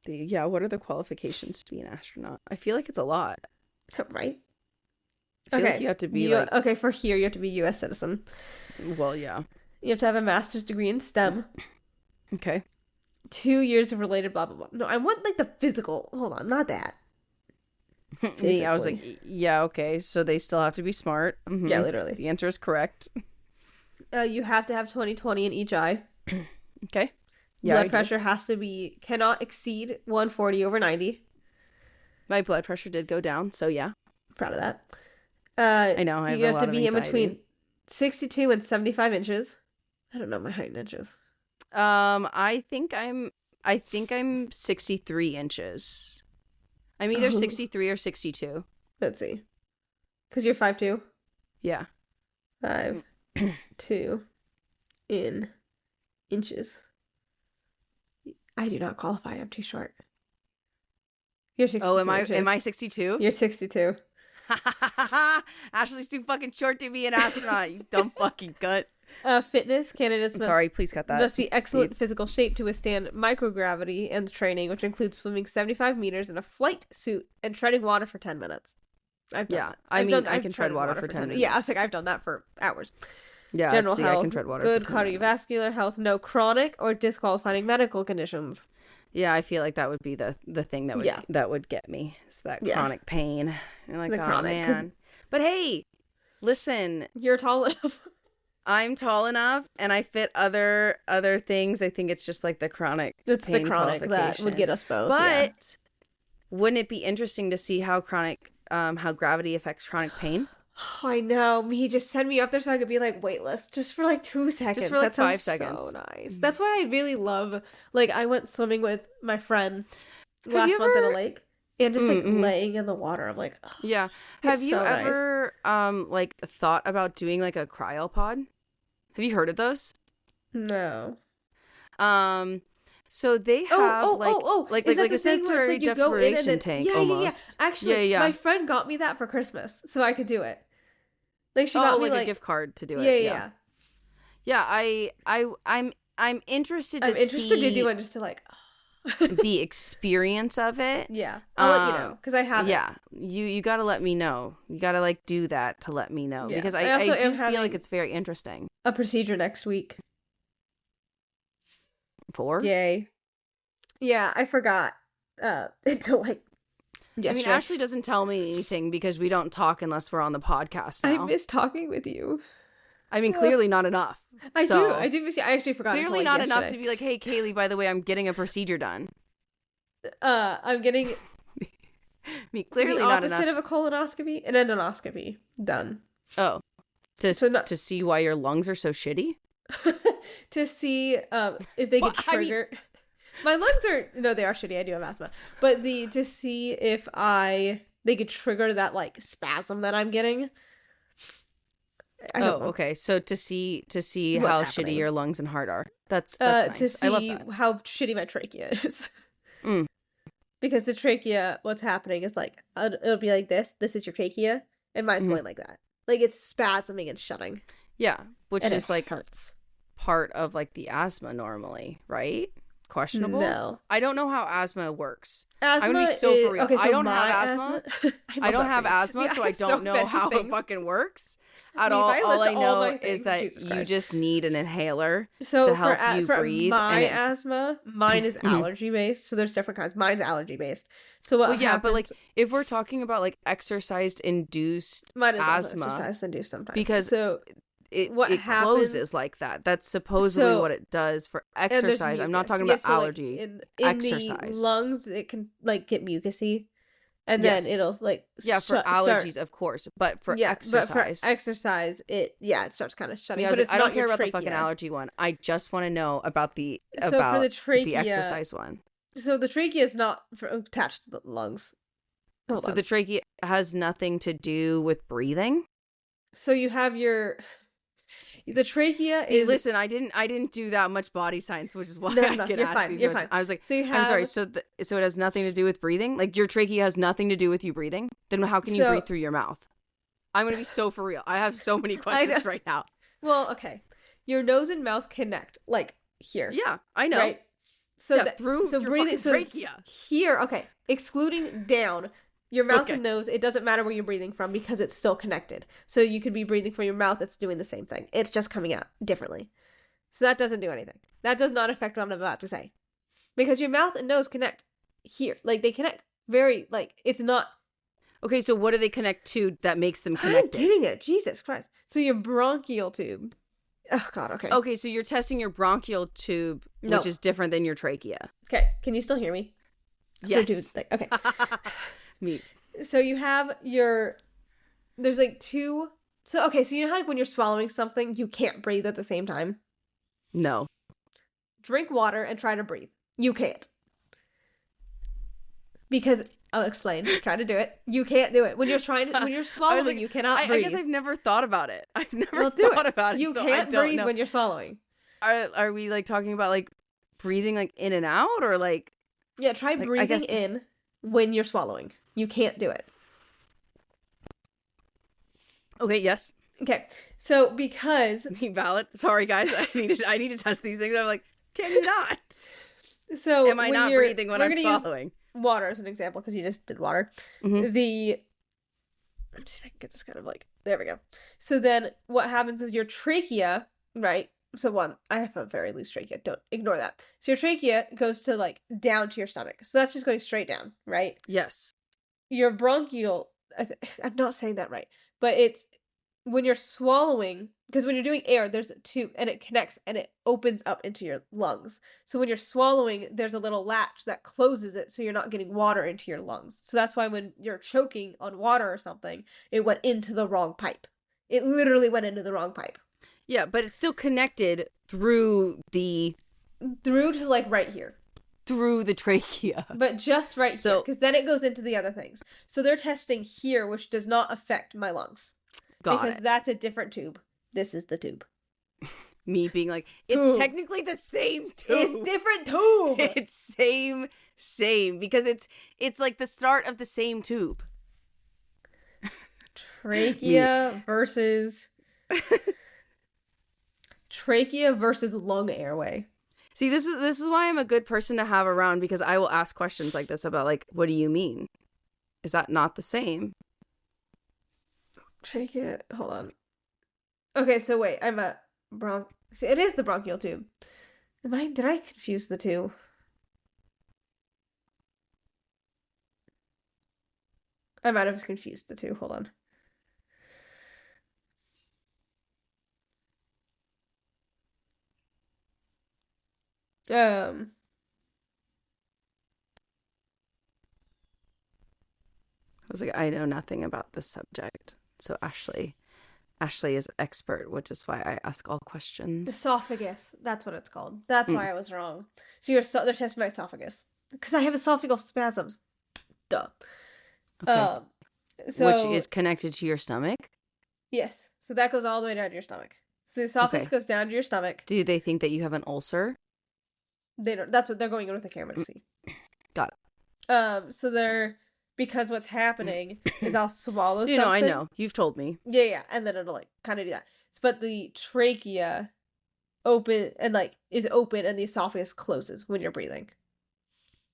Speaker 2: What are the qualifications to be an astronaut? I feel like it's a lot.
Speaker 1: Right.
Speaker 2: I feel like you have to be
Speaker 1: okay, for here you have to be U.S. citizen.
Speaker 2: Well, yeah.
Speaker 1: You have to have a master's degree in STEM.
Speaker 2: Okay.
Speaker 1: 2 years of related blah blah blah. No, I want like the physical. Hold on, not that.
Speaker 2: Me, I was like, yeah, okay. So they still have to be smart. Mm-hmm.
Speaker 1: Yeah, literally.
Speaker 2: The answer is correct.
Speaker 1: You have to have 20/20 in each eye.
Speaker 2: Okay. Yeah.
Speaker 1: Blood pressure cannot exceed 140/90.
Speaker 2: My blood pressure did go down, so yeah.
Speaker 1: Proud of that.
Speaker 2: I know.
Speaker 1: You have to be in between 62 and 75 inches. I don't know my height in inches.
Speaker 2: I think I'm 63 inches. I'm either 63 or 62.
Speaker 1: Let's see. Because you're 5'2"?
Speaker 2: Yeah.
Speaker 1: 5'2" in inches. I do not qualify. I'm too short. You're 62
Speaker 2: Oh, am
Speaker 1: inches.
Speaker 2: I 62?
Speaker 1: You're 62.
Speaker 2: Ashley's too fucking short to be an astronaut, you dumb fucking gut.
Speaker 1: Fitness candidates
Speaker 2: please cut that.
Speaker 1: Must be excellent physical shape to withstand microgravity and training, which includes swimming 75 meters in a flight suit and treading water for 10 minutes. I've done that.
Speaker 2: I can tread water for 10 minutes.
Speaker 1: Yeah, I was like, I've done that for hours.
Speaker 2: Yeah,
Speaker 1: general health,
Speaker 2: I can tread water
Speaker 1: good
Speaker 2: for 10
Speaker 1: cardiovascular
Speaker 2: minutes.
Speaker 1: health, no chronic or disqualifying medical conditions.
Speaker 2: Yeah, I feel like that would be the thing that would get me. It's that chronic pain. You're like, oh man. But hey, listen.
Speaker 1: You're tall enough.
Speaker 2: I'm tall enough and I fit other things. I think it's just like the chronic
Speaker 1: It's the
Speaker 2: pain
Speaker 1: chronic that would get us both.
Speaker 2: But wouldn't it be interesting to see how gravity affects chronic pain?
Speaker 1: Oh, I know. He just sent me up there so I could be like weightless just for like 2 seconds.
Speaker 2: Just for like
Speaker 1: that
Speaker 2: 5
Speaker 1: sounds
Speaker 2: seconds.
Speaker 1: So nice. That's why I really love, like, I went swimming with my friend last month in a lake and just like laying in the water. I'm like, oh,
Speaker 2: yeah. Have you ever like thought about doing like a cryopod? Have you heard of those?
Speaker 1: No.
Speaker 2: So they have like a sensory deprivation tank almost.
Speaker 1: Yeah. Actually, my friend got me that for Christmas, so I could do it. Like she got me
Speaker 2: like a gift card to do it. Yeah. I'm interested to
Speaker 1: do it just to like
Speaker 2: the experience of it.
Speaker 1: Yeah, I'll let you know because I have.
Speaker 2: Yeah, you got to let me know. You got to like do that to let me know because I do feel like it's very interesting.
Speaker 1: A procedure next week.
Speaker 2: Yay.
Speaker 1: Yeah, I forgot until like yesterday.
Speaker 2: I mean, Ashley doesn't tell me anything because we don't talk unless we're on the podcast now.
Speaker 1: I miss talking with you.
Speaker 2: I mean, clearly not enough.
Speaker 1: I do miss you. I actually forgot.
Speaker 2: Clearly not enough to be like, hey, Kaylee, by the way, I'm getting a procedure done.
Speaker 1: I'm getting
Speaker 2: clearly
Speaker 1: the
Speaker 2: not enough.
Speaker 1: opposite of a colonoscopy, an endoscopy done.
Speaker 2: Oh, to see why your lungs are so shitty?
Speaker 1: To see if they could trigger. I mean... My lungs they are shitty. I do have asthma, but to see if they could trigger that like spasm that I'm getting.
Speaker 2: Okay. So to see how shitty your lungs and heart are. That's nice.
Speaker 1: To see
Speaker 2: I love that.
Speaker 1: how shitty my trachea is. Because the trachea, what's happening is like it'll be like this. This is your trachea, and mine's going like that. Like it's spasming and shutting.
Speaker 2: Yeah, which is like
Speaker 1: hurts.
Speaker 2: Part of like the asthma normally, right? Questionable.
Speaker 1: No,
Speaker 2: I don't know how asthma works.
Speaker 1: Asthma
Speaker 2: I'm gonna be so for real.
Speaker 1: Okay, so
Speaker 2: I don't have asthma. I don't have asthma, so I don't know how it fucking works at all. All I know is that you just need an inhaler to help you breathe.
Speaker 1: My asthma, mine is allergy based, so there's different kinds. Mine's allergy based. So what happens,
Speaker 2: but like if we're talking about like exercise induced
Speaker 1: mine is
Speaker 2: asthma,
Speaker 1: exercise induced sometimes
Speaker 2: because it causes like that. That's supposedly what it does for exercise. I'm not talking about allergy.
Speaker 1: So like in
Speaker 2: exercise.
Speaker 1: The lungs, it can like get mucusy, and then it'll like
Speaker 2: for allergies, of course, but for exercise.
Speaker 1: But for exercise, it starts kind of shutting.
Speaker 2: Yeah,
Speaker 1: but
Speaker 2: I don't care about the fucking allergy one. I just want to know about the exercise one.
Speaker 1: So the trachea is not attached to the lungs.
Speaker 2: So the trachea has nothing to do with breathing. So you have
Speaker 1: the trachea is.
Speaker 2: Listen, I didn't do that much body science, which is why I get asked these questions. I was like, so I'm sorry. So it has nothing to do with breathing. Like your trachea has nothing to do with you breathing. Then how can you breathe through your mouth? I'm gonna be so for real. I have so many questions right now.
Speaker 1: Well, okay, your nose and mouth connect like here.
Speaker 2: Yeah, I know.
Speaker 1: Right. So
Speaker 2: through your breathing, trachea.
Speaker 1: Here, okay, excluding down. Your mouth and nose, it doesn't matter where you're breathing from because it's still connected. So you could be breathing from your mouth, it's doing the same thing. It's just coming out differently. So that doesn't do anything. That does not affect what I'm about to say. Because your mouth and nose connect here. Like, they connect very, like, it's not...
Speaker 2: Okay, so what do they connect to that makes them connected?
Speaker 1: I'm getting it. Jesus Christ. So your bronchial tube. Oh, God, okay.
Speaker 2: Okay, so you're testing your bronchial tube, which is different than your trachea.
Speaker 1: Okay, can you still hear me?
Speaker 2: Yes.
Speaker 1: Okay.
Speaker 2: Me.
Speaker 1: So you have there's like two. So you know how like when you're swallowing something, you can't breathe at the same time?
Speaker 2: No.
Speaker 1: Drink water and try to breathe. You can't. Because I'll explain. Try to do it. You can't do it. When you're swallowing, you cannot breathe.
Speaker 2: I guess I've never thought about it. I've never thought about it.
Speaker 1: You can't breathe when you're swallowing.
Speaker 2: Are we like talking about like breathing like in and out or like?
Speaker 1: Yeah, try breathing in when you're swallowing. You can't do it.
Speaker 2: Okay, yes.
Speaker 1: Okay. So because
Speaker 2: valid. Sorry guys, I need to test these things. I'm like, can you not?
Speaker 1: So
Speaker 2: am I not breathing when I'm swallowing?
Speaker 1: Water as an example, because you just did water.
Speaker 2: Mm-hmm.
Speaker 1: Let me see if I can get this kind of like there we go. So then what happens is your trachea, right? So I have a very loose trachea. Don't ignore that. So your trachea goes to like down to your stomach. So that's just going straight down, right?
Speaker 2: Yes.
Speaker 1: Your bronchial, I'm not saying that right, but it's when you're swallowing, because when you're doing air, there's a tube and it connects and it opens up into your lungs. So when you're swallowing, there's a little latch that closes it so you're not getting water into your lungs. So that's why when you're choking on water or something, it went into the wrong pipe. It literally went into the wrong pipe.
Speaker 2: Yeah, but it's still connected through to
Speaker 1: like right here.
Speaker 2: Through the trachea.
Speaker 1: But just right here, because then it goes into the other things. So they're testing here, which does not affect my lungs. Because that's a different tube. This is the tube.
Speaker 2: Me being like, it's technically the same tube.
Speaker 1: It's different tube.
Speaker 2: It's same. Because it's like the start of the same tube.
Speaker 1: Trachea versus lung airway.
Speaker 2: See, this is why I'm a good person to have around, because I will ask questions like this about, like, what do you mean? Is that not the same?
Speaker 1: Trachea, hold on. Okay, so wait, I'm at see, it is the bronchial tube. Did I confuse the two? I might have confused the two, hold on. I
Speaker 2: was like, I know nothing about this subject. So Ashley is expert, which is why I ask all questions.
Speaker 1: Esophagus, that's what it's called. That's why I was wrong. So they're testing my esophagus. Because I have esophageal spasms. Duh.
Speaker 2: Okay. Which is connected to your stomach?
Speaker 1: Yes. So that goes all the way down to your stomach. So the esophagus goes down to your stomach.
Speaker 2: Do they think that you have an ulcer?
Speaker 1: They don't. That's what they're going in with the camera to see.
Speaker 2: Got
Speaker 1: it. So because what's happening is I'll swallow something.
Speaker 2: I know. You've told me.
Speaker 1: Yeah. And then it'll, like, kind of do that. But the trachea is open and the esophagus closes when you're breathing.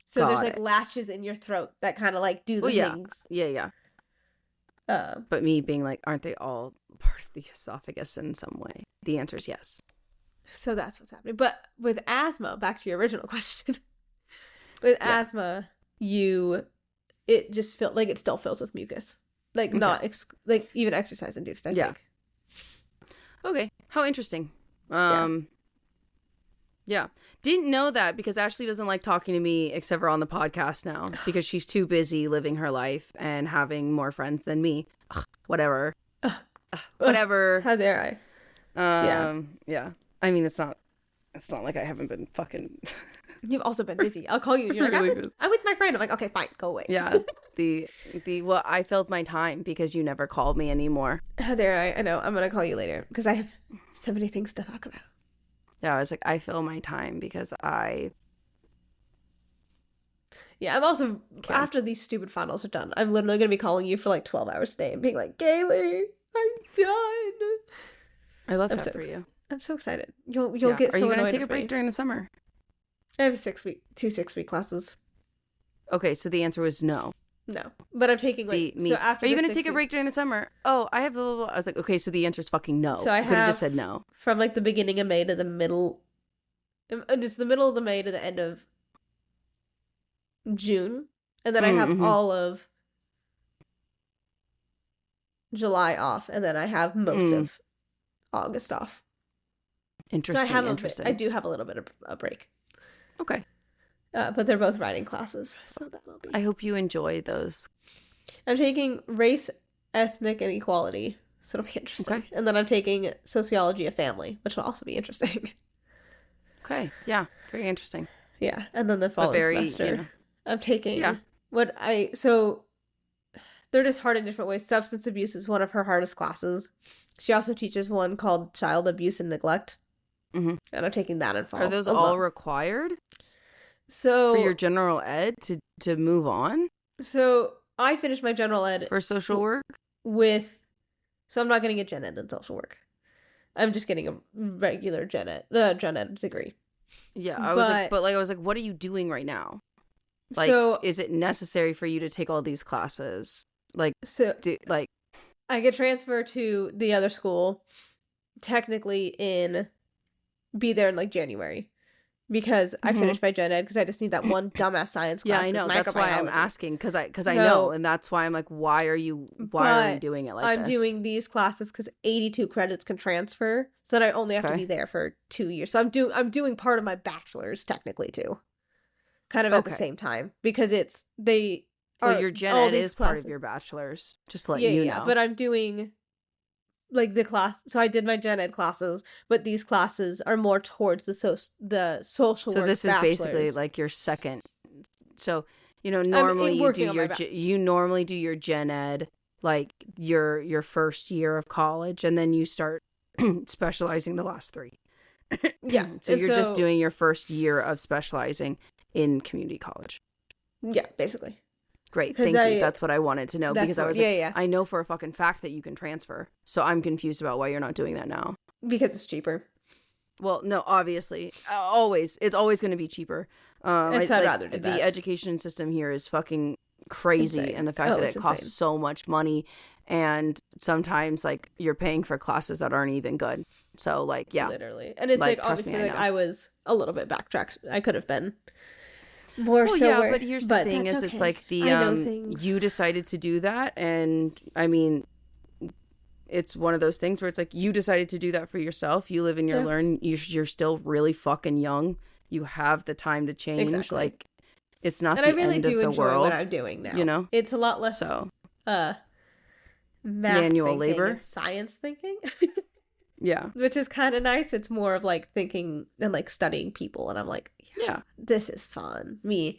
Speaker 1: So there's, like, latches in your throat that kind of, like, do the things.
Speaker 2: Yeah. But me being like, aren't they all part of the esophagus in some way? The answer is yes.
Speaker 1: So that's what's happening. But with asthma, back to your original question. With asthma, it just feels like it still fills with mucus. Like, not, like, even exercise induced, I think.
Speaker 2: Okay. How interesting. Yeah. Didn't know that, because Ashley doesn't like talking to me except for on the podcast now, because she's too busy living her life and having more friends than me. Whatever. Whatever.
Speaker 1: How dare I?
Speaker 2: Yeah. I mean, it's not like I haven't been fucking...
Speaker 1: You've also been busy. I'll call you and you're like, I'm with my friend. I'm like, okay, fine, go away.
Speaker 2: Yeah. Well, I filled my time because you never called me anymore.
Speaker 1: How dare I? I know. I'm going to call you later because I have so many things to talk about.
Speaker 2: Yeah, I was like, I fill my time because I...
Speaker 1: Yeah, I'm also, after these stupid finals are done, I'm literally going to be calling you for like 12 hours a day and being like, Kaylee, I'm done.
Speaker 2: I love that for you.
Speaker 1: I'm so excited. You'll get so annoyed. Are you going to take a break
Speaker 2: during the summer?
Speaker 1: I have 2 6-week classes.
Speaker 2: Okay, so the answer was no.
Speaker 1: No, but I'm taking so after.
Speaker 2: Are you going to take a break during the summer? Oh, I have blah, blah, blah. I was like, okay, so the answer is fucking no.
Speaker 1: So I
Speaker 2: could have just said no.
Speaker 1: From like the beginning of May to the middle, just the middle of the May to the end of June, and then I have all of July off, and then I have most of August off.
Speaker 2: Interesting.
Speaker 1: So I do have a little bit of a break.
Speaker 2: Okay.
Speaker 1: But they're both writing classes, so that'll be...
Speaker 2: I hope you enjoy those.
Speaker 1: I'm taking race, ethnic, and equality, so it'll be interesting. Okay. And then I'm taking sociology of family, which will also be interesting.
Speaker 2: Okay. Yeah. Very interesting.
Speaker 1: Yeah. And then the following semester, I'm taking so they're just hard in different ways. Substance abuse is one of her hardest classes. She also teaches one called child abuse and neglect. Mm-hmm. And I'm taking that in fall.
Speaker 2: Are those all required?
Speaker 1: So
Speaker 2: for your general ed to move on?
Speaker 1: So I finished my general ed
Speaker 2: for social work
Speaker 1: so I'm not getting a gen ed in social work. I'm just getting a regular gen ed degree.
Speaker 2: Yeah, I was like, what are you doing right now? Like, so, is it necessary for you to take all these classes? Like,
Speaker 1: I get transferred to the other school, technically be there in like January. because I finished my gen ed because I just need that one dumbass science class.
Speaker 2: Yeah, I know. That's why I'm asking, because I know, and that's why I'm like, why are you doing it like this?
Speaker 1: I'm doing these classes because 82 credits can transfer, so that I only have to be there for 2 years. So I'm doing part of my bachelor's technically too, kind of at the same time, because
Speaker 2: your gen ed is part of your bachelor's. Just to let you know. Yeah,
Speaker 1: but I'm doing like the class. So I did my gen ed classes, but these classes are more towards the social work. So this is basically
Speaker 2: like your second. So normally you normally do your gen ed like your first year of college, and then you start specializing the last 3.
Speaker 1: Yeah.
Speaker 2: So you're just doing your first year of specializing in community college.
Speaker 1: Yeah, basically.
Speaker 2: Great, thank you. That's what I wanted to know, because I was I know for a fucking fact that you can transfer. So I'm confused about why you're not doing that now.
Speaker 1: Because it's cheaper.
Speaker 2: Well, no, obviously, it's always going to be cheaper.
Speaker 1: I'd rather do that.
Speaker 2: The education system here is fucking crazy, insane. And the fact that it costs so much money, and sometimes like you're paying for classes that aren't even good. So like, yeah,
Speaker 1: literally, and it's like obviously like I was a little bit backtracked. I could have been. But here's the thing is, it's like you decided to do that, and I mean, it's one of those things where it's like you decided to do that for yourself. You live in your learn. You're still really fucking young. You have the time to change. Exactly. Like, it's not the end of the world. And I really do enjoy what I'm doing now. It's a lot less math manual labor and science thinking.
Speaker 2: Yeah,
Speaker 1: which is kind of nice. It's more of like thinking and like studying people, and I'm like, yeah, this is fun. I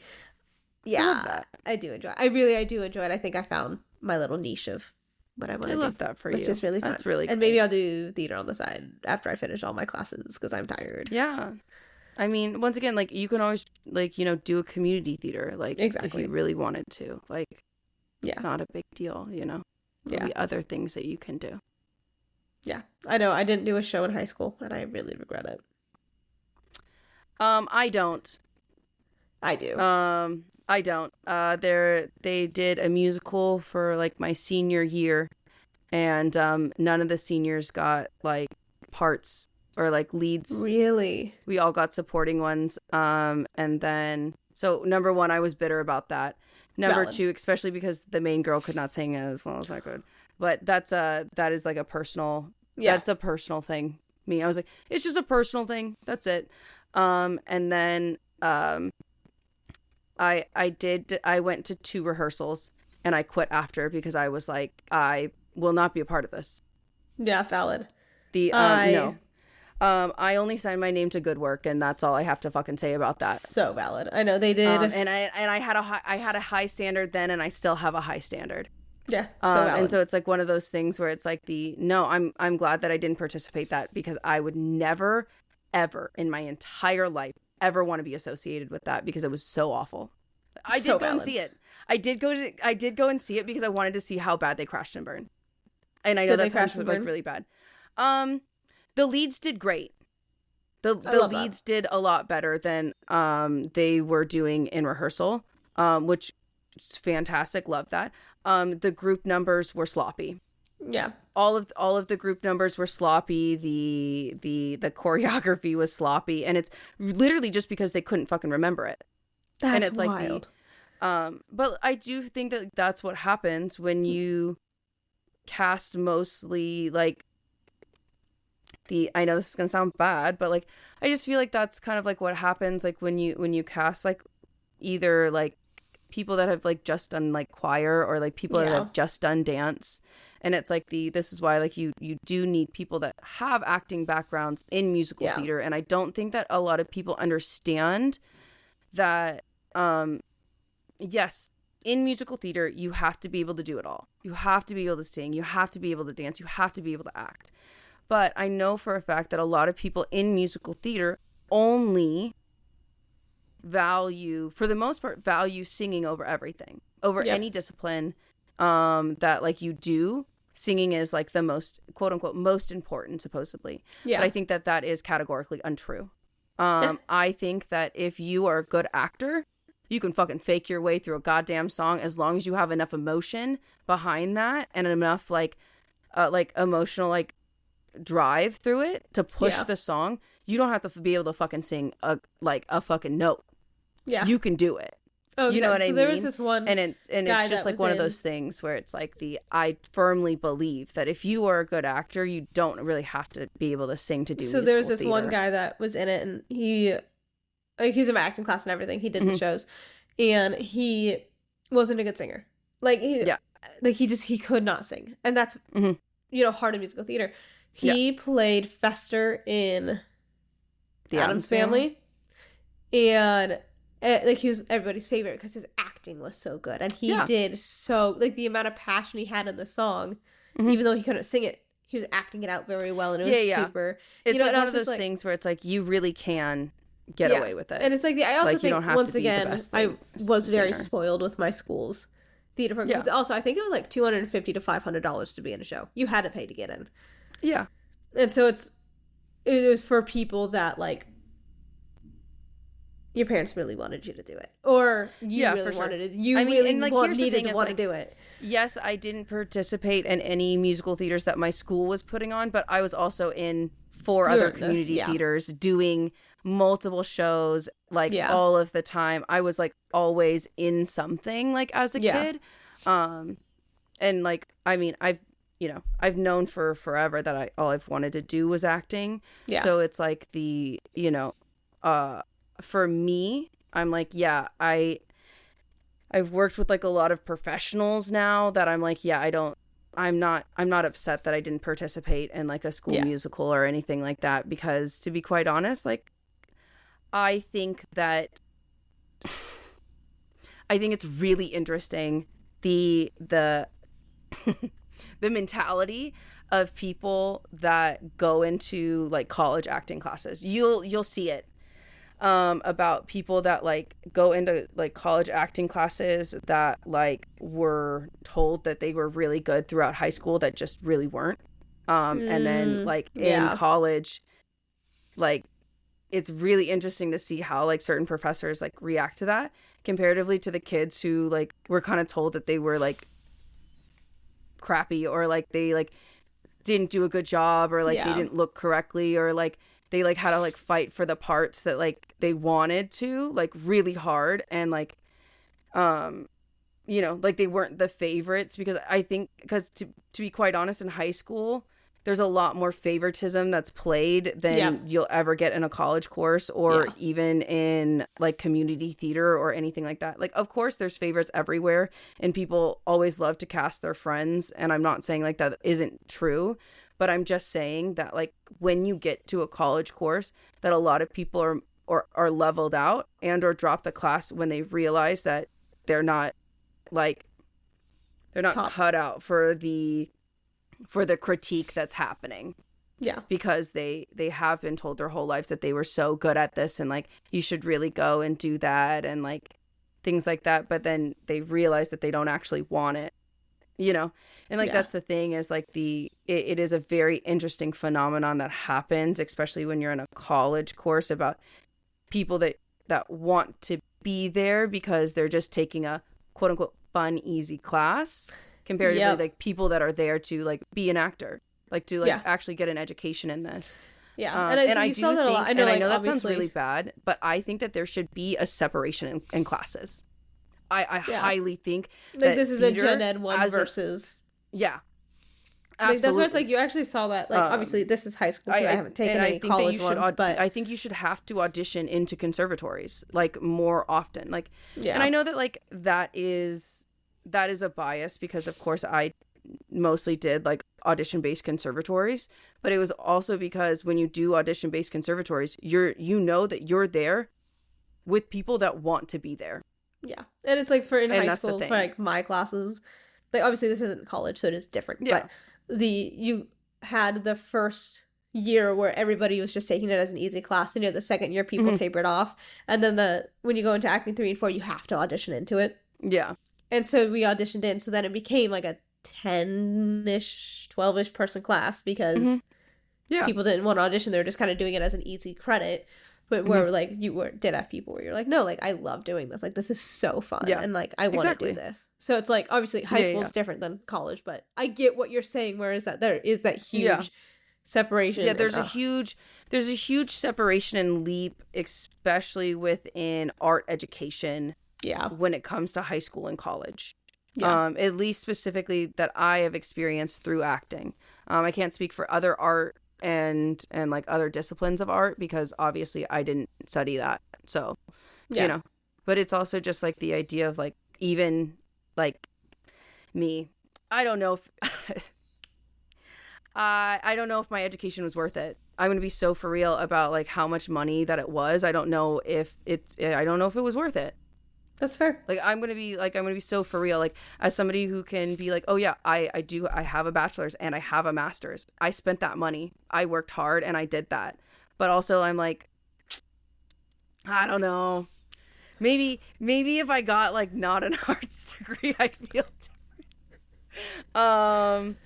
Speaker 1: do enjoy it. I do enjoy it. I think I found my little niche of what I want to do.
Speaker 2: I love that for you.
Speaker 1: Which is really fun.
Speaker 2: That's really cool.
Speaker 1: And maybe I'll do theater on the side after I finish all my classes, because I'm tired.
Speaker 2: Yeah. I mean, once again, like, you can always, like, do a community theater, like, if you really wanted to. Like, not a big deal, There'll be other things that you can do.
Speaker 1: Yeah, I know. I didn't do a show in high school, and I really regret it.
Speaker 2: I don't.
Speaker 1: I do.
Speaker 2: I don't. They did a musical for like my senior year, and none of the seniors got like parts or like leads.
Speaker 1: Really?
Speaker 2: We all got supporting ones. And then so number 1, I was bitter about that. Number 2, especially because the main girl could not sing as well as I could. But that is like a personal. Yeah. That's a personal thing. I was like, it's just a personal thing. That's it. And then I went to 2 rehearsals, and I quit after, because I was like, I will not be a part of this.
Speaker 1: Yeah, valid.
Speaker 2: No. I only signed my name to good work, and that's all I have to fucking say about that.
Speaker 1: So valid. I know they did.
Speaker 2: And I had a high standard then, and I still have a high standard.
Speaker 1: Yeah. And
Speaker 2: so it's like one of those things where it's like I'm glad that I didn't participate that, because I would never, ever in my entire life ever want to be associated with that, because it was so awful. I did go and see it. I did go and see it because I wanted to see how bad they crashed and burned. And I know that sounds like really bad. The leads did great. The leads did a lot better than they were doing in rehearsal, which is fantastic. Love that. The group numbers were sloppy.
Speaker 1: Yeah.
Speaker 2: All of the group numbers were sloppy. The choreography was sloppy, and it's literally just because they couldn't fucking remember it.
Speaker 1: That's
Speaker 2: and it's
Speaker 1: wild.
Speaker 2: But I do think that that's what happens when you cast mostly like I know this is gonna sound bad, but like I just feel like that's kind of like what happens like when you cast like either like people that have like just done like choir, or like people that have just done dance. And it's like this is why like you do need people that have acting backgrounds in musical theater. And I don't think that a lot of people understand that yes, in musical theater you have to be able to do it all. You have to be able to sing, you have to be able to dance, you have to be able to act. But I know for a fact that a lot of people in musical theater only for the most part value singing over everything, over any discipline that like you do. Singing is like the most, quote unquote, most important, supposedly. But I think that is categorically untrue. I think that if you are a good actor, you can fucking fake your way through a goddamn song, as long as you have enough emotion behind that and enough like emotional like drive through it to push the song. you don't have to be able to fucking sing a fucking note.
Speaker 1: Yeah.
Speaker 2: You can do it.
Speaker 1: Oh,
Speaker 2: you know what I mean?
Speaker 1: There was this one
Speaker 2: and it's just like one of those things where it's like I firmly believe that if you are a good actor, you don't really have to be able to sing to do
Speaker 1: So there's this one guy that was in it, and he was in my acting class and everything. He did the shows, and he wasn't a good singer. Like he could not sing, and that's hard in musical theater. He played Fester in The Addams Family, and like he was everybody's favorite because his acting was so good, and he did so like the amount of passion he had in the song, even though he couldn't sing it, he was acting it out very well, and it was super.
Speaker 2: It's like one of those things where it's like you really can get away with it,
Speaker 1: and it's like I also think once again I was very spoiled with my school's theater program. Yeah. Also, I think it was like $250 to $500 to be in a show. You had to pay to get in.
Speaker 2: Yeah,
Speaker 1: and so it was for people that like. Your parents really wanted you to do it, or you really wanted it. You really needed to want to do it.
Speaker 2: Yes, I didn't participate in any musical theaters that my school was putting on, but I was also in 4 other community theaters doing multiple shows, like all of the time. I was like always in something, like as a kid, and like I've known for forever that all I've wanted to do was acting. Yeah. So it's like for me, I'm like, I've worked with like a lot of professionals now that I'm like, I'm not upset that I didn't participate in like a school musical or anything like that, because to be quite honest, like I think it's really interesting the the mentality of people that go into like college acting classes. You'll see it. About people that like go into like college acting classes that like were told that they were really good throughout high school that just really weren't. And then like in college, like it's really interesting to see how like certain professors like react to that comparatively to the kids who like were kind of told that they were like crappy, or like they like didn't do a good job, or like they didn't look correctly, or like they like had to like fight for the parts that like they wanted to like really hard, and like like they weren't the favorites, because I think to be quite honest, in high school there's a lot more favoritism that's played than you'll ever get in a college course, or even in like community theater or anything like that. Like, of course there's favorites everywhere, and people always love to cast their friends, and I'm not saying like that isn't true, but I'm just saying that like when you get to a college course, that a lot of people are leveled out and or drop the class when they realize that they're not cut out for the critique that's happening. Yeah. Because they have been told their whole lives that they were so good at this, and like you should really go and do that, and like things like that, but then they realize that they don't actually want it. And like that's the thing, is like it is a very interesting phenomenon that happens, especially when you're in a college course, about people that want to be there because they're just taking a quote unquote fun, easy class, comparatively like people that are there to like be an actor, like to like actually get an education in this. Yeah. And I do saw that a lot. I know that sounds really bad, but I think that there should be a separation in classes. I highly think that
Speaker 1: this is a Gen Ed one versus absolutely. Like, that's why it's like you actually saw that. Like obviously this is high school. I haven't taken any college ones, but
Speaker 2: I think you should have to audition into conservatories like more often. Like, and I know that like that is a bias, because of course I mostly did like audition based conservatories, but it was also because when you do audition based conservatories, you know that you're there with people that want to be there.
Speaker 1: Yeah. And it's like for in high school, for like my classes, like obviously this isn't college, so it is different. Yeah. But you had the first year where everybody was just taking it as an easy class, and the second year people tapered off, and then when you go into acting 3 and 4, you have to audition into it. Yeah. And so we auditioned in, so then it became like a 10-ish, 12-ish person class, because people didn't want to audition. They were just kind of doing it as an easy credit. But where like did have people where you're like, no, like I love doing this, like this is so fun, and like I want to do this. So it's like obviously high school is different than college, but I get what you're saying. Where is that there is that huge separation.
Speaker 2: Yeah, there's a huge separation and leap, especially within art education.
Speaker 1: Yeah.
Speaker 2: When it comes to high school and college.
Speaker 1: Yeah.
Speaker 2: At least specifically that I have experienced through acting. I can't speak for other art and like other disciplines of art because obviously I didn't study that. So, you know, but it's also just like the idea of like, even like me, I don't know if I don't know if my education was worth it. I'm going to be so for real about like how much money that it was. I don't know if it was worth it.
Speaker 1: That's fair.
Speaker 2: Like, I'm going to be so for real. Like, as somebody who can be like, oh yeah, I have a bachelor's and I have a master's. I spent that money. I worked hard and I did that. But also I'm like, I don't know. Maybe if I got like not an arts degree, I'd feel different.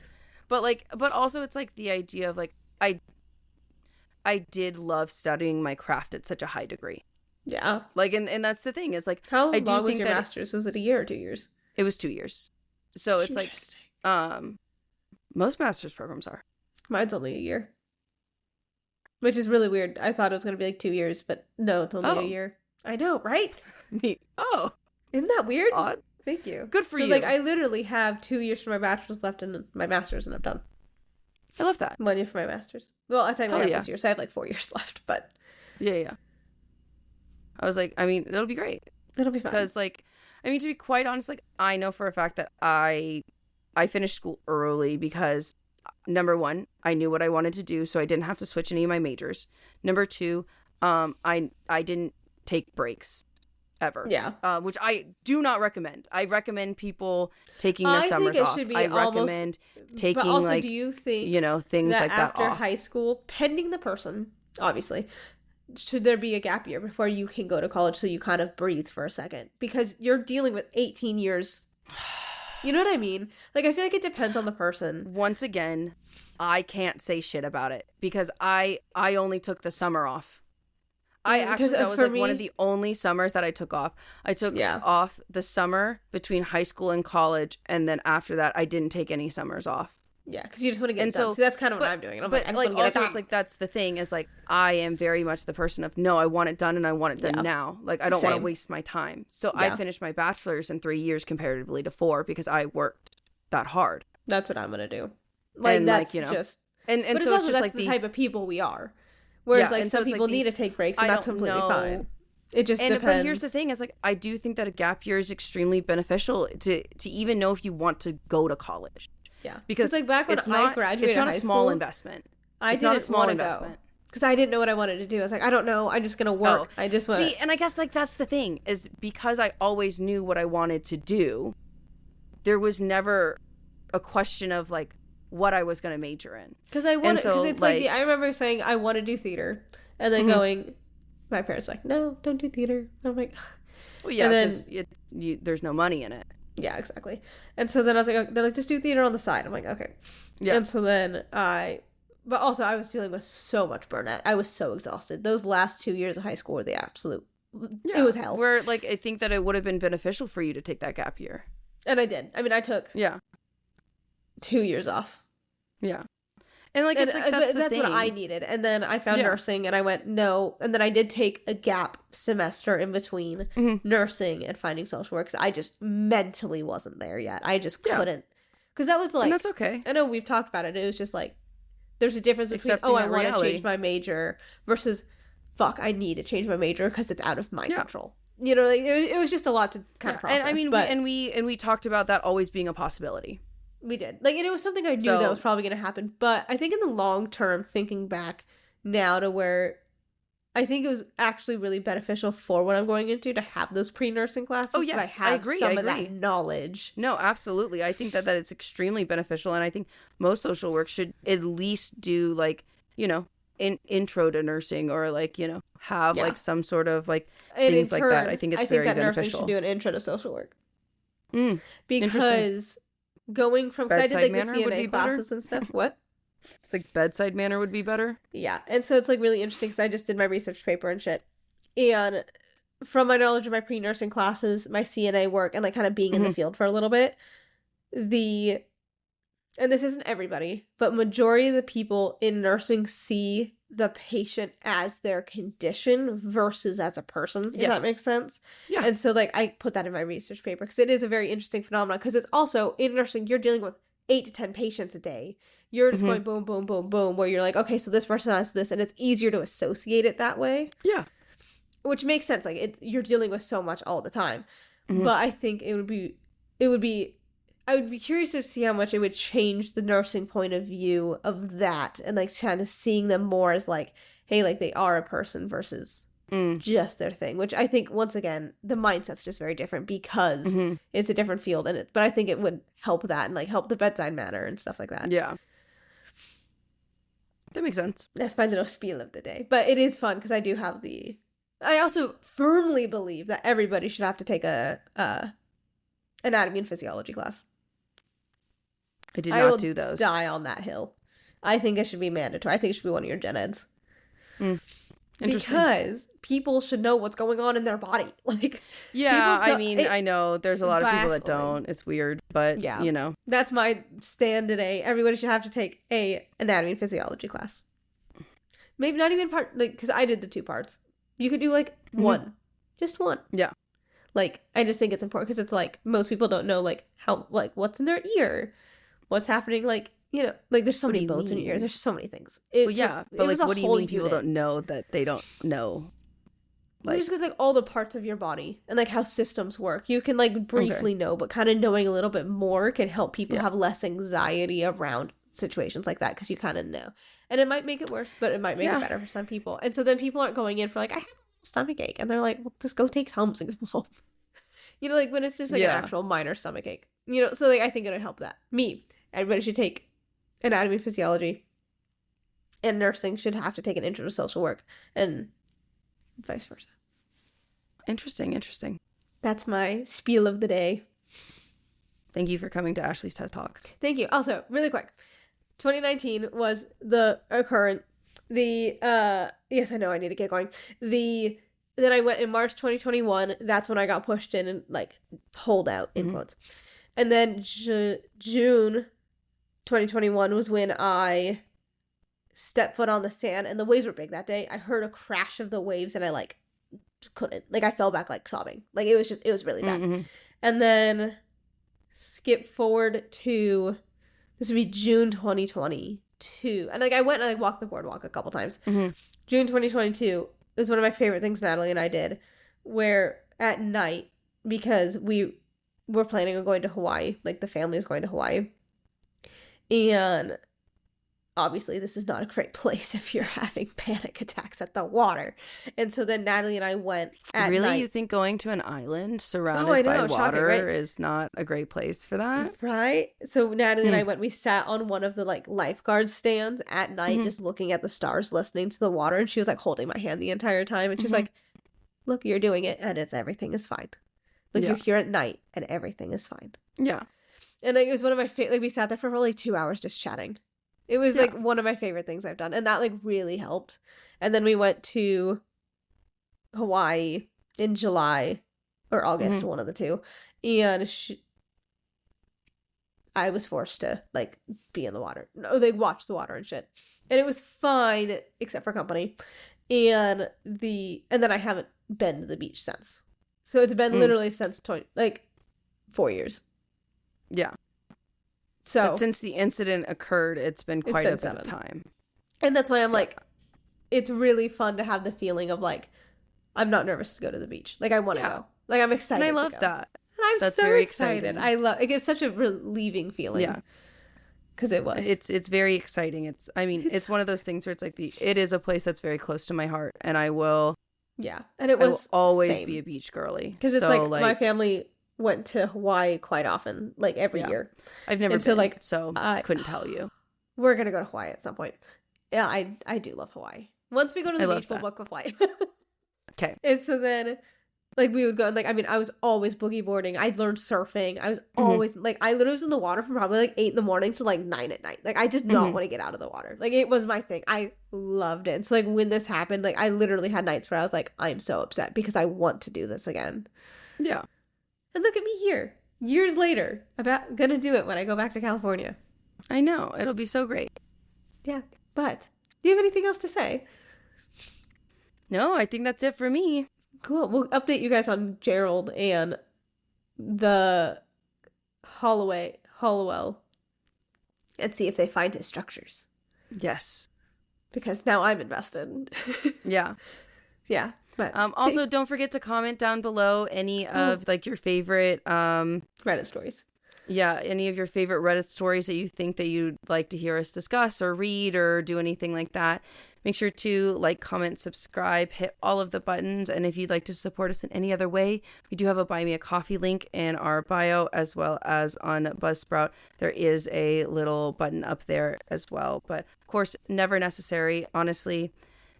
Speaker 2: But also it's like the idea of like, I did love studying my craft at such a high degree.
Speaker 1: Yeah.
Speaker 2: Like, and that's the thing is like,
Speaker 1: how long was your master's? Was it a year or 2 years?
Speaker 2: It was 2 years. So it's like, most master's programs are.
Speaker 1: Mine's only a year. Which is really weird. I thought it was going to be like 2 years, but no, it's only a year. I know, right?
Speaker 2: Isn't
Speaker 1: that weird?
Speaker 2: Odd.
Speaker 1: Thank you.
Speaker 2: Good for you.
Speaker 1: So like, I literally have 2 years for my bachelor's left and my master's, and I'm done.
Speaker 2: I love that.
Speaker 1: 1 year for my master's. Well, I technically have this year, so I have like 4 years left, but.
Speaker 2: Yeah. I was like, I mean, it'll be great.
Speaker 1: It'll be fun.
Speaker 2: Because, like, I mean, to be quite honest, like, I know for a fact that I finished school early because, number one, I knew what I wanted to do, so I didn't have to switch any of my majors. Number two, I didn't take breaks ever.
Speaker 1: Yeah.
Speaker 2: Which I do not recommend. I recommend people taking their summers off. I recommend taking, but also, like,
Speaker 1: do you think,
Speaker 2: things like that
Speaker 1: after
Speaker 2: off.
Speaker 1: high school, pending the person, obviously, should there be a gap year before you can go to college so you kind of breathe for a second? Because you're dealing with 18 years. You know what I mean? Like, I feel like it depends on the person.
Speaker 2: Once again, I can't say shit about it because I only took the summer off. That was like one of the only summers that I took off. I took off the summer between high school and college, and then after that, I didn't take any summers off.
Speaker 1: Yeah, because you just want to get it done. So that's kind of what I'm doing. And I'm like, I just want to get it done.
Speaker 2: It's like, that's the thing is like, I am very much the person of, no, I want it done and I want it done now. Like, I don't want to waste my time. So I finished my bachelor's in 3 years comparatively to 4 because I worked that hard.
Speaker 1: That's what I'm going to do. Like, and that's just... And but so it's just like the type of people we are. Whereas, like, some people need to take breaks, and that's completely fine. It just depends.
Speaker 2: But here's the thing is, like, I do think that a gap year is extremely beneficial to even know if you want to go to college.
Speaker 1: Yeah, because like back when I graduated,
Speaker 2: it's not
Speaker 1: high
Speaker 2: a small
Speaker 1: school,
Speaker 2: investment.
Speaker 1: It's not a small investment because I didn't know what I wanted to do. I was like, I don't know. I'm just gonna work. I just want
Speaker 2: see, and I guess like that's the thing is because I always knew what I wanted to do. There was never a question of like what I was gonna major in
Speaker 1: because I wanted because it's like I remember saying I want to do theater and then going, my parents were like, no, don't do theater. I'm like,
Speaker 2: well, yeah, because there's no money in it.
Speaker 1: Yeah, exactly. And so then I was like, they're like, just do theater on the side. I'm like, okay. Yeah. And so then but also I was dealing with so much burnout. I was so exhausted. Those last 2 years of high school were the absolute, it was hell.
Speaker 2: Where like, I think that it would have been beneficial for you to take that gap year.
Speaker 1: And I did. I mean, I took 2 years off.
Speaker 2: Yeah. And like, it's like, that's
Speaker 1: what I needed. And then I found nursing and I went, no. And then I did take a gap semester in between nursing and finding social work. 'Cause I just mentally wasn't there yet. I just couldn't. Because that was like,
Speaker 2: and that's okay.
Speaker 1: I know we've talked about it. It was just like, there's a difference between, I want to change my major versus, fuck, I need to change my major because it's out of my control. You know, like, it was just a lot to kind of process.
Speaker 2: And I mean, we talked about that always being a possibility.
Speaker 1: We did. Like, and it was something I knew that was probably going to happen. But I think in the long term, thinking back now to where I think it was actually really beneficial for what I'm going into to have those pre-nursing classes.
Speaker 2: Oh, yes.
Speaker 1: I agree. Some of that knowledge.
Speaker 2: No, absolutely. I think that it's extremely beneficial. And I think most social work should at least do, like, you know, an intro to nursing or, like, you know, have, like, some sort of, like, things like that. I think it's very beneficial. I think that nursing should do
Speaker 1: an intro to social work. Because... going from, because I did like the CNA classes and stuff. What?
Speaker 2: It's like bedside manner would be better.
Speaker 1: Yeah. And so it's like really interesting because I just did my research paper and shit. And from my knowledge of my pre-nursing classes, my CNA work, and like kind of being in the field for a little bit, the and this isn't everybody, but majority of the people in nursing see the patient as their condition versus as a person, if that makes sense.
Speaker 2: Yeah.
Speaker 1: And so, like, I put that in my research paper because it is a very interesting phenomenon, because it's also, in nursing, you're dealing with 8 to 10 patients a day. You're just going boom, boom, boom, boom, where you're like, okay, so this person has this, and it's easier to associate it that way.
Speaker 2: Yeah.
Speaker 1: Which makes sense. Like, you're dealing with so much all the time. But I think I would be curious to see how much it would change the nursing point of view of that, and like kind of seeing them more as like, hey, like they are a person versus just their thing, which I think, once again, the mindset's just very different because it's a different field in it. But I think it would help that, and like help the bedside manner and stuff like that.
Speaker 2: Yeah. That makes sense.
Speaker 1: That's my little spiel of the day. But it is fun because I also firmly believe that everybody should have to take a anatomy and physiology class.
Speaker 2: I did not do those.
Speaker 1: Die on that hill. I think it should be mandatory. I think it should be one of your gen eds. Because people should know what's going on in their body. Like,
Speaker 2: yeah, I mean, I know there's a lot of people that don't. It's weird, but yeah, you know.
Speaker 1: That's my stand today. Everybody should have to take a anatomy and physiology class. Maybe not even part, like, because I did the 2 parts. You could do like one. Just one.
Speaker 2: Yeah.
Speaker 1: Like, I just think it's important because it's like, most people don't know, like, how, like, what's in their ear, what's happening, like, you know, like, there's so many bones in your ear, there's so many things.
Speaker 2: Well, yeah, but like, what do you mean people don't know that they don't know?
Speaker 1: Like, just because, like, all the parts of your body and, like, how systems work, you can, like, briefly know, but kind of knowing a little bit more can help people have less anxiety around situations like that, because you kind of know. And it might make it worse, but it might make it better for some people. And so then people aren't going in for, like, I have a stomach ache, and they're like, well, just go take Tums and go home. You know, like, when it's just like an actual minor stomach ache, you know. So, like, I think it would help that. Everybody should take anatomy, physiology, and nursing should have to take an intro to social work, and vice versa.
Speaker 2: Interesting.
Speaker 1: That's my spiel of the day.
Speaker 2: Thank you for coming to Ashley's TED Talk.
Speaker 1: Thank you. Also, really quick, 2019 was yes, I know I need to get going. Then I went in March 2021. That's when I got pushed in and, like, pulled out, in quotes. And then June 2021 was when I stepped foot on the sand, and the waves were big that day. I heard a crash of the waves, and I, like, couldn't. Like, I fell back, like, sobbing. Like, it was really bad. And then skip forward to, this would be June 2022. And, like, I went and I walked the boardwalk a couple times. June 2022 is one of my favorite things Natalie and I did, where at night, because we were planning on going to Hawaii, like, the family is going to Hawaii, and obviously this is not a great place if you're having panic attacks at the water. And so then Natalie and I went at night.
Speaker 2: Really? You think going to an island surrounded by water is not a great place for that?
Speaker 1: Right? So Natalie and I went, we sat on one of the, like, lifeguard stands at night, just looking at the stars, listening to the water. And she was, like, holding my hand the entire time. And she was like, look, you're doing it, and everything is fine. Like, you're here at night and everything is fine.
Speaker 2: Yeah.
Speaker 1: And, like, it was one of my favorite, like, we sat there for like 2 hours just chatting. It was, like, one of my favorite things I've done. And that, like, really helped. And then we went to Hawaii in July or August, one of the two. And I was forced to, like, be in the water. No, they watched the water and shit. And it was fine, except for company. And then I haven't been to the beach since. So it's been literally since 4 years.
Speaker 2: Yeah.
Speaker 1: So,
Speaker 2: but since the incident occurred, it's been quite a bit of time. And
Speaker 1: that's why I'm like, it's really fun to have the feeling of, like, I'm not nervous to go to the beach. Like, I want to go. Like, I'm excited.
Speaker 2: And I love that.
Speaker 1: And That's so very excited. It gives such a relieving feeling.
Speaker 2: Yeah.
Speaker 1: Because it was.
Speaker 2: It's very exciting. It's one of those things where it's like it is a place that's very close to my heart, and I will.
Speaker 1: Yeah. And it was
Speaker 2: I will always be a beach girly.
Speaker 1: Because it's like my family went to Hawaii quite often, like every year.
Speaker 2: I've never been, so I couldn't tell you.
Speaker 1: We're going to go to Hawaii at some point. Yeah, I do love Hawaii. Once we go to the beach, we'll book a flight.
Speaker 2: Okay.
Speaker 1: And so then, like, we would go, and, like, I mean, I was always boogie boarding. I'd learned surfing. I was always, like, I literally was in the water from probably, like, 8 in to, like, 9 at night. Like, I just not want to get out of the water. Like, it was my thing. I loved it. And so, like, when this happened, like, I literally had nights where I was like, I'm so upset because I want to do this again.
Speaker 2: Yeah.
Speaker 1: And look at me here, years later, gonna do it when I go back to California.
Speaker 2: I know. It'll be so great.
Speaker 1: Yeah. But do you have anything else to say?
Speaker 2: No, I think that's it for me.
Speaker 1: Cool. We'll update you guys on Gerald and the Hollowell and see if they find his structures.
Speaker 2: Yes.
Speaker 1: Because now I'm invested.
Speaker 2: Yeah.
Speaker 1: Yeah. But
Speaker 2: also, don't forget to comment down below any of like your favorite
Speaker 1: Reddit stories.
Speaker 2: Yeah, any of your favorite Reddit stories that you think that you'd like to hear us discuss or read or do anything like that. Make sure to like, comment, subscribe, hit all of the buttons. And if you'd like to support us in any other way, we do have a Buy Me a Coffee link in our bio, as well as on Buzzsprout. There is a little button up there as well. But of course, never necessary. Honestly,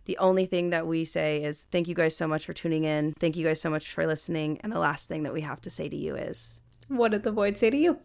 Speaker 2: the only thing that we say is thank you guys so much for tuning in. Thank you guys so much for listening. And the last thing that we have to say to you is,
Speaker 1: what did the void say to you?